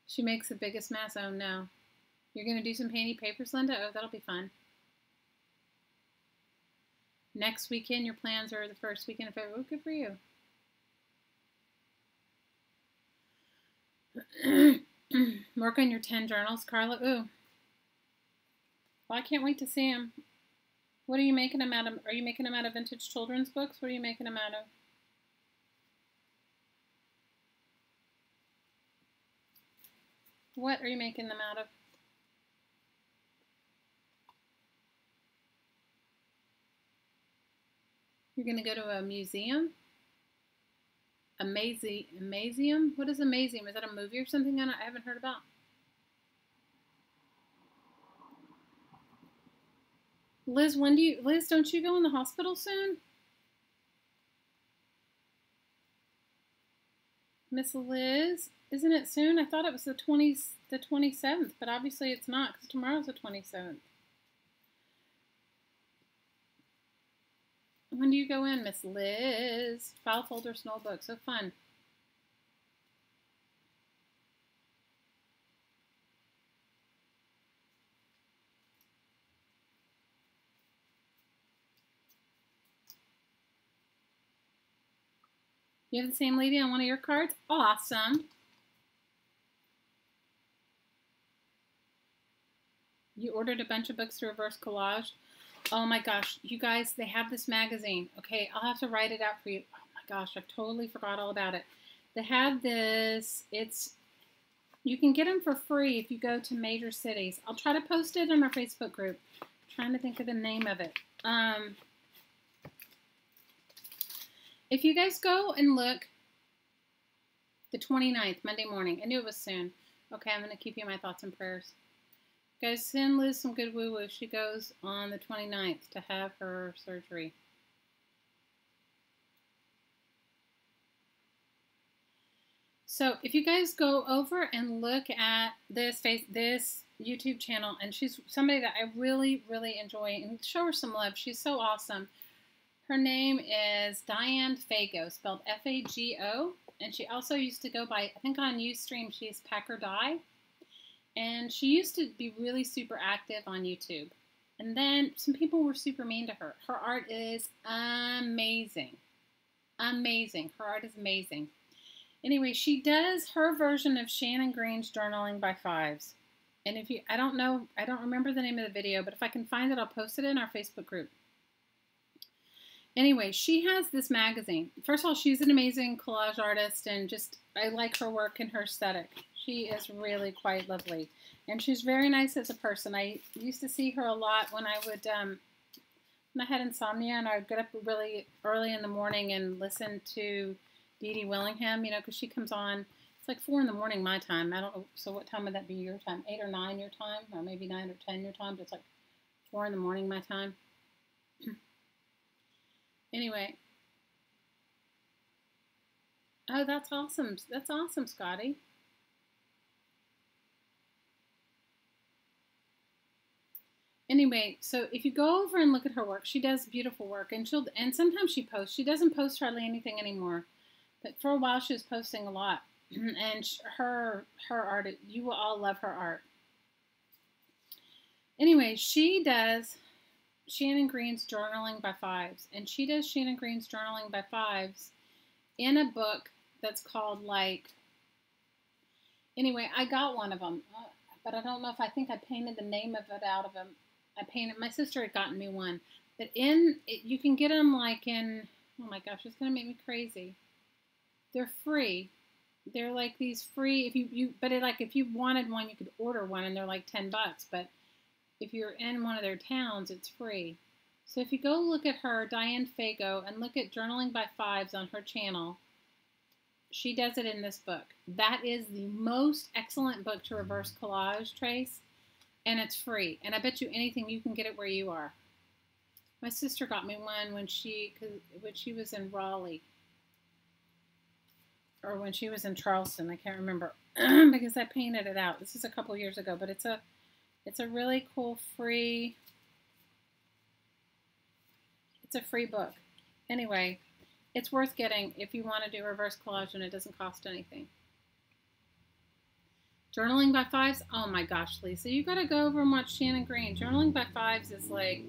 Speaker 1: She makes the biggest mess. Oh no. You're going to do some painting papers, Linda? Oh, that'll be fun. Next weekend, your plans are the first weekend of February. Oh, good for you. Work on your 10 journals, Carla. Ooh. Well, I can't wait to see them. What are you making them out of? Are you making them out of vintage children's books? What are you making them out of? What are you making them out of? You're going to go to a museum? Amazium? What is Amazium? Is that a movie or something I haven't heard about? Liz, don't you go in the hospital soon? Miss Liz, isn't it soon? I thought it was the 27th, but obviously it's not because tomorrow's the 27th. When do you go in, Miss Liz? File folder, snow book. So fun. You have the same lady on one of your cards? Awesome. You ordered a bunch of books to reverse collage. Oh my gosh, you guys, they have this magazine. Okay, I'll have to write it out for you. Oh my gosh, I've totally forgot all about it. They have this, you can get them for free if you go to major cities. I'll try to post it in our Facebook group. I'm trying to think of the name of it. If you guys go and look, the 29th, Monday morning. I knew it was soon. Okay, I'm going to keep you in my thoughts and prayers. Guys, send Liz some good woo-woo. She goes on the 29th to have her surgery. So if you guys go over and look at this YouTube channel, and she's somebody that I really, really enjoy, and show her some love. She's so awesome. Her name is Diane Fago, spelled F-A-G-O, and she also used to go by, I think on Ustream, she's Packer Di. And she used to be really super active on YouTube. And then some people were super mean to her. Her art is amazing. Amazing. Her art is amazing. Anyway, she does her version of Shannon Green's Journaling by Fives. And if you, I don't remember the name of the video, but if I can find it, I'll post it in our Facebook group. Anyway, she has this magazine. First of all, she's an amazing collage artist, and just, I like her work and her aesthetic. She is really quite lovely. And she's very nice as a person. I used to see her a lot when I would, when I had insomnia, and I would get up really early in the morning and listen to Dee Dee Willingham, you know, because she comes on, it's like 4 in the morning my time. I don't know, so what time would that be your time? 8 or 9 your time? Or maybe 9 or 10 your time, but it's like 4 in the morning my time. Anyway. Oh, that's awesome. That's awesome, Scotty. Anyway, so if you go over and look at her work, she does beautiful work, and sometimes she posts. She doesn't post hardly anything anymore, but for a while she was posting a lot. And her art, you will all love her art. Anyway, she does Shannon Green's Journaling by Fives, and she does Shannon Green's Journaling by Fives in a book that's called, like, anyway, I got one of them, but I don't know if I think I painted the name of it out of them. My sister had gotten me one, but you can get them like in, oh my gosh, it's going to make me crazy. They're free. They're like these free, if you wanted one, you could order one, and they're like $10, but if you're in one of their towns, it's free. So if you go look at her, Diane Fago, and look at Journaling by Fives on her channel, she does it in this book. That is the most excellent book to reverse collage, Trace, and it's free. And I bet you anything you can get it where you are. My sister got me one when she was in Raleigh, or when she was in Charleston. I can't remember because I painted it out. This is a couple years ago, but it's a really cool free. It's a free book. Anyway, it's worth getting if you want to do reverse collage and it doesn't cost anything. Journaling by Fives. Oh my gosh, Lisa, you got to go over and watch Shannon Green. Journaling by Fives is like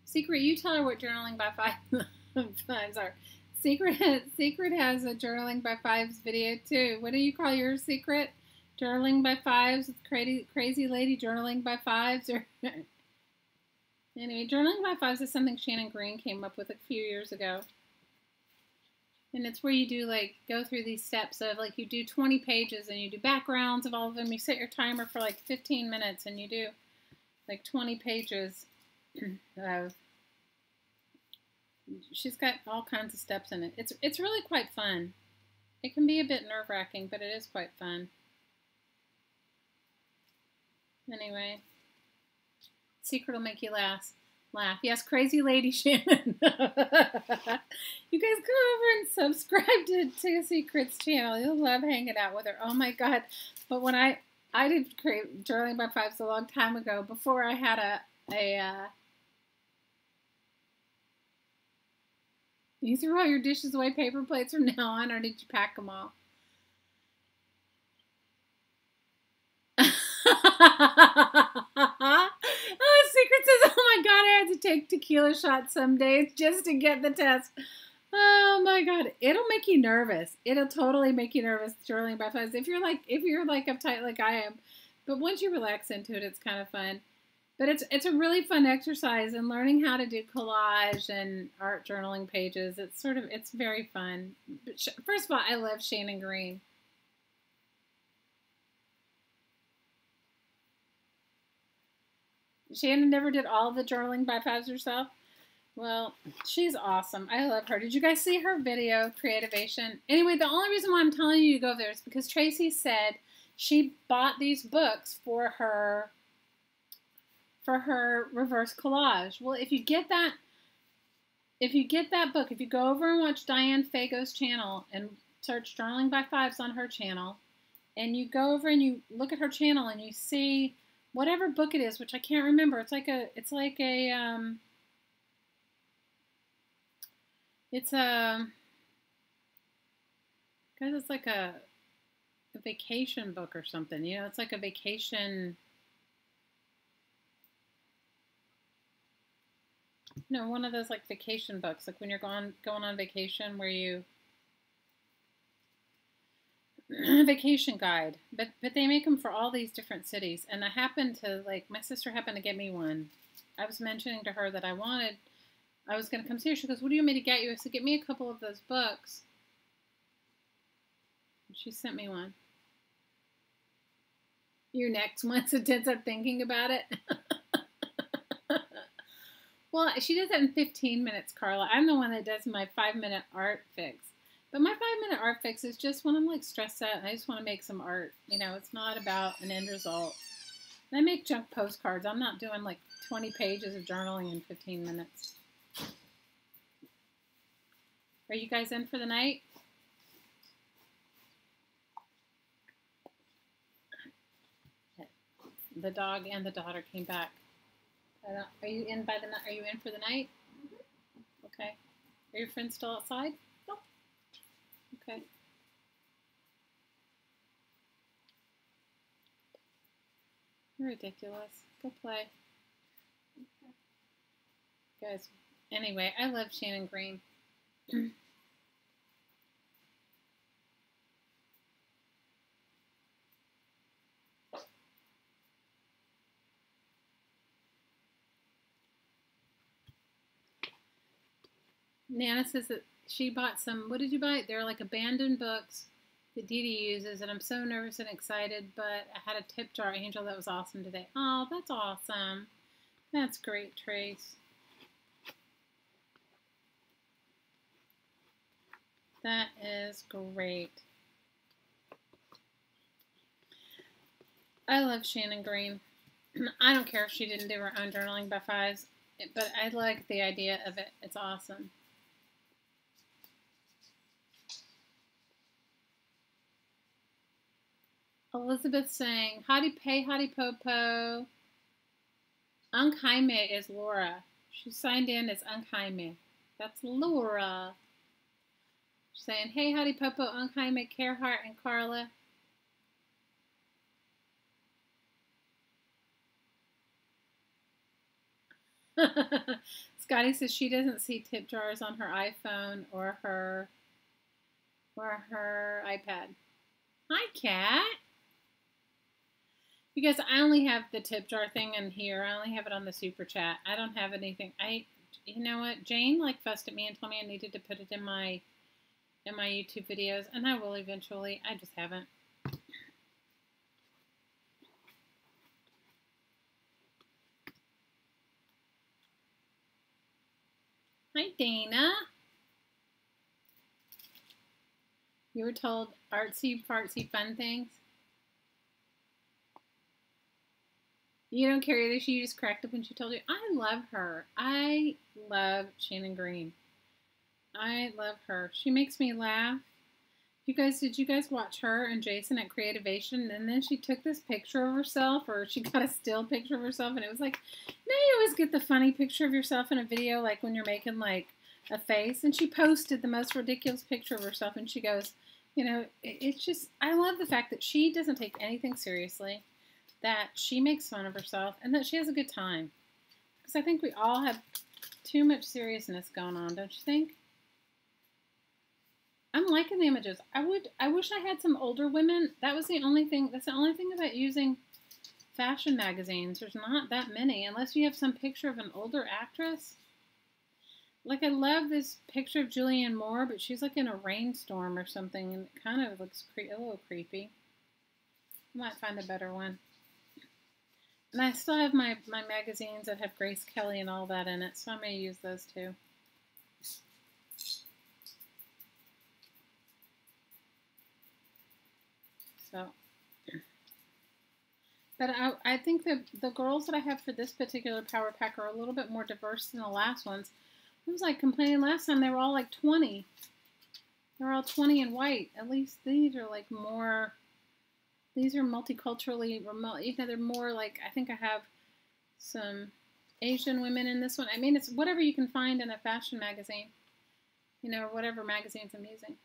Speaker 1: Secret. You tell her what Journaling by Fives are. Secret has a Journaling by Fives video too. What do you call yours, Secret? Journaling by Fives with crazy lady journaling by Fives, or anyway, Journaling by Fives is something Shannon Green came up with a few years ago. And it's where you do, like, go through these steps of, like, you do 20 pages and you do backgrounds of all of them. You set your timer for, like, 15 minutes and you do, like, 20 pages of, she's got all kinds of steps in it. It's really quite fun. It can be a bit nerve-wracking, but it is quite fun. Anyway, Secret will make you laugh. Yes, crazy lady Shannon. You guys go over and subscribe to Secret's channel. You'll love hanging out with her. Oh my God. But when I did create Journaling by Fives a long time ago, before I had you threw all your dishes away, paper plates from now on, or did you pack them all? Oh, Secret says, oh my God, I had to take tequila shots some days just to get the test. Oh my God, it'll make you nervous. It'll totally make you nervous, Journaling by Fives, if you're like uptight like I am. But once you relax into it, it's kind of fun. But it's a really fun exercise, and learning how to do collage and art journaling pages. It's very fun. But first of all, I love Shannon Green. Shannon never did all the Journaling by Fives herself. Well, she's awesome. I love her. Did you guys see her video, Creativeation? Anyway, the only reason why I'm telling you to go there is because Tracy said she bought these books for her reverse collage. Well, if you get that book, if you go over and watch Diane Fago's channel and search Journaling by Fives on her channel, and you go over and you look at her channel and you see whatever book it is, which I can't remember. It's like a vacation book or something. You know, it's like a vacation. No, one of those like vacation books, like when you're going on vacation, where you vacation guide. But they make them for all these different cities, and I happened to, like, my sister happened to get me one. I was mentioning to her that I was going to come see her. She goes, "What do you want me to get you?" I said, "Get me a couple of those books." And she sent me one. You're next once it ends up thinking about it. Well, she does that in 15 minutes, Carla. I'm the one that does my 5-minute art fix. But my 5-minute art fix is just when I'm, like, stressed out and I just want to make some art. You know, it's not about an end result. And I make junk postcards. I'm not doing, like, 20 pages of journaling in 15 minutes. Are you guys in for the night? the dog and the daughter came back. Are you in by the? Are you in for the night? Okay. Are your friends still outside?
Speaker 2: Nope.
Speaker 1: Okay. You're ridiculous. Go play.
Speaker 2: Okay.
Speaker 1: Guys, anyway, I love Shannon Green. Nana says that she bought some, what did you buy? They're like abandoned books that Dee Dee uses, and I'm so nervous and excited, but I had a tip jar angel that was awesome today. Oh, that's awesome. That's great, Trace. That is great. I love Shannon Green. I don't care if she didn't do her own journaling by fives, but I like the idea of it. It's awesome. Elizabeth saying, Hottie Pay, Hottie Popo. Unc Jaime is Laura. She signed in as Unc Jaime. That's Laura. She's saying, hey, Hottie Popo, Unc Jaime, Carehart, and Carla. Scotty says she doesn't see tip jars on her iPhone or her iPad. Hi, Kat. Because I only have the tip jar thing in here. I only have it on the super chat. I don't have anything. You know what? Jane fussed at me and told me I needed to put it in my YouTube videos, and I will eventually. I just haven't. Hi, Dana. You were told artsy, fartsy, fun things. You don't care either. She just cracked up when she told you. I love her. I love Shannon Green. I love her. She makes me laugh. Did you guys watch her and Jason at Creativeation? And then she took this picture of herself, or she got a still picture of herself, and it was like, now you always get the funny picture of yourself in a video, like when you're making like a face. And she posted the most ridiculous picture of herself, and she goes, you know, it's just, I love the fact that she doesn't take anything seriously, that she makes fun of herself, and that she has a good time. Because I think we all have too much seriousness going on, don't you think? I'm liking the images. I wish I had some older women. That's the only thing about using fashion magazines. There's not that many, unless you have some picture of an older actress. Like, I love this picture of Julianne Moore, but she's like in a rainstorm or something, and it kind of looks a little creepy. I might find a better one. And I still have my magazines that have Grace Kelly and all that in it, so I may use those too. So, but I think the girls that I have for this particular power pack are a little bit more diverse than the last ones. I was like complaining last time they were all like 20. They're all 20 and white. At least these are like more. These are multiculturally remote. You know, they're more like, I think I have some Asian women in this one. I mean, it's whatever you can find in a fashion magazine. You know, or whatever magazines I'm using.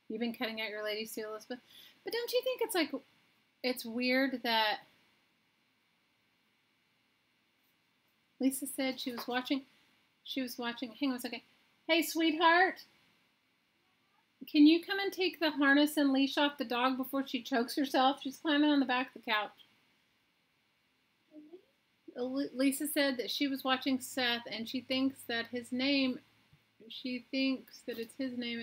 Speaker 1: You've been cutting out your ladies too, Elizabeth. But don't you think it's like, it's weird that Lisa said she was watching, hang on a second. Hey, sweetheart, can you come and take the harness and leash off the dog before she chokes herself? She's climbing on the back of the couch. Lisa said that she was watching Seth, and she thinks that it's his name.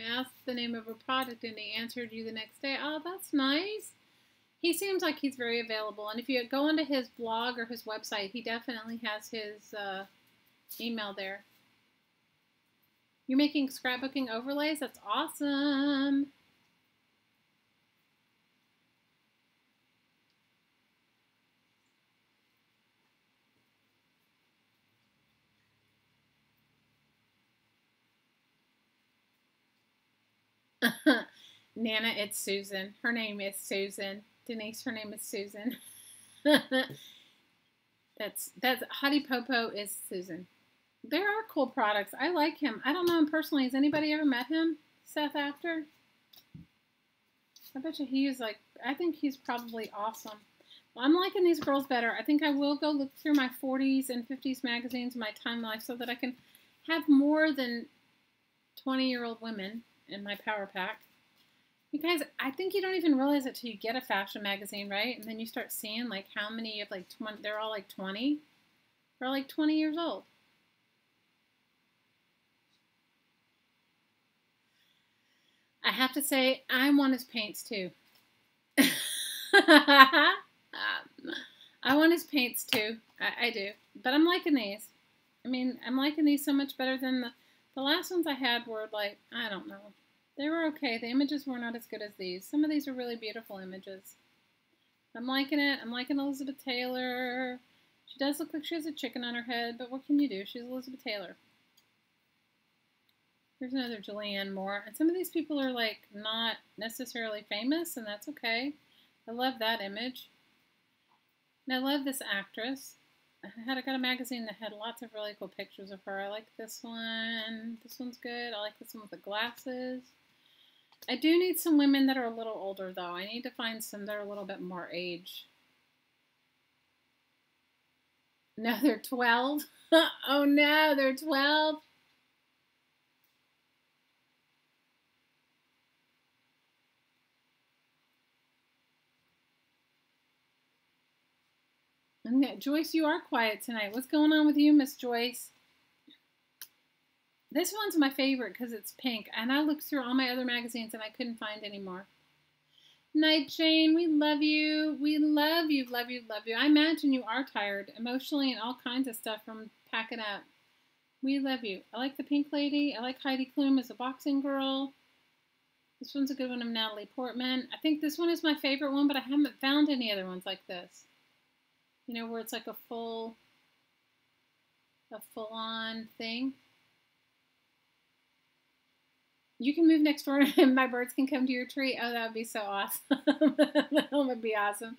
Speaker 1: Asked the name of a product, and he answered you the next day. Oh, that's nice. He seems like he's very available, and if you go onto his blog or his website, he definitely has his email there. You're making scrapbooking overlays? That's awesome. Nana, it's Susan. Her name is Susan. Denise, her name is Susan. that's Hottie Popo is Susan. There are cool products. I like him. I don't know him personally. Has anybody ever met him? Seth Actor? I bet you he is like, I think he's probably awesome. Well, I'm liking these girls better. I think I will go look through my 40s and 50s magazines, my Time Life, so that I can have more than 20-year-old women in my power pack. You guys, I think you don't even realize it till you get a fashion magazine, right? And then you start seeing like how many of like 20, they're all like 20. They're all like 20 years old. I have to say, I want his paints too. I want his paints too. I do. But I'm liking these. I mean, I'm liking these so much better than the last ones I had were like, I don't know. They were okay. The images were not as good as these. Some of these are really beautiful images. I'm liking it. I'm liking Elizabeth Taylor. She does look like she has a chicken on her head, but what can you do? She's Elizabeth Taylor. Here's another Julianne Moore. And some of these people are like not necessarily famous, and that's okay. I love that image. And I love this actress. I got a magazine that had lots of really cool pictures of her. I like this one. This one's good. I like this one with the glasses. I do need some women that are a little older, though. I need to find some that are a little bit more age. No, they're 12. Oh, no, they're 12. Joyce, you are quiet tonight. What's going on with you, Miss Joyce? This one's my favorite because it's pink, and I looked through all my other magazines and I couldn't find any more. Night Jane, we love you. We love you, love you, love you. I imagine you are tired emotionally and all kinds of stuff from packing up. We love you. I like the pink lady. I like Heidi Klum as a boxing girl. This one's a good one of Natalie Portman. I think this one is my favorite one, but I haven't found any other ones like this. You know, where it's like a full-on thing. You can move next door and my birds can come to your tree. Oh, that would be so awesome. That would be awesome.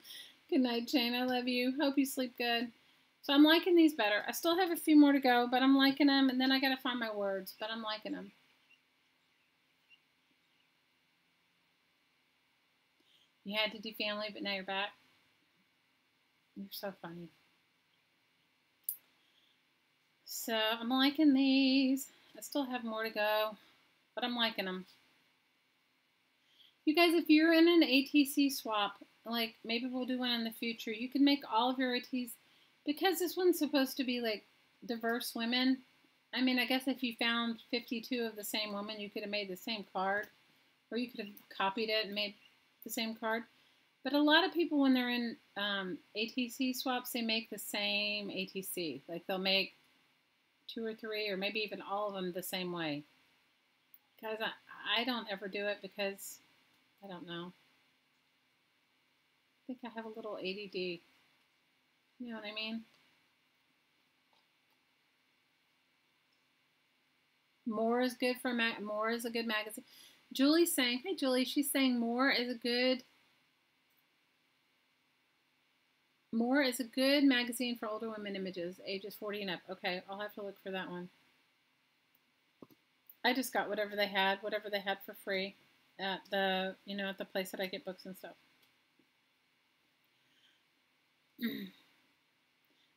Speaker 1: Good night, Jane. I love you. Hope you sleep good. So I'm liking these better. I still have a few more to go, but I'm liking them. And then I got to find my words, but I'm liking them. You had to do family, but now you're back. You're so funny. So I'm liking these. I still have more to go, but I'm liking them. You guys, if you're in an ATC swap, like maybe we'll do one in the future, you can make all of your ATCs, because this one's supposed to be like diverse women. I mean, I guess if you found 52 of the same woman, you could have made the same card, or you could have copied it and made the same card. But a lot of people, when they're in ATC swaps, they make the same ATC. Like they'll make 2 or 3, or maybe even all of them the same way. Guys, I don't ever do it because, I don't know. I think I have a little ADD. You know what I mean? More is good for More is a good magazine. Julie's saying, hey Julie, she's saying More is a good magazine for older women images, ages 40 and up. Okay, I'll have to look for that one. I just got whatever they had for free at the, at the place that I get books and stuff.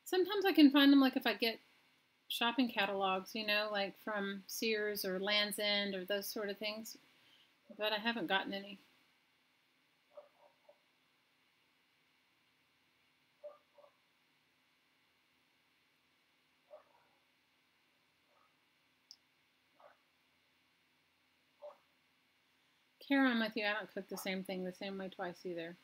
Speaker 1: Sometimes I can find them, like if I get shopping catalogs, like from Sears or Land's End or those sort of things, but I haven't gotten any. Kara, I'm with you. I don't cook the same thing the same way twice either.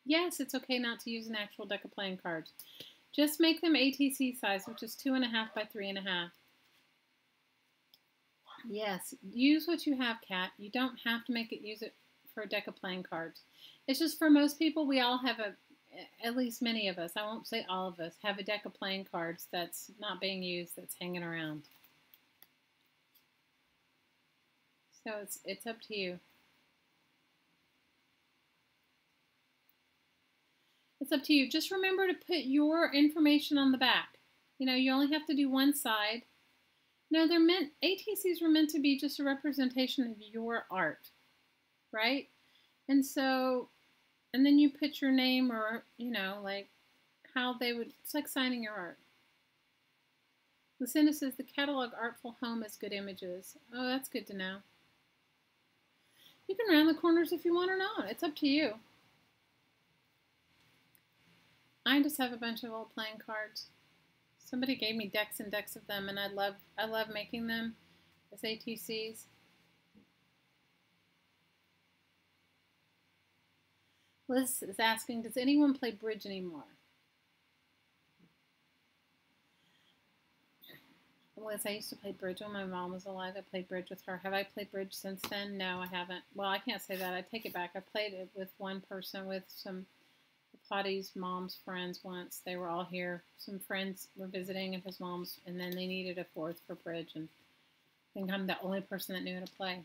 Speaker 1: Yes, it's okay not to use an actual deck of playing cards. Just make them ATC size, which is 2.5 by 3.5. Yes, use what you have, Kat. You don't have to use it for a deck of playing cards. It's just for most people, we all have at least many of us, I won't say all of us, have a deck of playing cards that's not being used, that's hanging around. So it's up to you. It's up to you. Just remember to put your information on the back. You know, you only have to do one side. No, they're meant, ATCs were meant to be just a representation of your art, right? And so, and then you put your name or, you know, like how they would, it's like signing your art. Lucinda says the catalog Artful Home has good images. Oh, that's good to know. You can round the corners if you want or not. It's up to you. I just have a bunch of old playing cards. Somebody gave me decks and decks of them, and I love making them as ATCs. Liz is asking, does anyone play bridge anymore? Liz, I used to play bridge when my mom was alive. I played bridge with her. Have I played bridge since then? No, I haven't. Well, I can't say that. I take it back. I played it with one person, with some Pottie's mom's friends once. They were all here. Some friends were visiting of his mom's, and then they needed a fourth for bridge, and I think I'm the only person that knew how to play.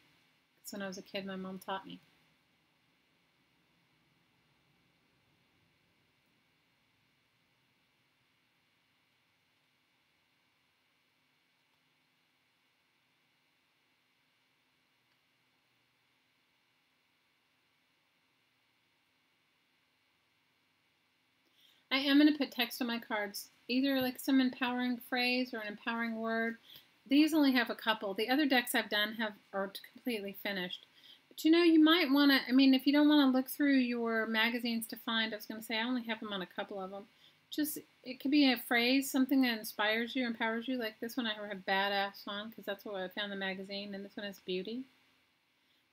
Speaker 1: Because when I was a kid, my mom taught me. I am going to put text on my cards, either like some empowering phrase or an empowering word. These only have a couple. The other decks I've done are completely finished. But you know, you might want to, I mean, if you don't want to look through your magazines to find, I was going to say I only have them on a couple of them. Just, it could be a phrase, something that inspires you, empowers you. Like this one I have badass on because that's what I found in the magazine, and this one is beauty.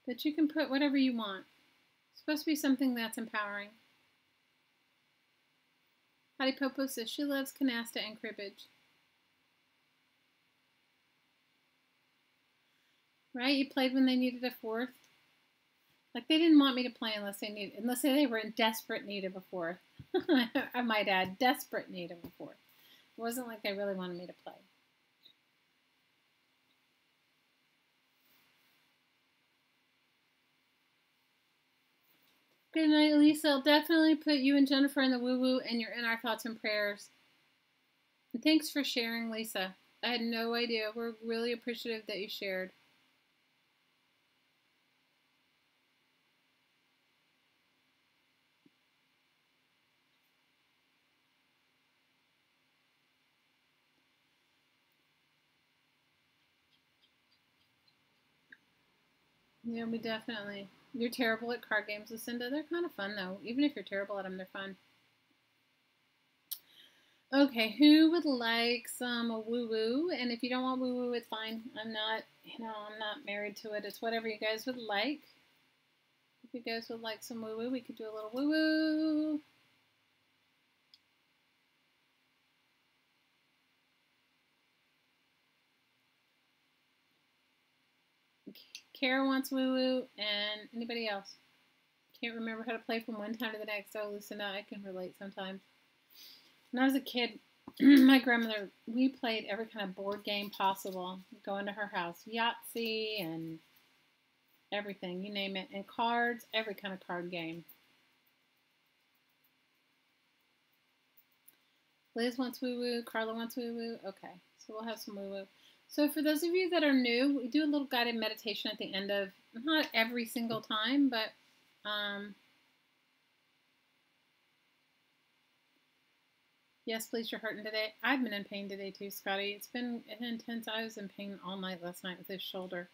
Speaker 1: But you can put whatever you want. It's supposed to be something that's empowering. Hattie Popo says she loves canasta and cribbage. Right? You played when they needed a fourth. Like they didn't want me to play unless they were in desperate need of a fourth. I might add, desperate need of a fourth. It wasn't like they really wanted me to play. Good night, Lisa. I'll definitely put you and Jennifer in the woo-woo, and you're in our thoughts and prayers. And thanks for sharing, Lisa. I had no idea. We're really appreciative that you shared. Yeah, we definitely. You're terrible at card games, Lucinda. They're kind of fun, though. Even if you're terrible at them, they're fun. Okay, who would like some woo-woo? And if you don't want woo-woo, it's fine. I'm not married to it. It's whatever you guys would like. If you guys would like some woo-woo, we could do a little woo-woo. Kara wants woo-woo, and anybody else? Can't remember how to play from one time to the next. Oh, Lucinda, I can relate sometimes. When I was a kid, my grandmother, we played every kind of board game possible. Go into her house, Yahtzee and everything, you name it. And cards, every kind of card game. Liz wants woo-woo. Carla wants woo-woo. Okay, so we'll have some woo-woo. So for those of you that are new, we do a little guided meditation at the end of, not every single time, but yes, please, you're hurting today. I've been in pain today too, Scotty. It's been intense. I was in pain all night last night with this shoulder.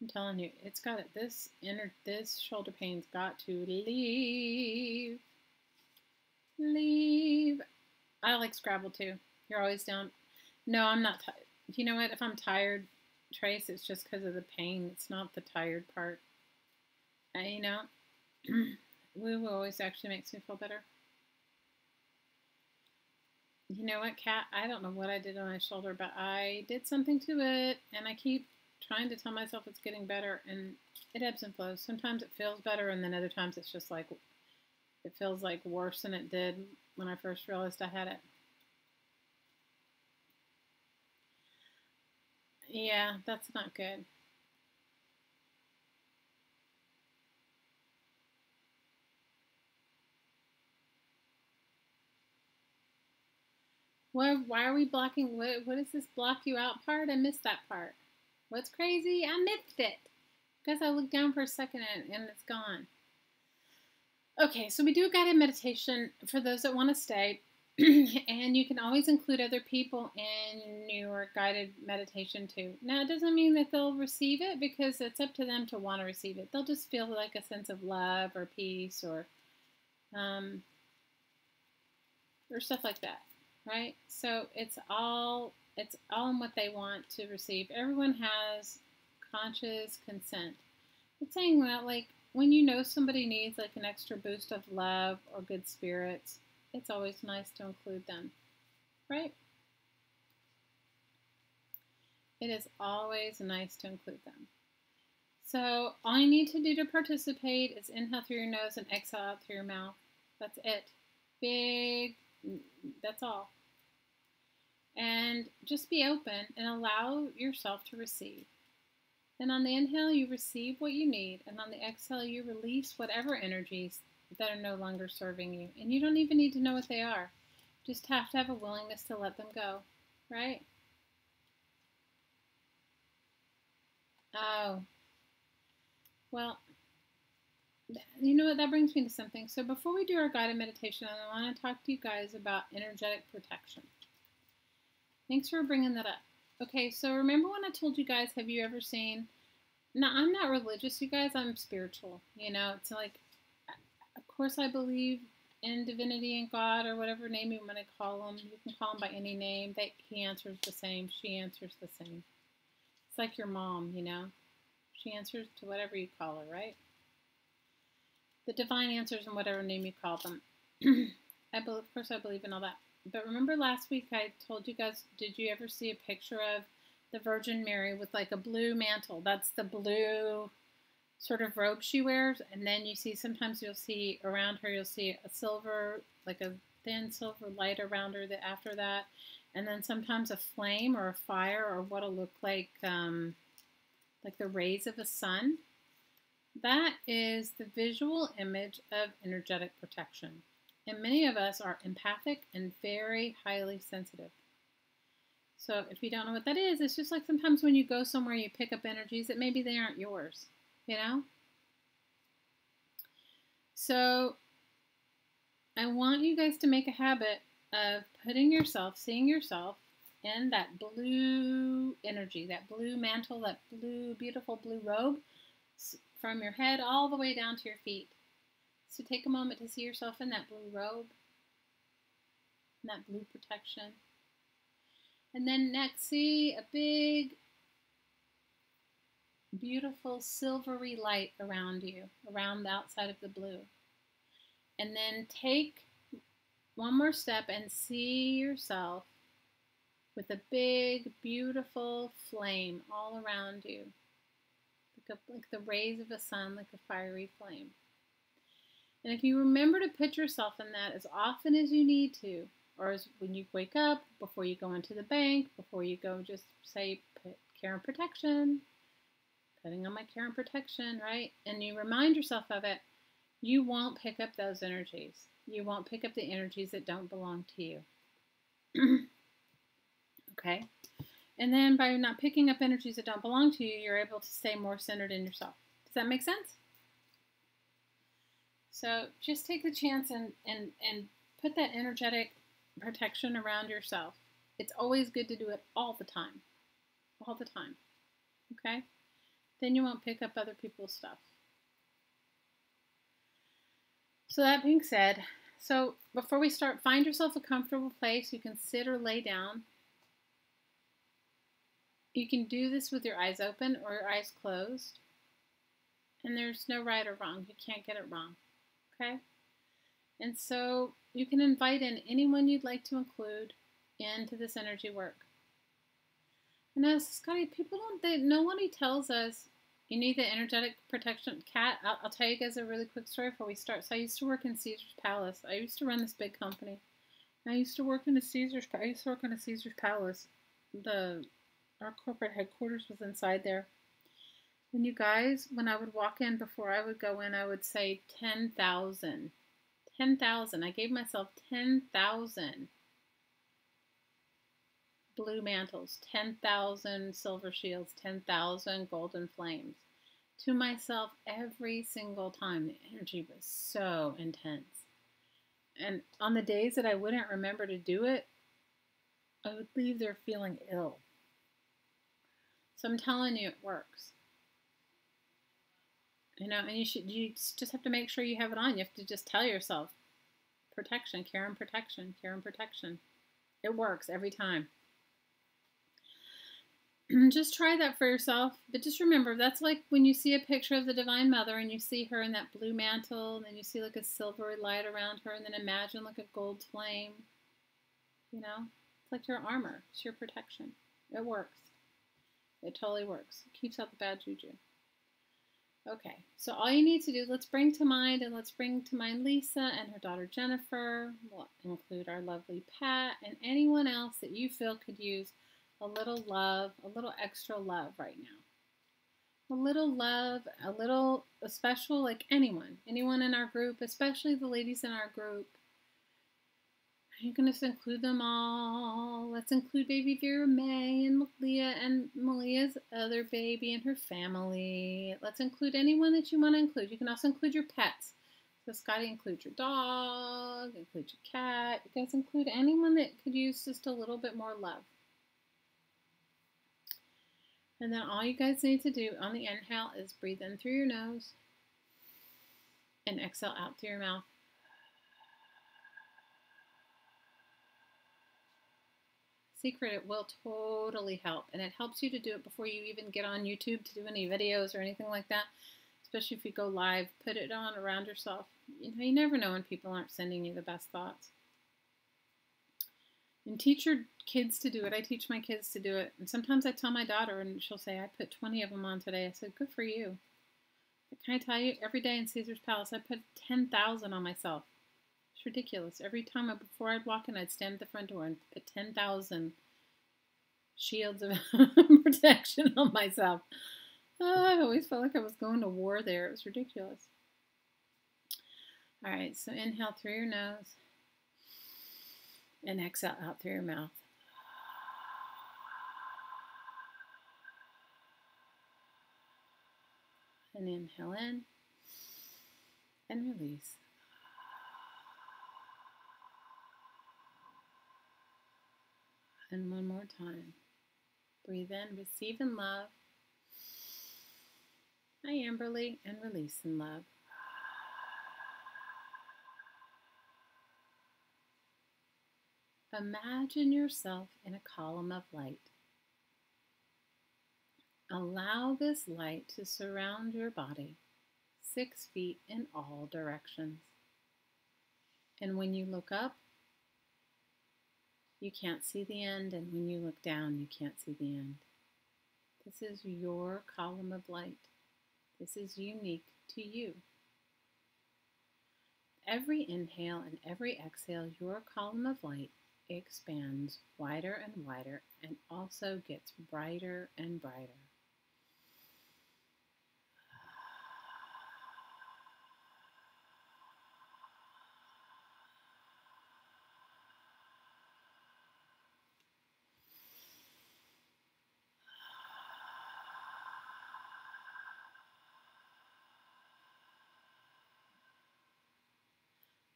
Speaker 1: I'm telling you, it's got it. This shoulder pain's got to leave. Leave. I like Scrabble too. You're always down. No, I'm not tired. You know what? If I'm tired, Trace, it's just because of the pain. It's not the tired part. You know, woo always actually makes me feel better. You know what, Kat? I don't know what I did on my shoulder, but I did something to it, and I keep trying to tell myself it's getting better, and it ebbs and flows. Sometimes it feels better, and then other times it's just like, it feels like worse than it did when I first realized I had it. Yeah, that's not good. Why are we blocking? What is this block you out part? I missed that part. What's crazy? I missed it. Because I looked down for a second and it's gone. Okay, so we do a guided meditation for those that want to stay. And you can always include other people in your guided meditation too. Now, it doesn't mean that they'll receive it because it's up to them to want to receive it. They'll just feel like a sense of love or peace or stuff like that, right? So it's all in what they want to receive. Everyone has conscious consent. It's saying that, like, when you know somebody needs like an extra boost of love or good spirits, it's always nice to include them, right? It is always nice to include them. So all you need to do to participate is inhale through your nose and exhale out through your mouth. That's it. That's all. And just be open and allow yourself to receive. Then on the inhale, you receive what you need. And on the exhale, you release whatever energies that are no longer serving you. And you don't even need to know what they are. Just have to have a willingness to let them go, right? Oh, well, you know what? That brings me to something. So before we do our guided meditation, I want to talk to you guys about energetic protection. Thanks for bringing that up. Okay, so remember when I told you guys, have you ever seen, now I'm not religious, you guys, I'm spiritual, you know, it's like, of course I believe in divinity and God or whatever name you want to call him. You can call him by any name. He answers the same, she answers the same. It's like your mom, you know, she answers to whatever you call her, right? The divine answers in whatever name you call them. Of course I believe in all that. But remember last week I told you guys, did you ever see a picture of the Virgin Mary with like a blue mantle? That's the blue sort of robe she wears. And then you see, sometimes you'll see around her, you'll see a silver, like a thin silver light around her after that. And then sometimes a flame or a fire or what'll look like the rays of a sun. That is the visual image of energetic protection. And many of us are empathic and very highly sensitive. So if you don't know what that is, it's just like sometimes when you go somewhere you pick up energies that maybe they aren't yours, you know? So I want you guys to make a habit of putting yourself, seeing yourself in that blue energy, that blue mantle, that blue, beautiful blue robe from your head all the way down to your feet. So take a moment to see yourself in that blue robe, in that blue protection. And then next, see a big, beautiful silvery light around you, around the outside of the blue. And then take one more step and see yourself with a big, beautiful flame all around you, like the rays of a sun, like a fiery flame. And if you remember to put yourself in that as often as you need to, or as when you wake up, before you go into the bank, before you go, just say, put care and protection, putting on my care and protection, right? And you remind yourself of it, you won't pick up those energies. You won't pick up the energies that don't belong to you. Okay? And then by not picking up energies that don't belong to you, you're able to stay more centered in yourself. Does that make sense? So just take the chance and put that energetic protection around yourself. It's always good to do it all the time. All the time. Okay? Then you won't pick up other people's stuff. So that being said, so before we start, find yourself a comfortable place you can sit or lay down. You can do this with your eyes open or your eyes closed. And there's no right or wrong. You can't get it wrong. Okay? And so you can invite in anyone you'd like to include into this energy work. And as Scotty, nobody tells us you need the energetic protection. Kat, I'll tell you guys a really quick story before we start. So I used to work in Caesar's Palace. I used to run this big company. I used to work in a Caesar's Palace. Our corporate headquarters was inside there. And you guys, when I would walk in, before I would go in, I would say 10,000. 10,000. I gave myself 10,000 blue mantles, 10,000 silver shields, 10,000 golden flames to myself every single time. The energy was so intense. And on the days that I wouldn't remember to do it, I would leave there feeling ill. So I'm telling you, it works. You know, and you just have to make sure you have it on. You have to just tell yourself, protection, care and protection, care and protection. It works every time. Just try that for yourself. But just remember, that's like when you see a picture of the Divine Mother and you see her in that blue mantle, and then you see like a silvery light around her, and then imagine like a gold flame. You know, it's like your armor. It's your protection. It works. It totally works. It keeps out the bad juju. Okay, so all you need to do, let's bring to mind Lisa and her daughter Jennifer. We'll include our lovely Pat and anyone else that you feel could use a little love, a little extra love right now. A little love, a special, like anyone in our group, especially the ladies in our group. I'm going to include them all. Let's include baby Vera May and Malia's other baby and her family. Let's include anyone that you want to include. You can also include your pets. So Scotty, include your dog, include your cat. You guys include anyone that could use just a little bit more love. And then all you guys need to do on the inhale is breathe in through your nose and exhale out through your mouth. Secret, it will totally help, and it helps you to do it before you even get on YouTube to do any videos or anything like that, especially if you go live. Put it on around yourself. You know, you never know when people aren't sending you the best thoughts. And teach your kids to do it. I teach my kids to do it, and sometimes I tell my daughter, and she'll say, I put 20 of them on today. I said, good for you. But can I tell you, every day in Caesar's Palace, I put 10,000 on myself. It's ridiculous. Every time before I'd walk in, I'd stand at the front door and put 10,000 shields of protection on myself. I always felt like I was going to war there. It was ridiculous. All right, so inhale through your nose and exhale out through your mouth. And inhale in and release. And one more time. Breathe in, receive in love. I Amberly, and release in love. Imagine yourself in a column of light. Allow this light to surround your body 6 feet in all directions. And when you look up, you can't see the end, and when you look down, you can't see the end. This is your column of light. This is unique to you. Every inhale and every exhale, your column of light expands wider and wider and also gets brighter and brighter.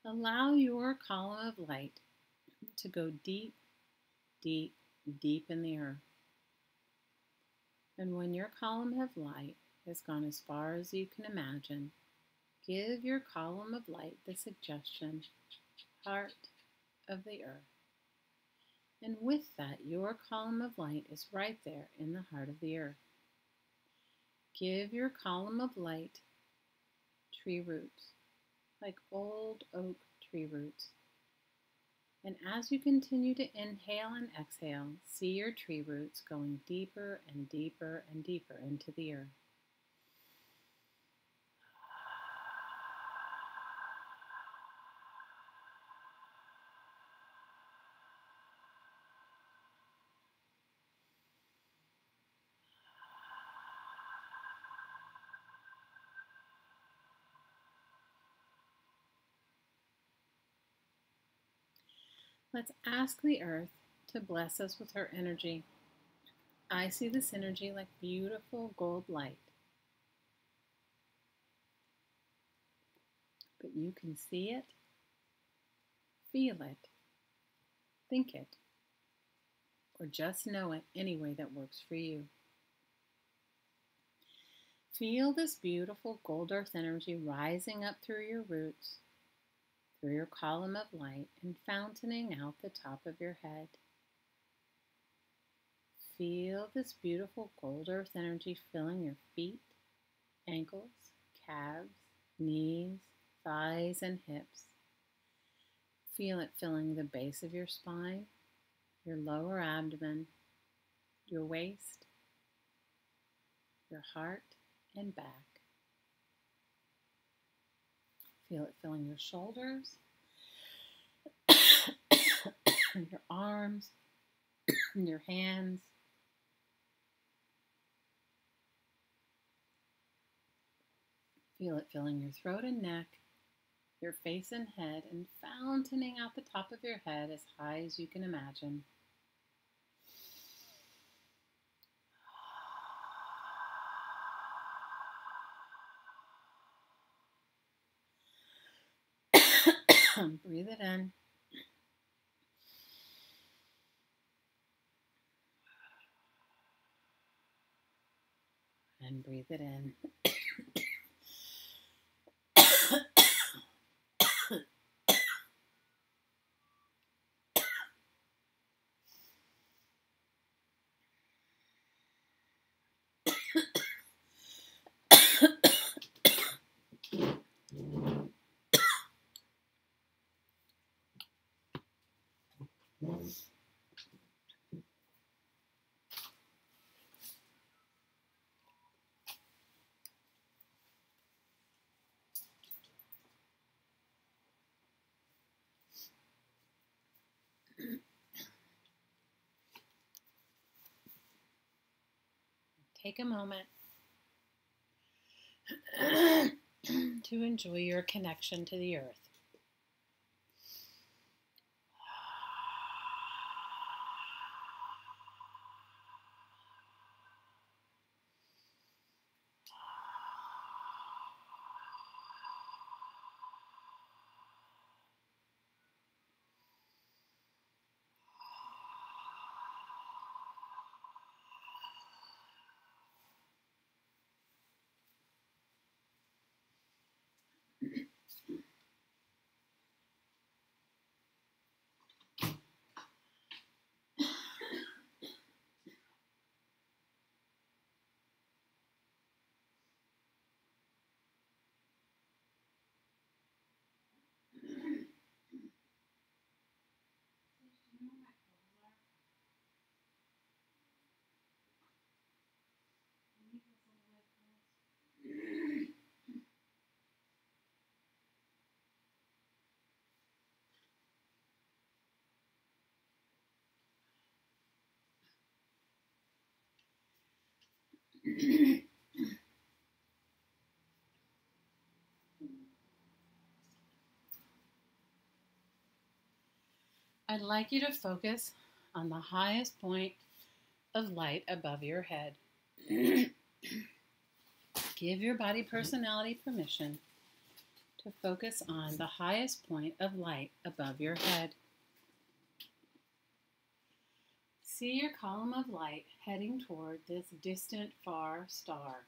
Speaker 1: Allow your column of light to go deep, deep, deep in the earth. And when your column of light has gone as far as you can imagine, give your column of light the suggestion, heart of the earth. And with that, your column of light is right there in the heart of the earth. Give your column of light tree roots, like old oak tree roots. And as you continue to inhale and exhale, see your tree roots going deeper and deeper and deeper into the earth. Let's ask the earth to bless us with her energy. I see this energy like beautiful gold light. But you can see it, feel it, think it, or just know it any way that works for you. Feel this beautiful gold earth energy rising up through your roots, through your column of light, and fountaining out the top of your head. Feel this beautiful gold earth energy filling your feet, ankles, calves, knees, thighs, and hips. Feel it filling the base of your spine, your lower abdomen, your waist, your heart, and back. Feel it filling your shoulders, your arms, your hands. Feel it filling your throat and neck, your face and head, and fountaining out the top of your head as high as you can imagine. Breathe it in. And breathe it in. Take a moment to enjoy your connection to the earth. I'd like you to focus on the highest point of light above your head. Give your body personality permission to focus on the highest point of light above your head. See your column of light heading toward this distant, far star.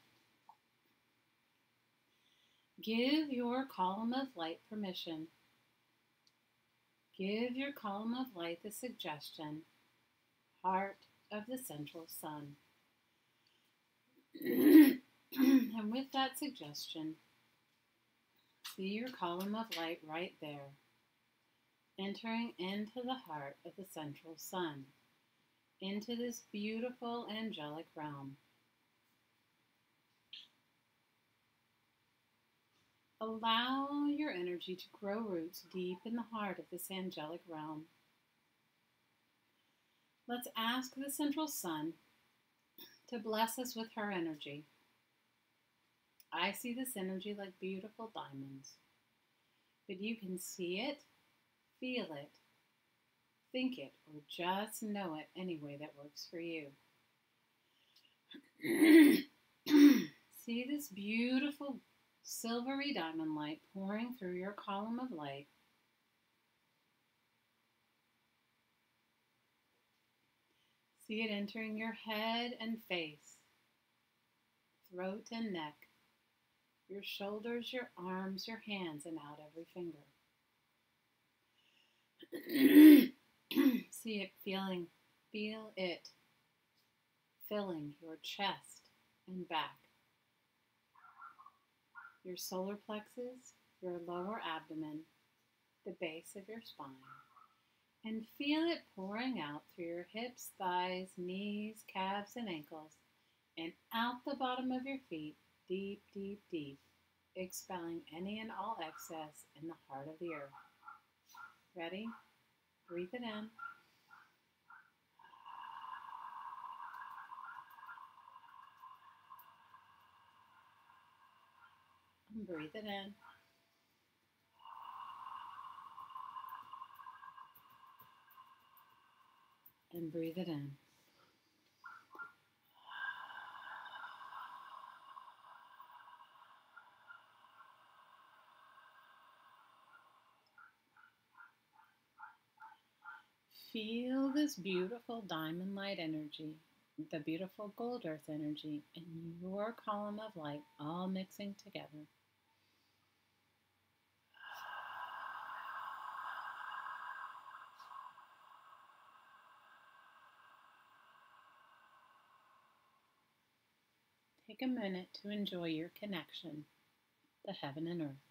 Speaker 1: Give your column of light permission. Give your column of light the suggestion, heart of the central sun. And with that suggestion, see your column of light right there, entering into the heart of the central sun, into this beautiful angelic realm. Allow your energy to grow roots deep in the heart of this angelic realm. Let's ask the central sun to bless us with her energy. I see this energy like beautiful diamonds, but you can see it, feel it, think it, or just know it any way that works for you. See this beautiful silvery diamond light pouring through your column of light. See it entering your head and face, throat and neck, your shoulders, your arms, your hands, and out every finger. See it feel it filling your chest and back, your solar plexus, your lower abdomen, the base of your spine, and feel it pouring out through your hips, thighs, knees, calves, and ankles, and out the bottom of your feet, deep, deep, deep, expelling any and all excess in the heart of the earth. Ready? Breathe it in. And breathe it in. And breathe it in. Feel this beautiful diamond light energy, the beautiful gold earth energy, and your column of light all mixing together. Take a minute to enjoy your connection to heaven and earth.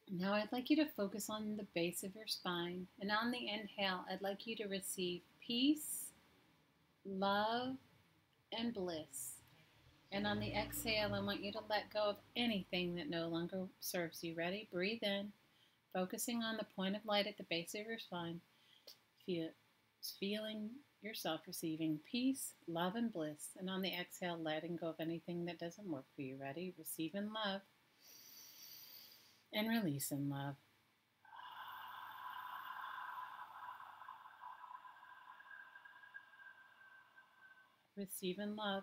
Speaker 1: Now I'd like you to focus on the base of your spine, and on the inhale, I'd like you to receive peace, love, and bliss. And on the exhale, I want you to let go of anything that no longer serves you. Ready? Breathe in, focusing on the point of light at the base of your spine, feeling yourself receiving peace, love, and bliss. And on the exhale, letting go of anything that doesn't work for you. Ready? Receive in love. And release in love. Receive in love.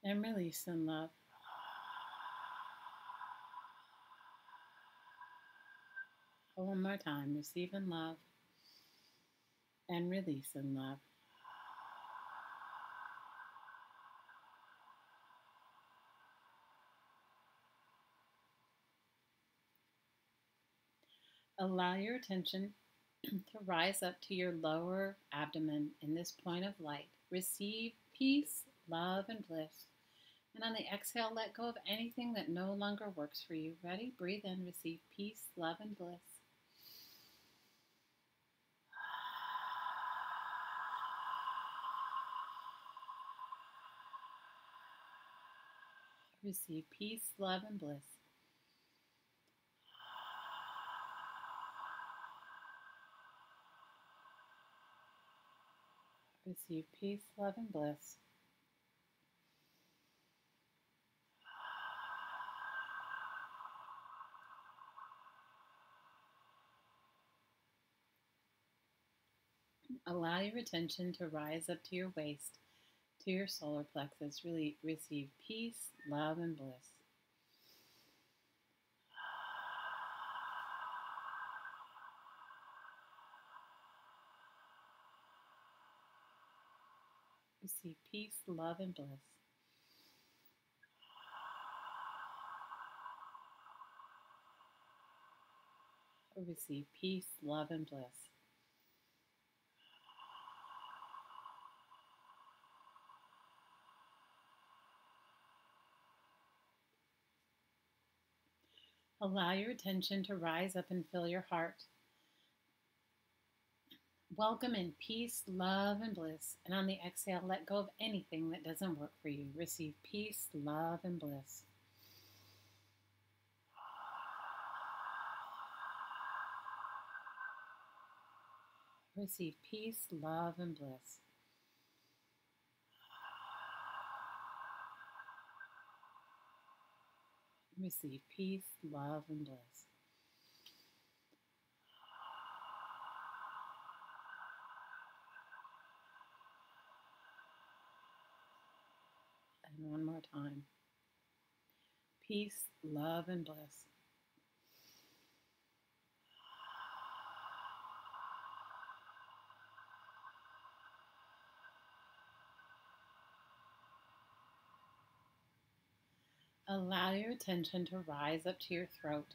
Speaker 1: And release in love. One more time. Receive in love. And release in love. Allow your attention to rise up to your lower abdomen in this point of light. Receive peace, love, and bliss. And on the exhale, let go of anything that no longer works for you. Ready? Breathe in, receive peace, love, and bliss. Receive peace, love, and bliss. Receive peace, love, and bliss. Allow your attention to rise up to your waist, to your solar plexus. Really receive peace, love, and bliss. Receive peace, love, and bliss. Receive peace, love, and bliss. Allow your attention to rise up and fill your heart. Welcome in peace, love, and bliss. And on the exhale, let go of anything that doesn't work for you. Receive peace, love, and bliss. Receive peace, love, and bliss. Receive peace, love, and bliss. And one more time. Peace, love, and bliss. Allow your attention to rise up to your throat.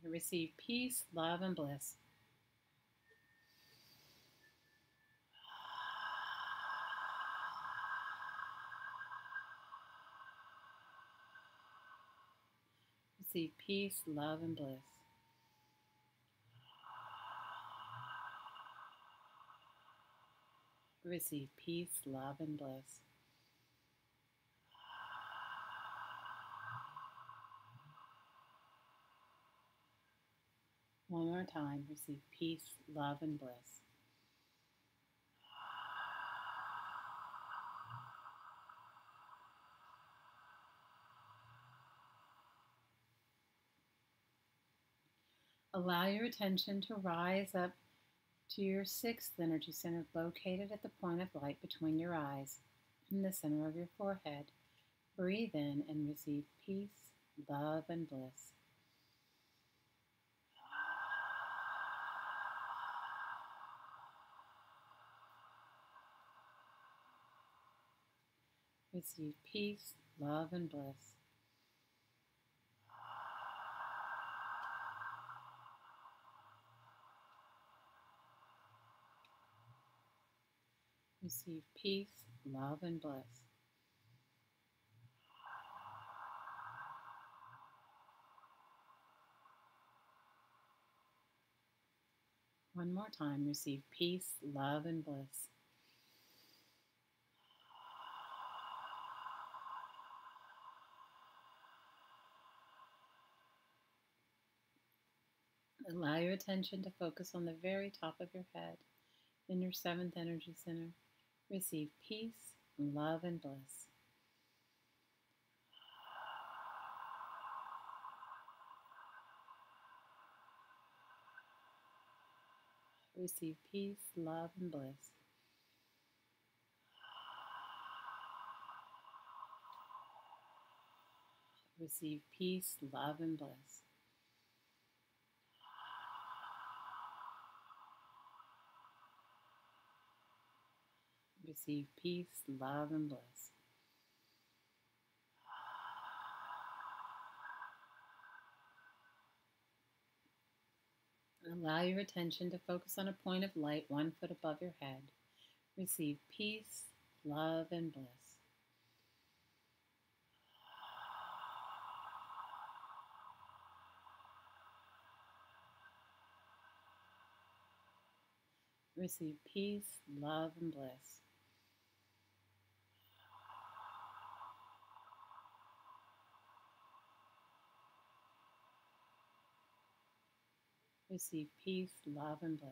Speaker 1: Receive peace, love, and bliss. Receive peace, love, and bliss. Receive peace, love, and bliss. One more time. Receive peace, love, and bliss. Allow your attention to rise up to your sixth energy center located at the point of light between your eyes in the center of your forehead. Breathe in and receive peace, love, and bliss. Receive peace, love, and bliss. Receive peace, love, and bliss. One more time. Receive peace, love, and bliss. Allow your attention to focus on the very top of your head in your seventh energy center. Receive peace, love, and bliss. Receive peace, love, and bliss. Receive peace, love, and bliss. Receive peace, love, and bliss. Allow your attention to focus on a point of light 1 foot above your head. Receive peace, love, and bliss. Receive peace, love, and bliss. Receive peace, love, and bliss.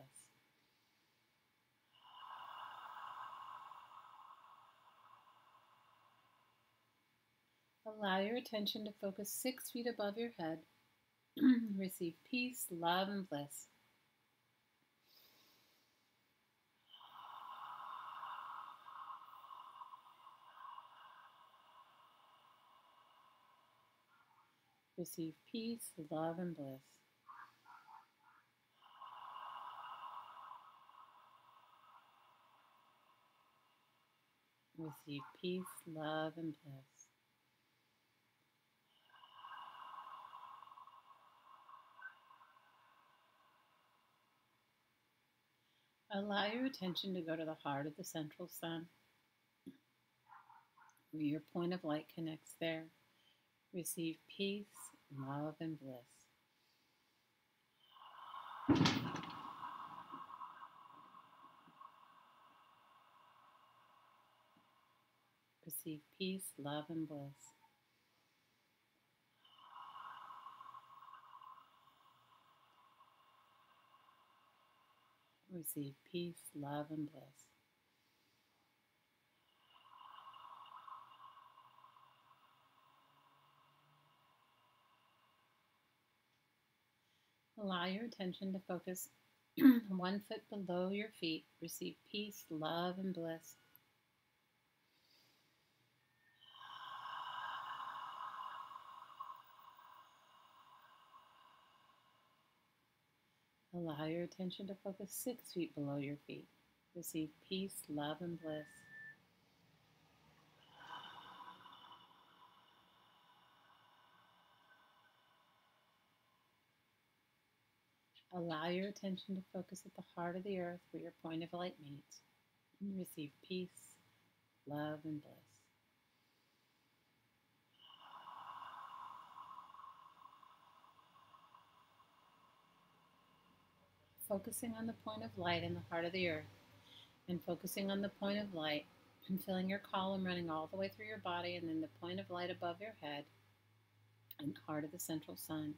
Speaker 1: Allow your attention to focus 6 feet above your head. Receive peace, love, and bliss. Receive peace, love, and bliss. Receive peace, love, and bliss. Allow your attention to go to the heart of the central sun, where your point of light connects there. Receive peace, love, and bliss. Receive peace, love, and bliss. Receive peace, love, and bliss. Allow your attention to focus 1 foot below your feet. Receive peace, love, and bliss. Allow your attention to focus 6 feet below your feet. Receive peace, love, and bliss. Allow your attention to focus at the heart of the earth where your point of light meets. And receive peace, love, and bliss. Focusing on the point of light in the heart of the earth, and focusing on the point of light and feeling your column running all the way through your body, and then the point of light above your head and the heart of the central sun.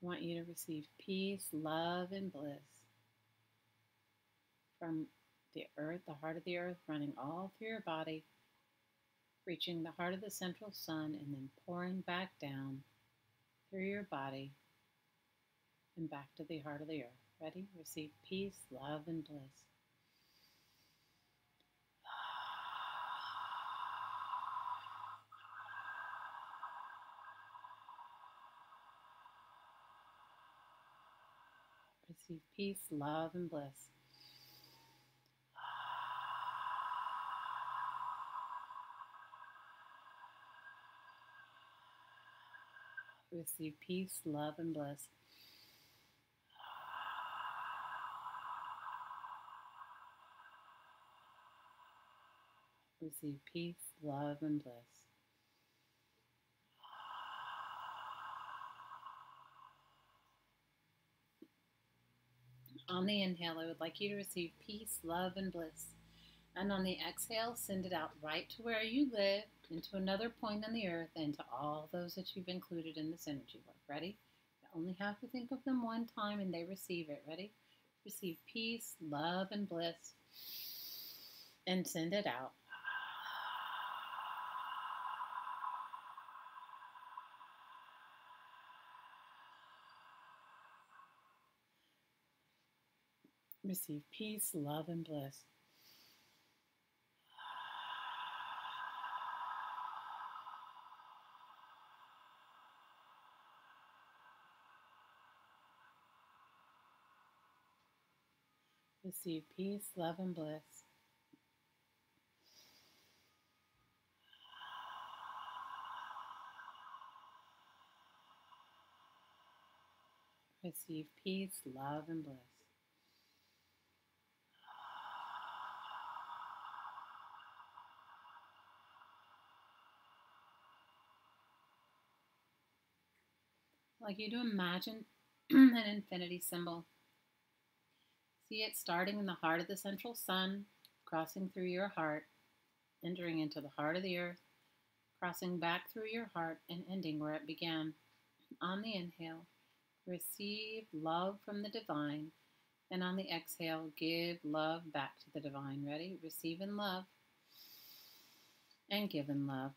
Speaker 1: I want you to receive peace, love, and bliss from the earth, the heart of the earth, running all through your body, reaching the heart of the central sun, and then pouring back down through your body and back to the heart of the earth. Ready? Receive peace, love, and bliss. Receive peace, love, and bliss. Receive peace, love, and bliss. Receive peace, love, and bliss. On the inhale, I would like you to receive peace, love, and bliss. And on the exhale, send it out right to where you live, into another point on the earth, and to all those that you've included in this energy work. Ready? You only have to think of them one time and they receive it. Ready? Receive peace, love, and bliss. And send it out. Receive peace, love, and bliss. Receive peace, love, and bliss. Receive peace, love, and bliss. I'd like you to imagine an infinity symbol. See it starting in the heart of the central sun, crossing through your heart, entering into the heart of the earth, crossing back through your heart, and ending where it began. On the inhale, receive love from the divine, and on the exhale, give love back to the divine. Ready? Receive in love and give in love.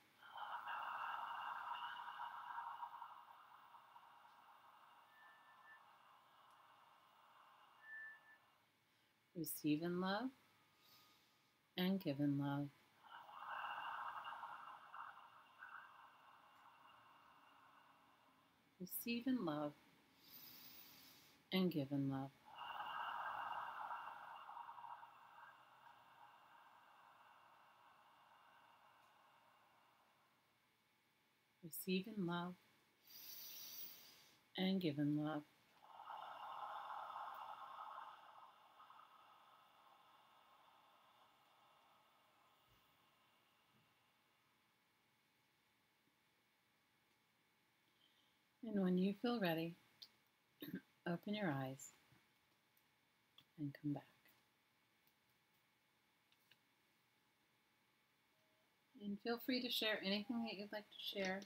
Speaker 1: Receive in love and give in love. Receive in love and give in love. Receive in love and give in love. And when you feel ready, open your eyes and come back. And feel free to share anything that you'd like to share.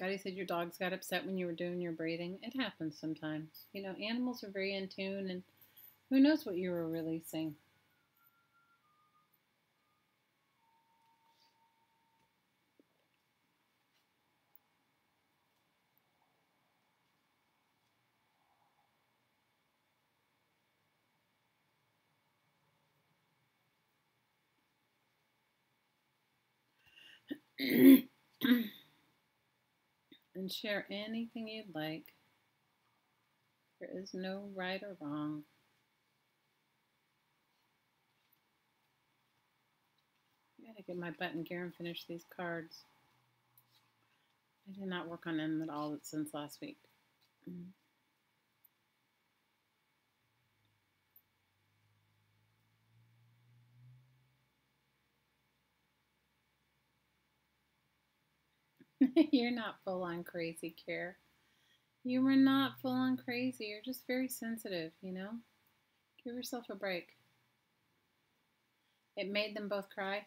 Speaker 1: Scotty said your dogs got upset when you were doing your breathing. It happens sometimes. You know, animals are very in tune, and who knows what you were releasing. And share anything you'd like. There is no right or wrong. I gotta get my butt in gear and finish these cards. I did not work on them at all since last week. You're not full on crazy, Care. You were not full on crazy. You're just very sensitive, you know? Give yourself a break. It made them both cry.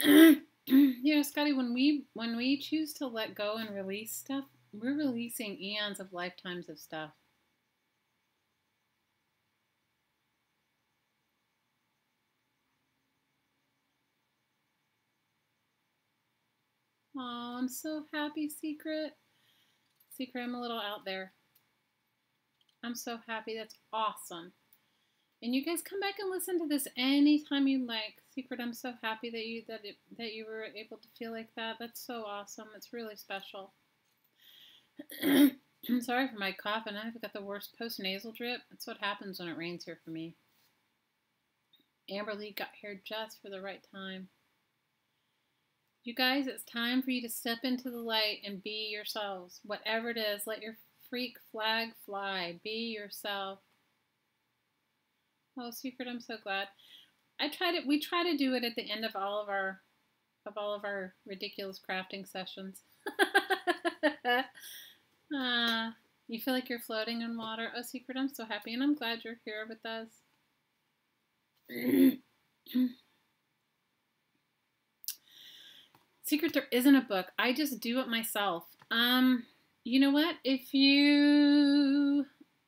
Speaker 1: You know, Scotty, when we choose to let go and release stuff, we're releasing eons of lifetimes of stuff. Oh, I'm so happy, Secret. Secret, I'm a little out there. I'm so happy. That's awesome. And you guys come back and listen to this anytime you like. Secret, I'm so happy that you were able to feel like that. That's so awesome. It's really special. I'm sorry for my cough, and I've got the worst post-nasal drip. That's what happens when it rains here for me. Amber Lee got here just for the right time. You guys, it's time for you to step into the light and be yourselves. Whatever it is, let your freak flag fly. Be yourself. Oh, Secret, I'm so glad. We try to do it at the end of all of our ridiculous crafting sessions. You feel like you're floating in water. Oh, Secret, I'm so happy, and I'm glad you're here with us. Secret, there isn't a book. I just do it myself. You know what?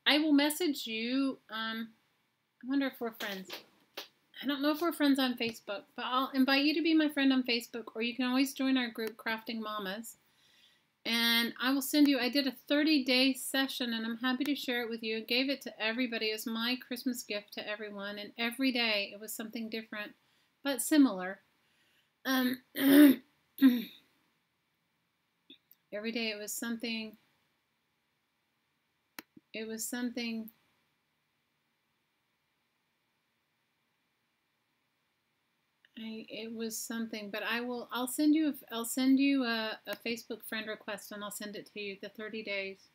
Speaker 1: I will message you. I wonder if we're friends. I don't know if we're friends on Facebook, but I'll invite you to be my friend on Facebook, or you can always join our group, Crafting Mamas. And I will send you, I did a 30-day session, and I'm happy to share it with you. I gave it to everybody. It was my Christmas gift to everyone, and every day it was something different, but similar. Every day it was something, but I'll send you a Facebook friend request, and I'll send it to you, the 30 days.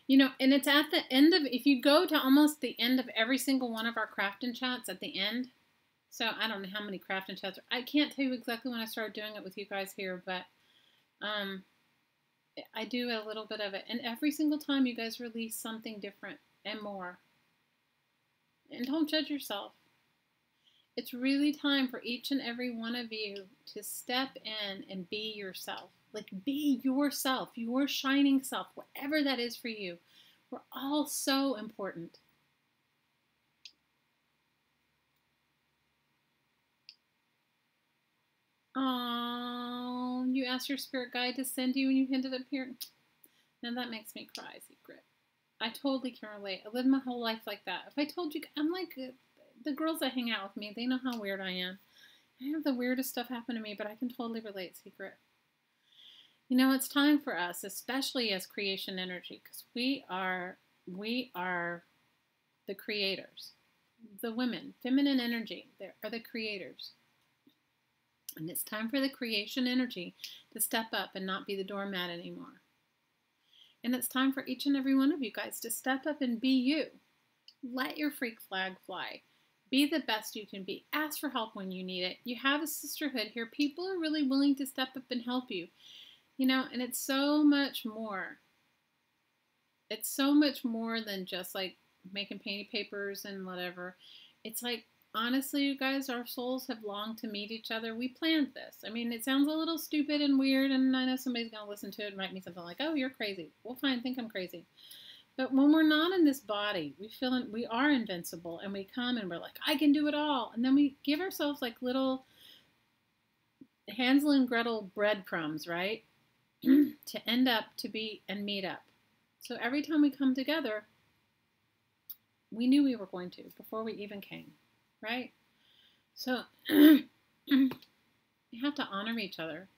Speaker 1: You know, and it's at the end of, if you go to almost the end of every single one of our crafting chats at the end. So I don't know how many crafting chats. I can't tell you exactly when I started doing it with you guys here, but I do a little bit of it. And every single time you guys release something different and more. And don't judge yourself. It's really time for each and every one of you to step in and be yourself. Like, be yourself, your shining self, whatever that is for you. We're all so important. Oh, you asked your spirit guide to send you and you ended up here. Now that makes me cry, Secret. I totally can relate. I lived my whole life like that. If I told you, I'm like the girls that hang out with me, they know how weird I am. I have the weirdest stuff happen to me, but I can totally relate, Secret. You know, it's time for us, especially as creation energy, because we are the creators. The women, feminine energy, they are the creators. And it's time for the creation energy to step up and not be the doormat anymore. And it's time for each and every one of you guys to step up and be you. Let your freak flag fly. Be the best you can be. Ask for help when you need it. You have a sisterhood here. People are really willing to step up and help you. You know, and it's so much more. It's so much more than just like making painted papers and whatever. It's like honestly, you guys, our souls have longed to meet each other. We planned this. I mean, it sounds a little stupid and weird, and I know somebody's going to listen to it and write me something like, oh, you're crazy. Well, fine, think I'm crazy. But when we're not in this body, we are invincible, and we come and we're like, I can do it all. And then we give ourselves like little Hansel and Gretel breadcrumbs, right? To end up to be and meet up. So every time we come together, we knew we were going to before we even came, right? So we have to honor each other.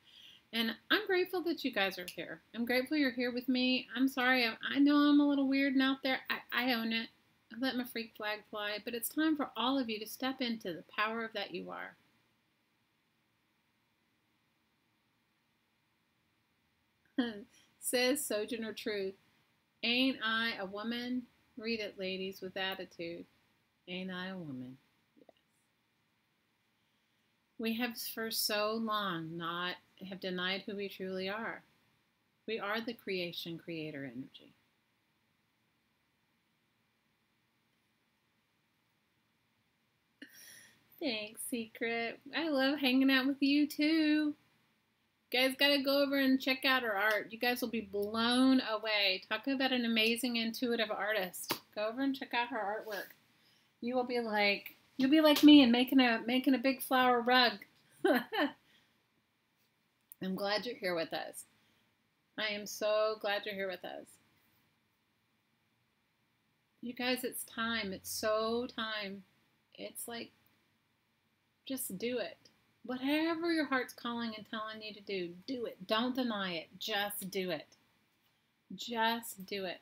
Speaker 1: And I'm grateful that you guys are here. I'm grateful you're here with me. I'm sorry. I know I'm a little weird and out there. I own it. I let my freak flag fly. But it's time for all of you to step into the power of that you are. Says Sojourner Truth. Ain't I a woman? Read it, ladies, with attitude. Ain't I a woman? Yes. We have for so long not have denied who we truly are. We are the creation creator energy. Thanks, Secret. I love hanging out with you too. You guys got to go over and check out her art. You guys will be blown away. Talk about an amazing intuitive artist. Go over and check out her artwork. You'll be like me and making a big flower rug. I'm glad you're here with us. I am so glad you're here with us. You guys, it's time. It's so time. It's like, just do it. Whatever your heart's calling and telling you to do it. Don't deny it. Just do it. Just do it.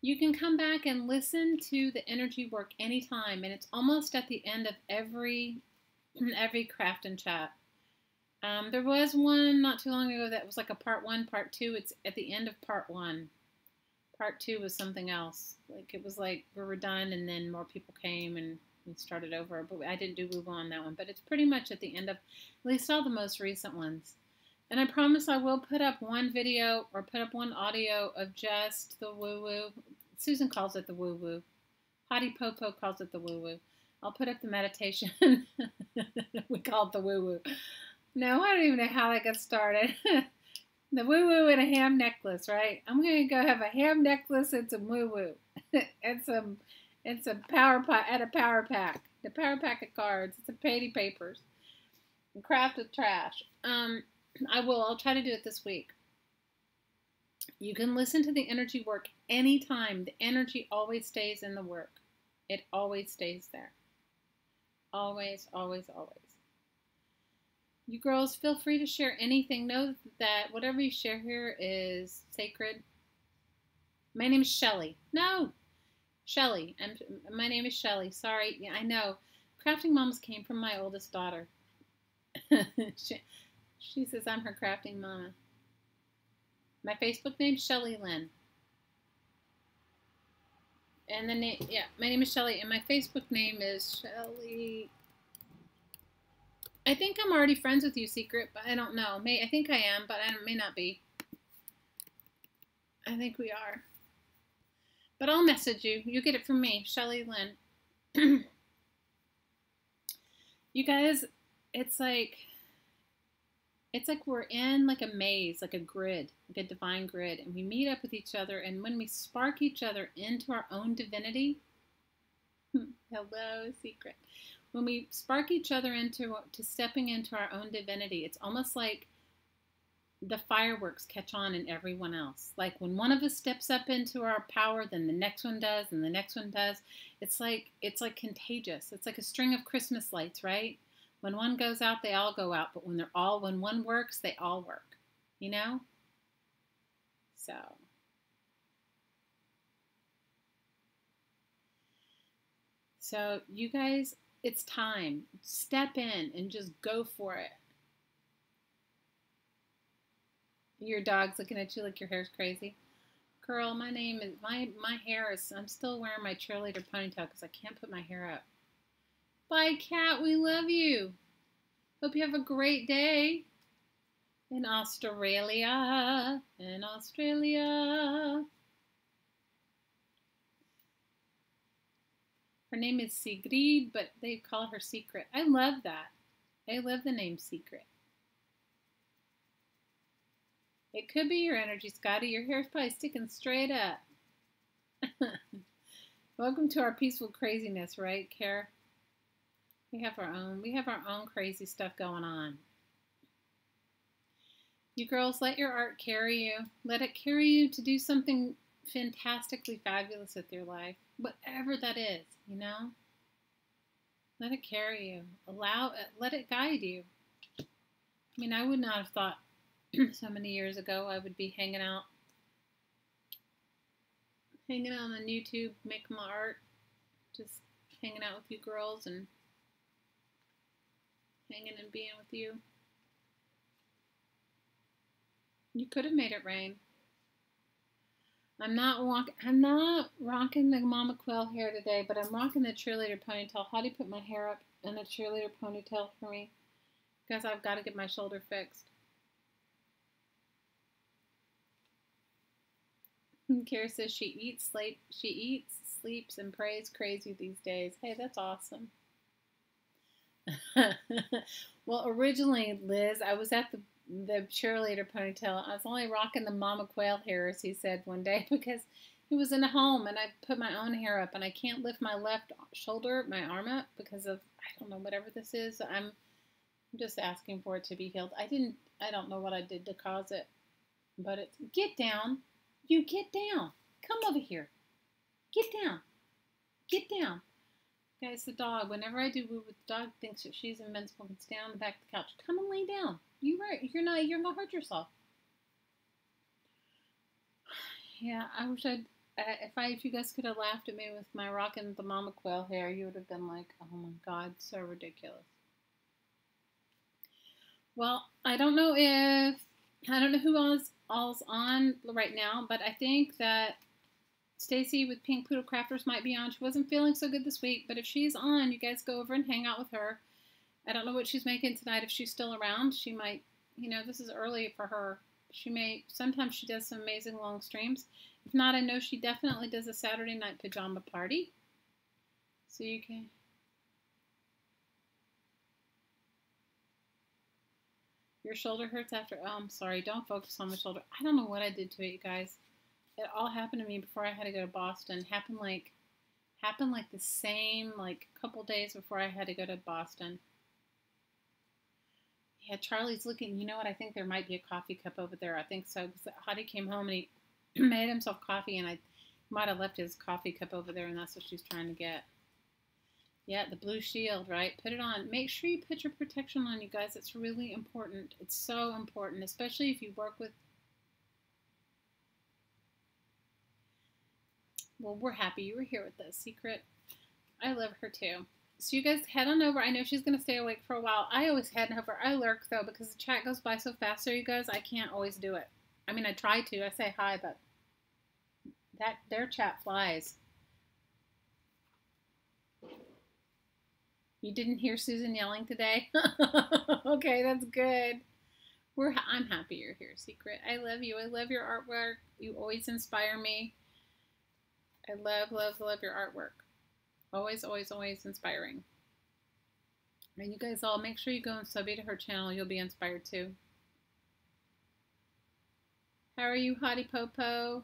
Speaker 1: You can come back and listen to the energy work anytime, and it's almost at the end of every craft and chat. There was one not too long ago that was like a part 1, part 2. It's at the end of part 1. Part 2 was something else. Like it was like we were done, and then more people came and we started over. But I didn't do woo-woo on that one. But it's pretty much at the end of at least all the most recent ones. And I promise I will put up one video or put up one audio of just the woo-woo. Susan calls it the woo-woo. Hottie Popo calls it the woo-woo. I'll put up the meditation. We call it the woo-woo. No, I don't even know how I got started. The woo-woo and a ham necklace, right? I'm going to go have a ham necklace and some woo-woo. and some power pack at a power pack. The power pack of cards. It's a patty papers. And craft with trash. I'll try to do it this week. You can listen to the energy work anytime. The energy always stays in the work. It always stays there. Always, always, always. You girls, feel free to share anything. Know that whatever you share here is sacred. My name is Shelly. No, Shelly. My name is Shelly. Sorry, yeah, I know. Crafting Moms came from my oldest daughter. She says I'm her crafting mama. My Facebook name is Shelly Lynn. And the name, yeah, my name is Shelly, and my Facebook name is Shelly. I think I'm already friends with you, Secret, but I don't know. I think I am, but I may not be. I think we are. But I'll message you. You get it from me, Shelly Lynn. You guys, it's like we're in like a maze, like a grid, like a divine grid, and we meet up with each other, and when we spark each other into our own divinity, hello, Secret. When we spark each other into stepping into our own divinity, it's almost like the fireworks catch on in everyone else. Like when one of us steps up into our power, then the next one does, and the next one does. It's like contagious. It's like a string of Christmas lights, right? When one goes out, they all go out. But when one works, they all work. You know? So you guys, it's time. Step in and just go for it. Your dog's looking at you like your hair's crazy. Girl, my hair is, I'm still wearing my cheerleader ponytail because I can't put my hair up. Bye, cat. We love you. Hope you have a great day. In Australia. In Australia. Her name is Sigrid, but they call her Secret. I love that. I love the name Secret. It could be your energy, Scotty. Your hair's probably sticking straight up. Welcome to our peaceful craziness, right, Kara? We have our own crazy stuff going on. You girls, let your art carry you. Let it carry you to do something fantastically fabulous with your life. Whatever that is, you know? Let it carry you. Let it guide you. I mean, I would not have thought so many years ago I would be hanging out on YouTube, making my art, just hanging out with you girls and hanging and being with you. You could have made it rain. I'm not rocking the Mama Quill hair today, but I'm rocking the cheerleader ponytail. Hottie put my hair up in a cheerleader ponytail for me because I've got to get my shoulder fixed. Kara says she eats, sleeps, and prays crazy these days. Hey, that's awesome. Well, originally, Liz, I was at the cheerleader ponytail. I was only rocking the Mama Quail hair, as he said one day, because he was in a home, and I put my own hair up, and I can't lift my left shoulder, my arm up, because of, I don't know, whatever this is. I'm just asking for it to be healed. I don't know what I did to cause it, but it's, get down. You get down. Come over here. Get down. Get down. Guys, the dog, whenever I do woo with the dog, thinks that she's invincible and stay on the back of the couch. Come and lay down. You're gonna hurt yourself. Yeah, I wish if you guys could have laughed at me with my rockin' the Mama Quail hair, you would have been like, oh my God, so ridiculous. Well, I don't know who all's on right now, but I think that Stacy with Pink Poodle Crafters might be on. She wasn't feeling so good this week, but if she's on, you guys go over and hang out with her. I don't know what she's making tonight. If she's still around, she might, this is early for her. Sometimes she does some amazing long streams. If not, I know she definitely does a Saturday night pajama party. So you can. Your shoulder hurts after, oh, I'm sorry. Don't focus on my shoulder. I don't know what I did to it, you guys. It all happened to me before I had to go to Boston. Happened like the same, couple days before I had to go to Boston. Yeah, Charlie's looking. You know what? I think there might be a coffee cup over there. I think so. Because Hottie came home and he made himself coffee, and I might have left his coffee cup over there, and that's what she's trying to get. Yeah, the blue shield, right? Put it on. Make sure you put your protection on, you guys. It's really important. It's so important, especially if you work with. Well, we're happy you were here with us, Secret. I love her too. So you guys head on over. I know she's going to stay awake for a while. I always head over. I lurk, though, because the chat goes by so fast. So you guys, I can't always do it. I mean, I try to. I say hi, but their chat flies. You didn't hear Susan yelling today? Okay, that's good. I'm happy you're here, Secret. I love you. I love your artwork. You always inspire me. I love, love, love your artwork. Always, always, always inspiring. And you guys all make sure you go and sub to her channel. You'll be inspired too. How are you, Hottie Popo?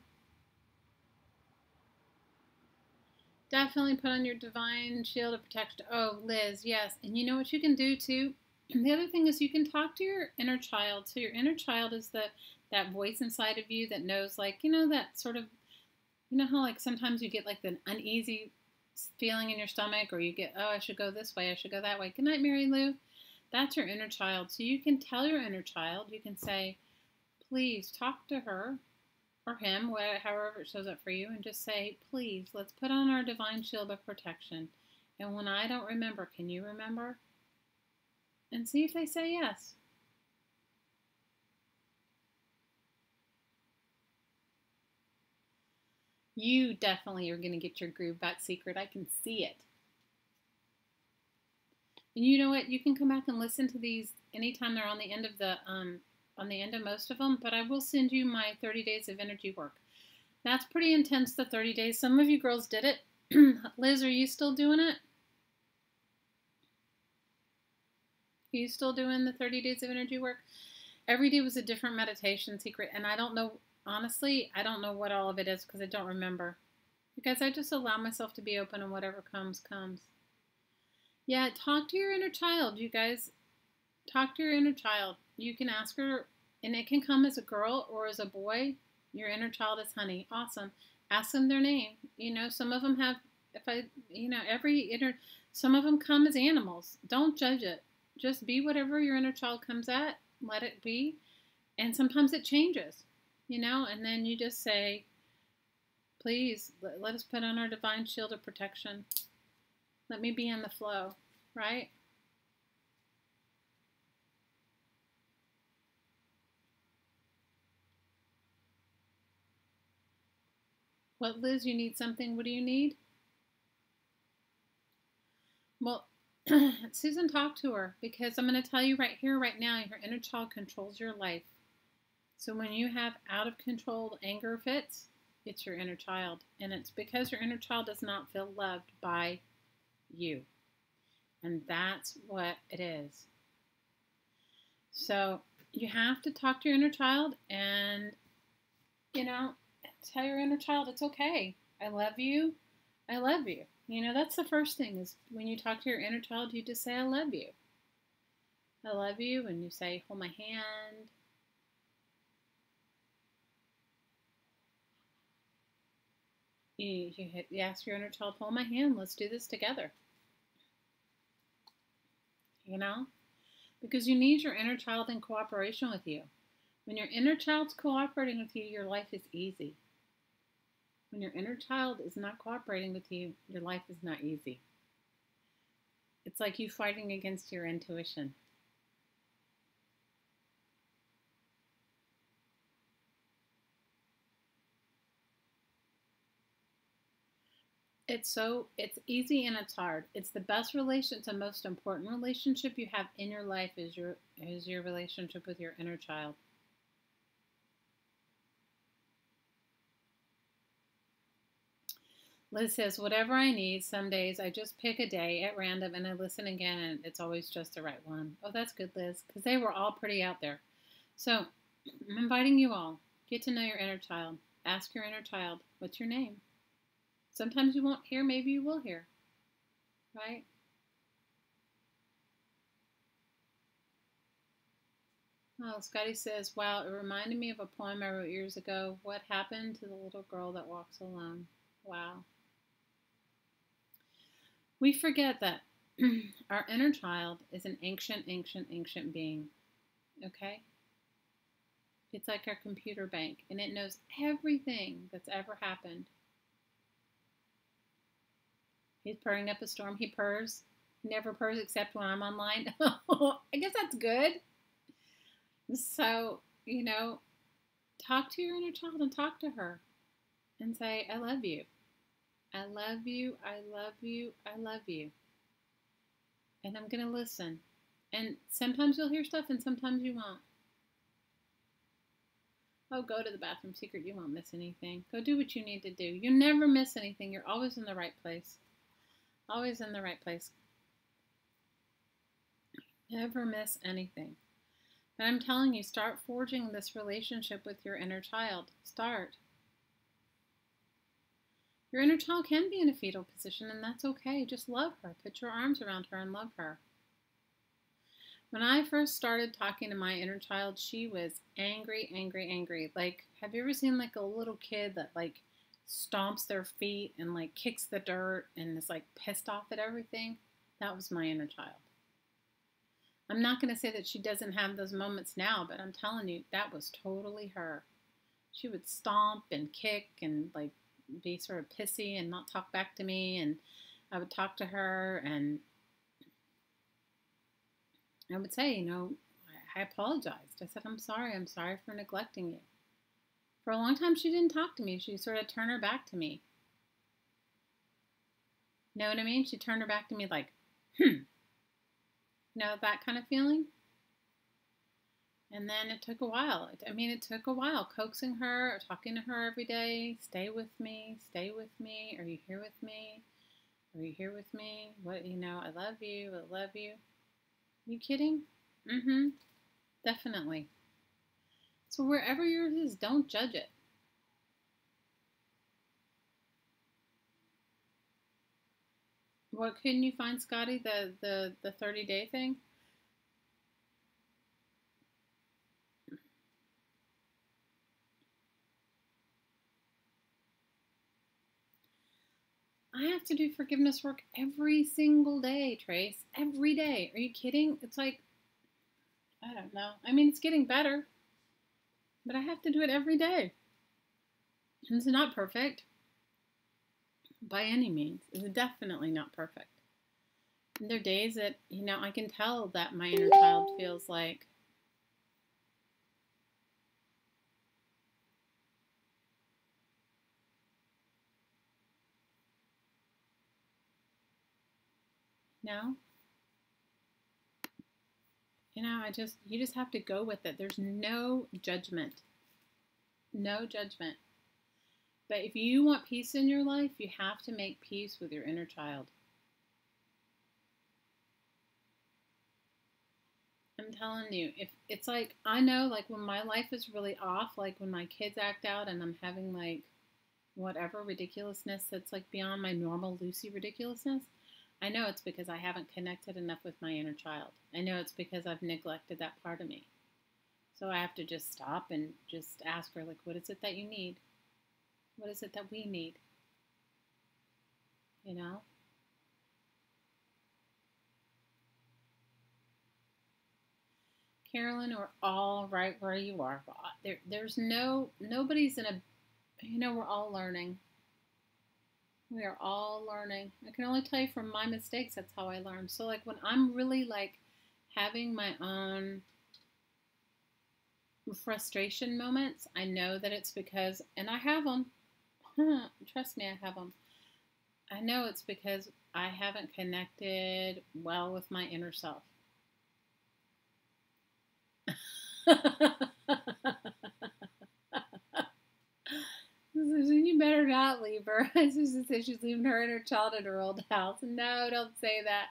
Speaker 1: Definitely put on your divine shield of protection. Oh, Liz, yes. And you know what you can do too? The other thing is you can talk to your inner child. So your inner child is that voice inside of you that knows, that sort of, how sometimes you get the uneasy feeling in your stomach, or you get, oh, I should go this way, I should go that way. Good night, Mary Lou. That's your inner child. So you can tell your inner child, you can say, please talk to her or him, however it shows up for you, and just say, please, let's put on our divine shield of protection. And when I don't remember, can you remember? And see if they say yes. You definitely are going to get your groove back, Secret. I can see it. And you know what? You can come back and listen to these anytime they're on the end of most of them. But I will send you my 30 days of energy work. That's pretty intense, the 30 days. Some of you girls did it. Liz, are you still doing it? Are you still doing the 30 days of energy work? Every day was a different meditation secret, and I don't know, honestly, I don't know what all of it is because I don't remember. Because I just allow myself to be open and whatever comes, comes. Yeah, talk to your inner child, you guys. Talk to your inner child. You can ask her, and it can come as a girl or as a boy. Your inner child is honey. Awesome. Ask them their name. You know, some of them have, some of them come as animals. Don't judge it. Just be whatever your inner child comes at. Let it be. And sometimes it changes, and then you just say, please, let us put on our divine shield of protection. Let me be in the flow, right? What, Liz, you need something? What do you need? Well, Susan, talk to her, because I'm going to tell you right here, right now, your inner child controls your life. So when you have out of control anger fits, it's your inner child. And it's because your inner child does not feel loved by you. And that's what it is. So you have to talk to your inner child and, tell your inner child it's okay. I love you. I love you. That's the first thing is when you talk to your inner child, you just say, I love you. I love you. And you say, hold my hand. You ask your inner child, hold my hand. Let's do this together. Because you need your inner child in cooperation with you. When your inner child's cooperating with you, your life is easy. When your inner child is not cooperating with you, your life is not easy. It's like you fighting against your intuition. It's easy and it's hard. It's the best relation. It's the most important relationship you have in your life is your relationship with your inner child. Liz says, whatever I need, some days I just pick a day at random and I listen again and it's always just the right one. Oh, that's good, Liz, because they were all pretty out there. So I'm inviting you all, get to know your inner child. Ask your inner child, what's your name? Sometimes you won't hear, maybe you will hear, right? Oh, Scotty says, wow, it reminded me of a poem I wrote years ago. What happened to the little girl that walks alone? Wow. We forget that our inner child is an ancient, ancient, ancient being, okay? It's like our computer bank, and it knows everything that's ever happened. He's purring up a storm. He purrs. He never purrs except when I'm online. I guess that's good. So, talk to your inner child and talk to her and say, I love you. I love you. I love you. I love you. And I'm going to listen. And sometimes you'll hear stuff and sometimes you won't. Oh, go to the bathroom secret. You won't miss anything. Go do what you need to do. You never miss anything. You're always in the right place. Always in the right place. Never miss anything. And I'm telling you, start forging this relationship with your inner child. Start. Your inner child can be in a fetal position, and that's okay. Just love her. Put your arms around her and love her. When I first started talking to my inner child, she was angry, angry, angry. Like, have you ever seen like a little kid that like stomps their feet and like kicks the dirt and is like pissed off at everything? That was my inner child. I'm not going to say that she doesn't have those moments now, but I'm telling you, that was totally her. She would stomp and kick and like be sort of pissy and not talk back to me, and I would talk to her and I would say, I apologized. I said, I'm sorry for neglecting you. For a long time she didn't talk to me. She sort of turned her back to me. Know what I mean? She turned her back to me like, that kind of feeling? And then it took a while. I mean, it took a while coaxing her, talking to her every day. Stay with me. Stay with me. Are you here with me? Are you here with me? What, I love you. I love you. You kidding? Mm-hmm. Definitely. So wherever yours is, don't judge it. What, couldn't you find, Scotty, the 30-day thing? I have to do forgiveness work every single day, Trace. Every day. Are you kidding? It's like, I don't know. I mean, it's getting better, but I have to do it every day. And it's not perfect by any means. It's definitely not perfect. And there are days that, I can tell that my inner child feels like, no, you just have to go with it. There's no judgment. No judgment. But if you want peace in your life, you have to make peace with your inner child. I'm telling you, if it's like, I know, like when my life is really off, like when my kids act out and I'm having like whatever ridiculousness that's like beyond my normal Lucy ridiculousness, I know it's because I haven't connected enough with my inner child. I know it's because I've neglected that part of me. So I have to just stop and just ask her, like, what is it that you need? What is it that we need? You know? Carolyn, we're all right where you are. There's nobody's in a, we're all learning. We are all learning. I can only tell you from my mistakes, that's how I learn. So like when I'm really like having my own frustration moments, I know that it's because, and I have them, trust me, I have them. I know it's because I haven't connected well with my inner self. You better not leave her. I just said she's leaving her inner child at her old house. No, don't say that.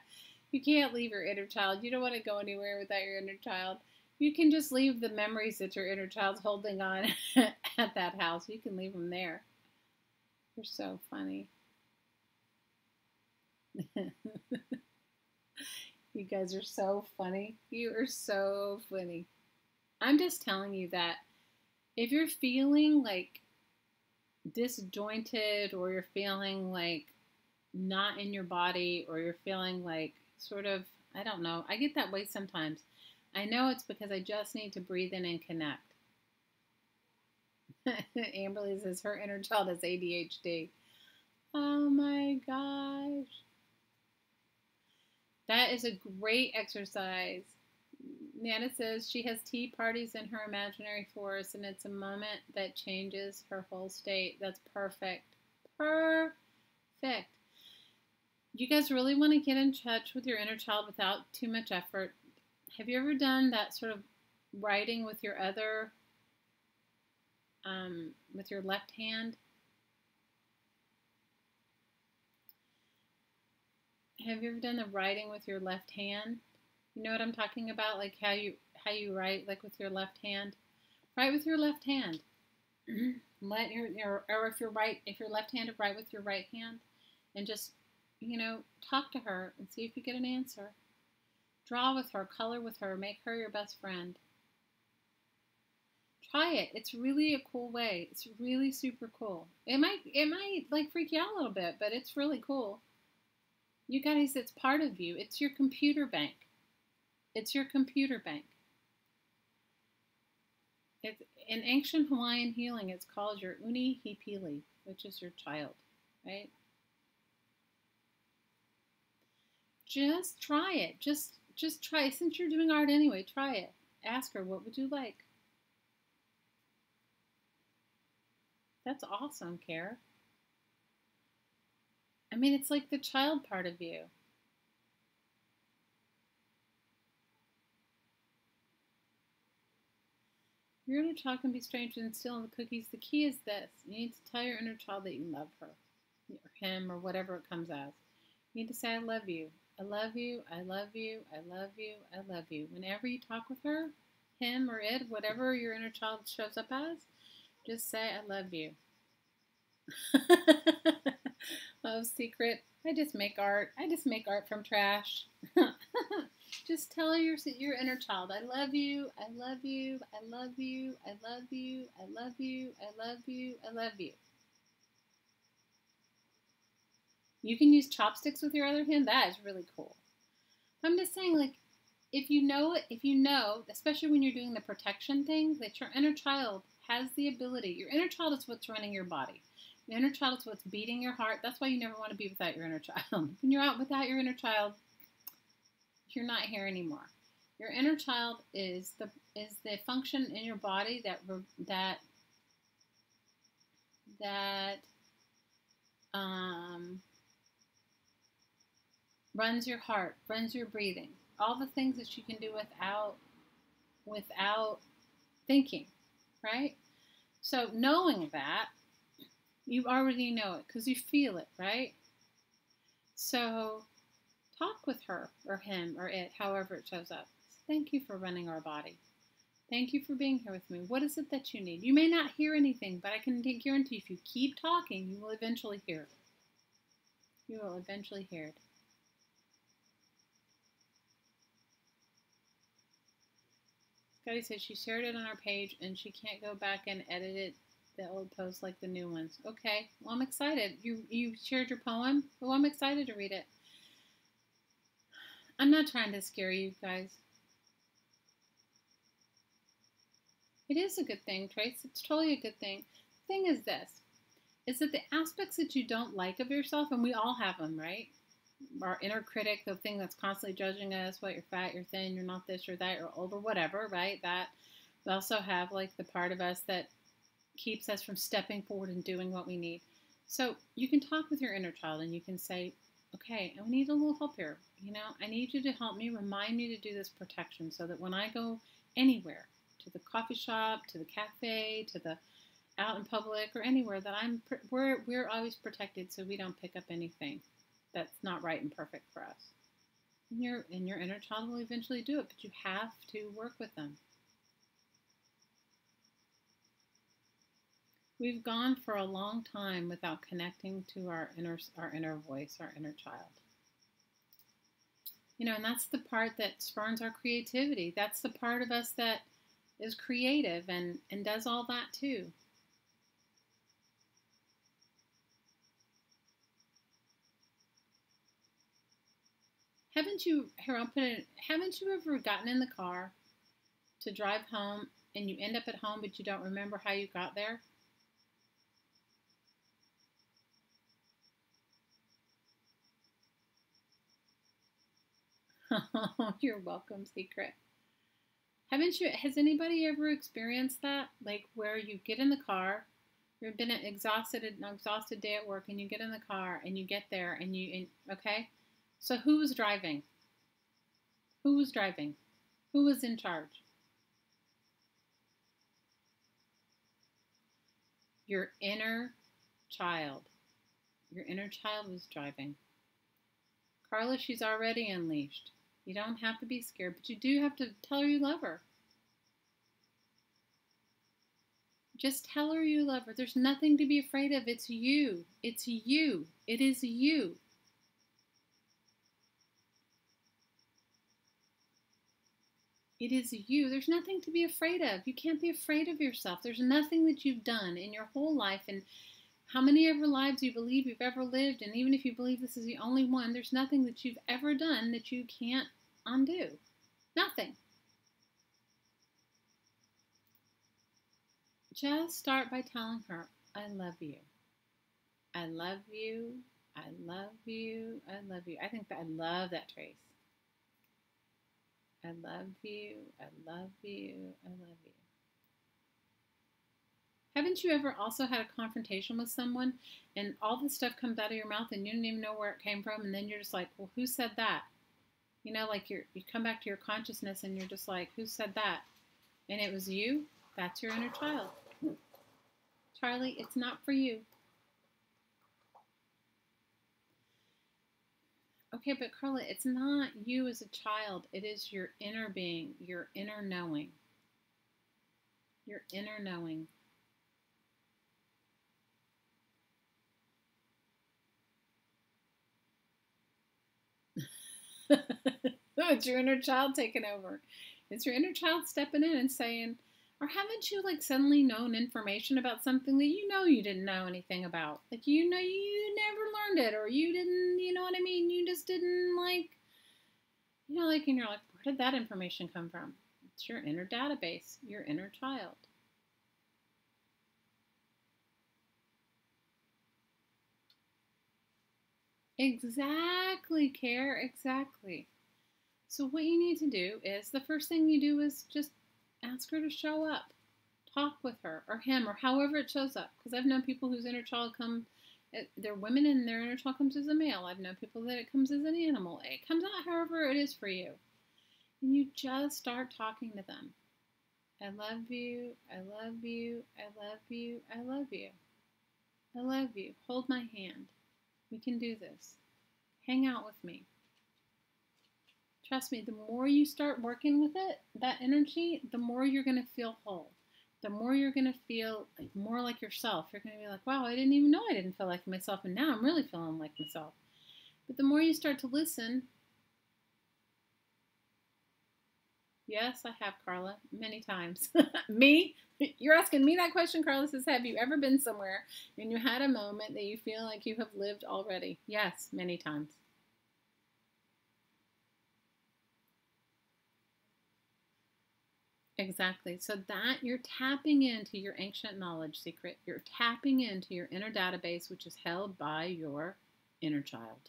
Speaker 1: You can't leave your inner child. You don't want to go anywhere without your inner child. You can just leave the memories that your inner child's holding on at that house. You can leave them there. You're so funny. You guys are so funny. You are so funny. I'm just telling you that if you're feeling like disjointed or you're feeling like not in your body or you're feeling like sort of, I don't know, I get that way sometimes. I know it's because I just need to breathe in and connect. Amberly says her inner child has ADHD. Oh my gosh. That is a great exercise. Nana says she has tea parties in her imaginary forest and it's a moment that changes her whole state. That's perfect. Perfect. You guys really want to get in touch with your inner child without too much effort. Have you ever done that sort of writing with your other, with your left hand? Have you ever done the writing with your left hand? You know what I'm talking about? Like how you write like with your left hand? Write with your left hand. Let your or if you're left-handed, write with your right hand and just, talk to her and see if you get an answer. Draw with her, color with her, make her your best friend. Try it. It's really a cool way. It's really super cool. It might like freak you out a little bit, but it's really cool. You guys, it's part of you. It's your computer bank. It's your computer bank. It's, in ancient Hawaiian healing, it's called your uni hipili, which is your child, right? Just try it. Just try it. Since you're doing art anyway, try it. Ask her, what would you like? That's awesome, Care. I mean, it's like the child part of you. Your inner child can be strange and still in the cookies. The key is this. You need to tell your inner child that you love her, or him, or whatever it comes as. You need to say, I love you. I love you. I love you. I love you. I love you. Whenever you talk with her, him or it, whatever your inner child shows up as, just say, I love you. Oh, secret. I just make art. I just make art from trash. Just tell your inner child, I love you, I love you, I love you, I love you, I love you, I love you, I love you. You can use chopsticks with your other hand. That is really cool. I'm just saying, like, if you know, especially when you're doing the protection thing, that your inner child has the ability. Your inner child is what's running your body. Your inner child is what's beating your heart. That's why you never want to be without your inner child. When you're out without your inner child, you're not here anymore. Your inner child is the function in your body that runs your heart, runs your breathing, all the things that you can do without thinking, right? So knowing that, you already know it because you feel it, right? So talk with her or him or it, however it shows up. Thank you for running our body. Thank you for being here with me. What is it that you need? You may not hear anything, but I can guarantee if you keep talking, you will eventually hear. You will eventually hear it. Scotty says she shared it on our page and she can't go back and edit the old posts like the new ones. Okay, well, I'm excited. You shared your poem? Well, I'm excited to read it. I'm not trying to scare you guys. It is a good thing, Trace. It's totally a good thing. The thing is this, is that the aspects that you don't like of yourself, and we all have them, right? Our inner critic, the thing that's constantly judging us, what you're fat, you're thin, you're not this or that, you're old or whatever, right? That we also have like the part of us that keeps us from stepping forward and doing what we need. So you can talk with your inner child and you can say, okay, I need a little help here. You know, I need you to help me, remind me to do this protection so that when I go anywhere, to the coffee shop, to the cafe, to the out in public or anywhere, that we're always protected so we don't pick up anything that's not right and perfect for us. And your inner child will eventually do it, but you have to work with them. We've gone for a long time without connecting to our inner voice, our inner child. You know, and that's the part that spurns our creativity. That's the part of us that is creative and does all that too. Haven't you ever gotten in the car to drive home and you end up at home but you don't remember how you got there? Oh, you're welcome, Secret. Has anybody ever experienced that? Like where you get in the car, you've been an exhausted day at work, and you get in the car and you get there okay? So who was driving? Who was driving? Who was in charge? Your inner child. Your inner child was driving. Carla, she's already unleashed. You don't have to be scared, but you do have to tell her you love her. Just tell her you love her. There's nothing to be afraid of. It's you. It's you. It is you. It is you. There's nothing to be afraid of. You can't be afraid of yourself. There's nothing that you've done in your whole life, and how many ever lives you believe you've ever lived, and even if you believe this is the only one, there's nothing that you've ever done that you can't undo. Nothing. Just start by telling her, I love you. I love you. I love you. I love you. I love that, Trace. I love you. I love you. I love you. Haven't you ever also had a confrontation with someone and all this stuff comes out of your mouth and you didn't even know where it came from, and then you're just like, well, who said that? You know, like you come back to your consciousness and you're just like, who said that? And it was you? That's your inner child. Charlie, it's not for you. Okay, but Carla, it's not you as a child. It is your inner being, your inner knowing. Your inner knowing. It's your inner child taking over. It's your inner child stepping in and saying, or haven't you like suddenly known information about something that you know you didn't know anything about? Like you know you never learned it, or you didn't, you know what I mean? You just didn't like, you know, like, and you're like, where did that information come from? It's your inner database, your inner child. Exactly, Care, exactly. So what you need to do is the first thing you do is just ask her to show up. Talk with her or him or however it shows up. Because I've known people whose inner child come, they're women and their inner child comes as a male. I've known people that it comes as an animal. It comes out however it is for you. And you just start talking to them. I love you. I love you. I love you. I love you. I love you. Hold my hand. We can do this. Hang out with me. Trust me, the more you start working with it, that energy, the more you're going to feel whole. The more you're going to feel like more like yourself. You're going to be like, wow, I didn't even know I didn't feel like myself, and now I'm really feeling like myself. But the more you start to listen, yes, I have, Carla, many times. Me? You're asking me that question, Carla says, have you ever been somewhere and you had a moment that you feel like you have lived already? Yes, many times. Exactly. So that you're tapping into your ancient knowledge secret. You're tapping into your inner database, which is held by your inner child.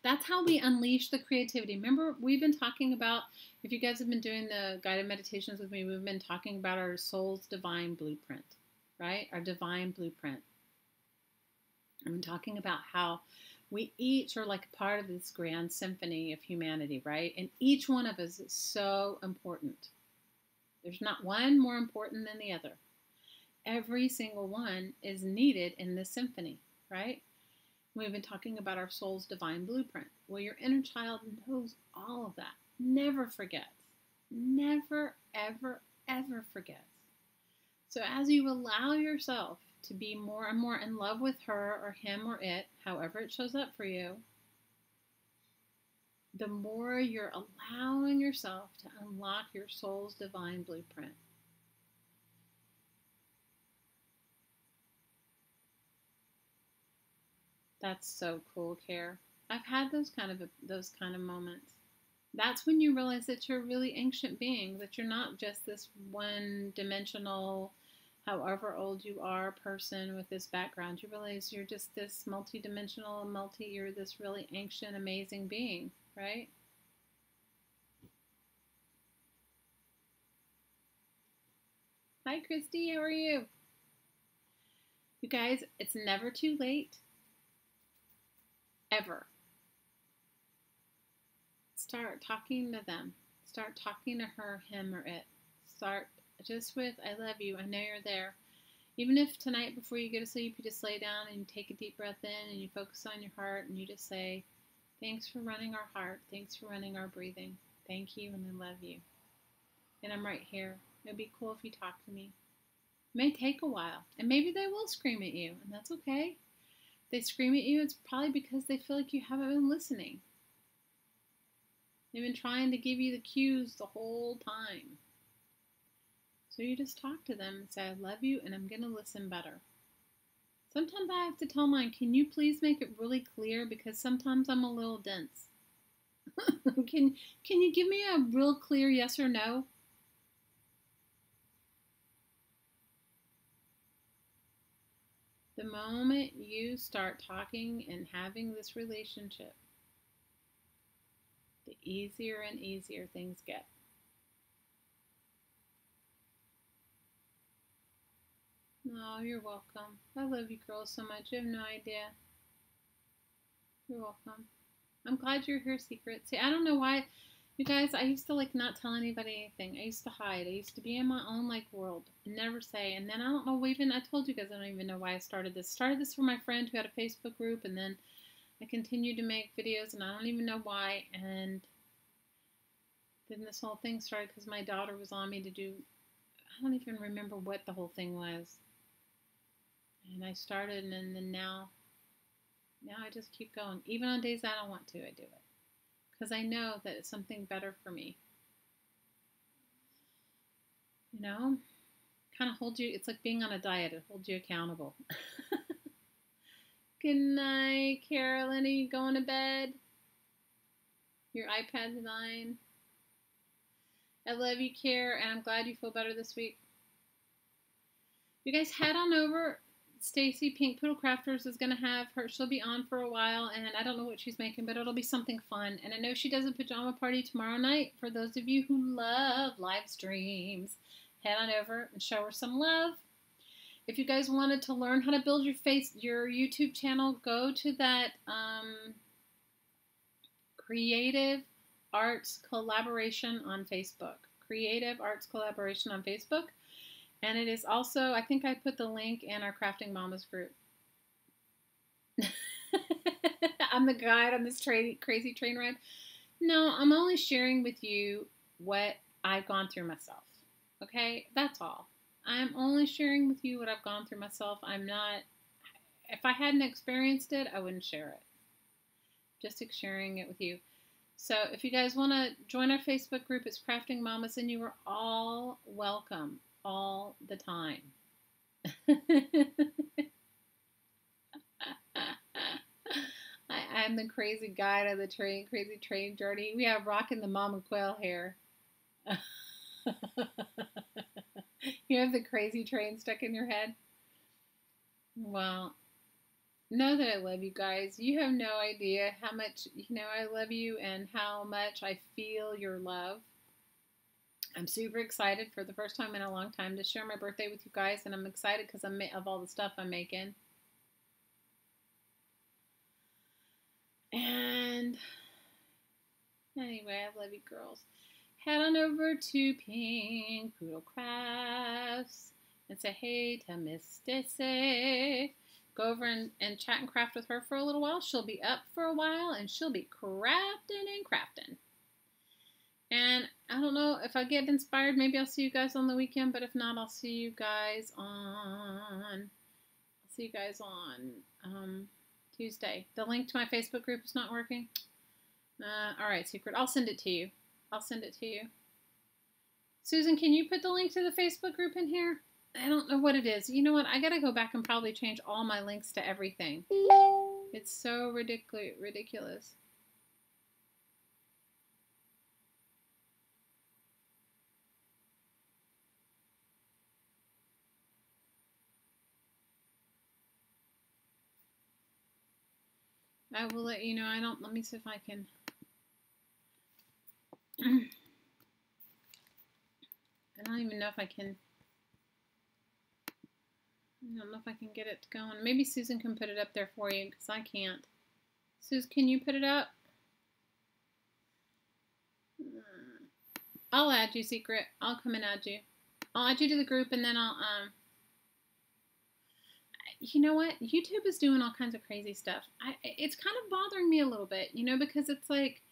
Speaker 1: That's how we unleash the creativity. Remember, we've been talking about, if you guys have been doing the guided meditations with me, we've been talking about our soul's divine blueprint, right? Our divine blueprint. I've been talking about how we each are like part of this grand symphony of humanity, right? And each one of us is so important. There's not one more important than the other. Every single one is needed in this symphony, right? We've been talking about our soul's divine blueprint. Well, your inner child knows all of that. Never forgets. Never, ever, ever forgets. So as you allow yourself to be more and more in love with her or him or it, however it shows up for you, the more you're allowing yourself to unlock your soul's divine blueprint. That's so cool, Care. I've had those kind of moments. That's when you realize that you're a really ancient being, that you're not just this one-dimensional, however old you are, person with this background. You realize you're just this multi-dimensional, you're this really ancient, amazing being, right? Hi, Christy. How are you? You guys, it's never too late. Ever. Start talking to them. Start talking to her, him, or it. Start just with, I love you. I know you're there. Even if tonight before you go to sleep, you just lay down and you take a deep breath in and you focus on your heart and you just say, thanks for running our heart. Thanks for running our breathing. Thank you and I love you. And I'm right here. It'd be cool if you talk to me. It may take a while. And maybe they will scream at you. And that's okay. If they scream at you, it's probably because they feel like you haven't been listening. They've been trying to give you the cues the whole time. So you just talk to them and say, I love you and I'm going to listen better. Sometimes I have to tell mine, can you please make it really clear? Because sometimes I'm a little dense. Can you give me a real clear yes or no? The moment you start talking and having this relationship, the easier and easier things get. Oh, you're welcome. I love you girls so much. You have no idea. You're welcome. I'm glad you're here, Secret. See, I don't know why. You guys, I used to like not tell anybody anything. I used to hide. I used to be in my own like world and never say. And then I don't know, even I told you guys I don't even know why I started this. Started this for my friend who had a Facebook group, and then I continued to make videos, and I don't even know why. And then this whole thing started because my daughter was on me to do, I don't even remember what the whole thing was. And I started, and then now I just keep going. Even on days I don't want to, I do it. Because I know that it's something better for me. You know? Kind of holds you, it's like being on a diet. It holds you accountable. Good night, Carolyn. Are you going to bed? Your iPad's dying. I love you, Care, and I'm glad you feel better this week. You guys head on over. Stacy Pink Poodle Crafters is going to have her. She'll be on for a while, and I don't know what she's making, but it'll be something fun. And I know she does a pajama party tomorrow night. For those of you who love live streams, head on over and show her some love. If you guys wanted to learn how to build your YouTube channel, go to that Creative Arts Collaboration on Facebook. Creative Arts Collaboration on Facebook. And it is also, I think I put the link in our Crafting Mamas group. I'm the guide on this crazy train ride. No, I'm only sharing with you what I've gone through myself. Okay? That's all. I'm only sharing with you what I've gone through myself. I'm not, if I hadn't experienced it, I wouldn't share it. Just sharing it with you. So if you guys want to join our Facebook group, it's Crafting Mamas, and you are all welcome. All the time. I'm the crazy guide of the crazy train journey. We have rocking the mama quail hair. You have the crazy train stuck in your head? Well, know that I love you guys. You have no idea how much, I love you and how much I feel your love. I'm super excited for the first time in a long time to share my birthday with you guys, and I'm excited because of all the stuff I'm making. And anyway, I love you girls. Head on over to Pink Poodle Crafts and say hey to Miss Stacy. Go over and chat and craft with her for a little while. She'll be up for a while, and she'll be crafting and crafting. And I don't know if I get inspired, maybe I'll see you guys on the weekend, but if not, I'll see you guys on Tuesday. The link to my Facebook group is not working. All right, Secret. I'll send it to you. Susan, can you put the link to the Facebook group in here? I don't know what it is. You know what? I got to go back and probably change all my links to everything. It's so ridiculous. I will let you know. Let me see if I can. I don't even know if I can. I don't know if I can get it going. Maybe Susan can put it up there for you because I can't. Susan, can you put it up? I'll add you, Secret. I'll come and add you. I'll add you to the group, and then I'll you know what? YouTube is doing all kinds of crazy stuff. It's kind of bothering me a little bit, because it's like,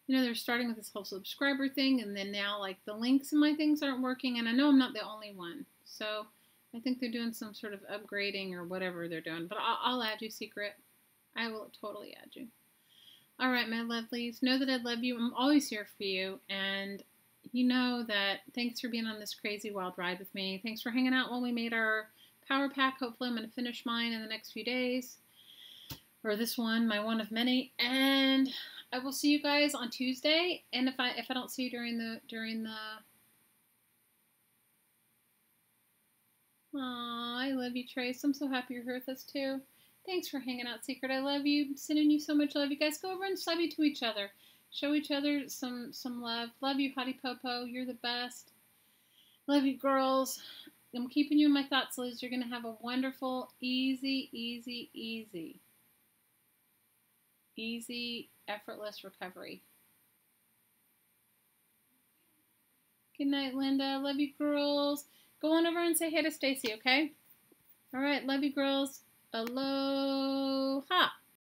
Speaker 1: they're starting with this whole subscriber thing, and then now, like, the links in my things aren't working, and I know I'm not the only one. So I think they're doing some sort of upgrading or whatever they're doing. But I'll add you, Secret. I will totally add you. All right, my lovelies. Know that I love you. I'm always here for you, and you know that thanks for being on this crazy wild ride with me. Thanks for hanging out while we made our power pack. Hopefully I'm going to finish mine in the next few days, or this one, my one of many, and I will see you guys on Tuesday. And if I don't see you during the Aw, I love you, Trace. I'm so happy you're here with us too. Thanks for hanging out, Secret. I love you. I'm sending you so much love. You guys go over and love you to each other. Show each other some love. Love you, Hottie Popo. You're the best. Love you, girls. I'm keeping you in my thoughts, Liz. You're going to have a wonderful, easy, effortless recovery. Good night, Linda. Love you, girls. Go on over and say hey to Stacy, okay? All right, love you, girls. Aloha.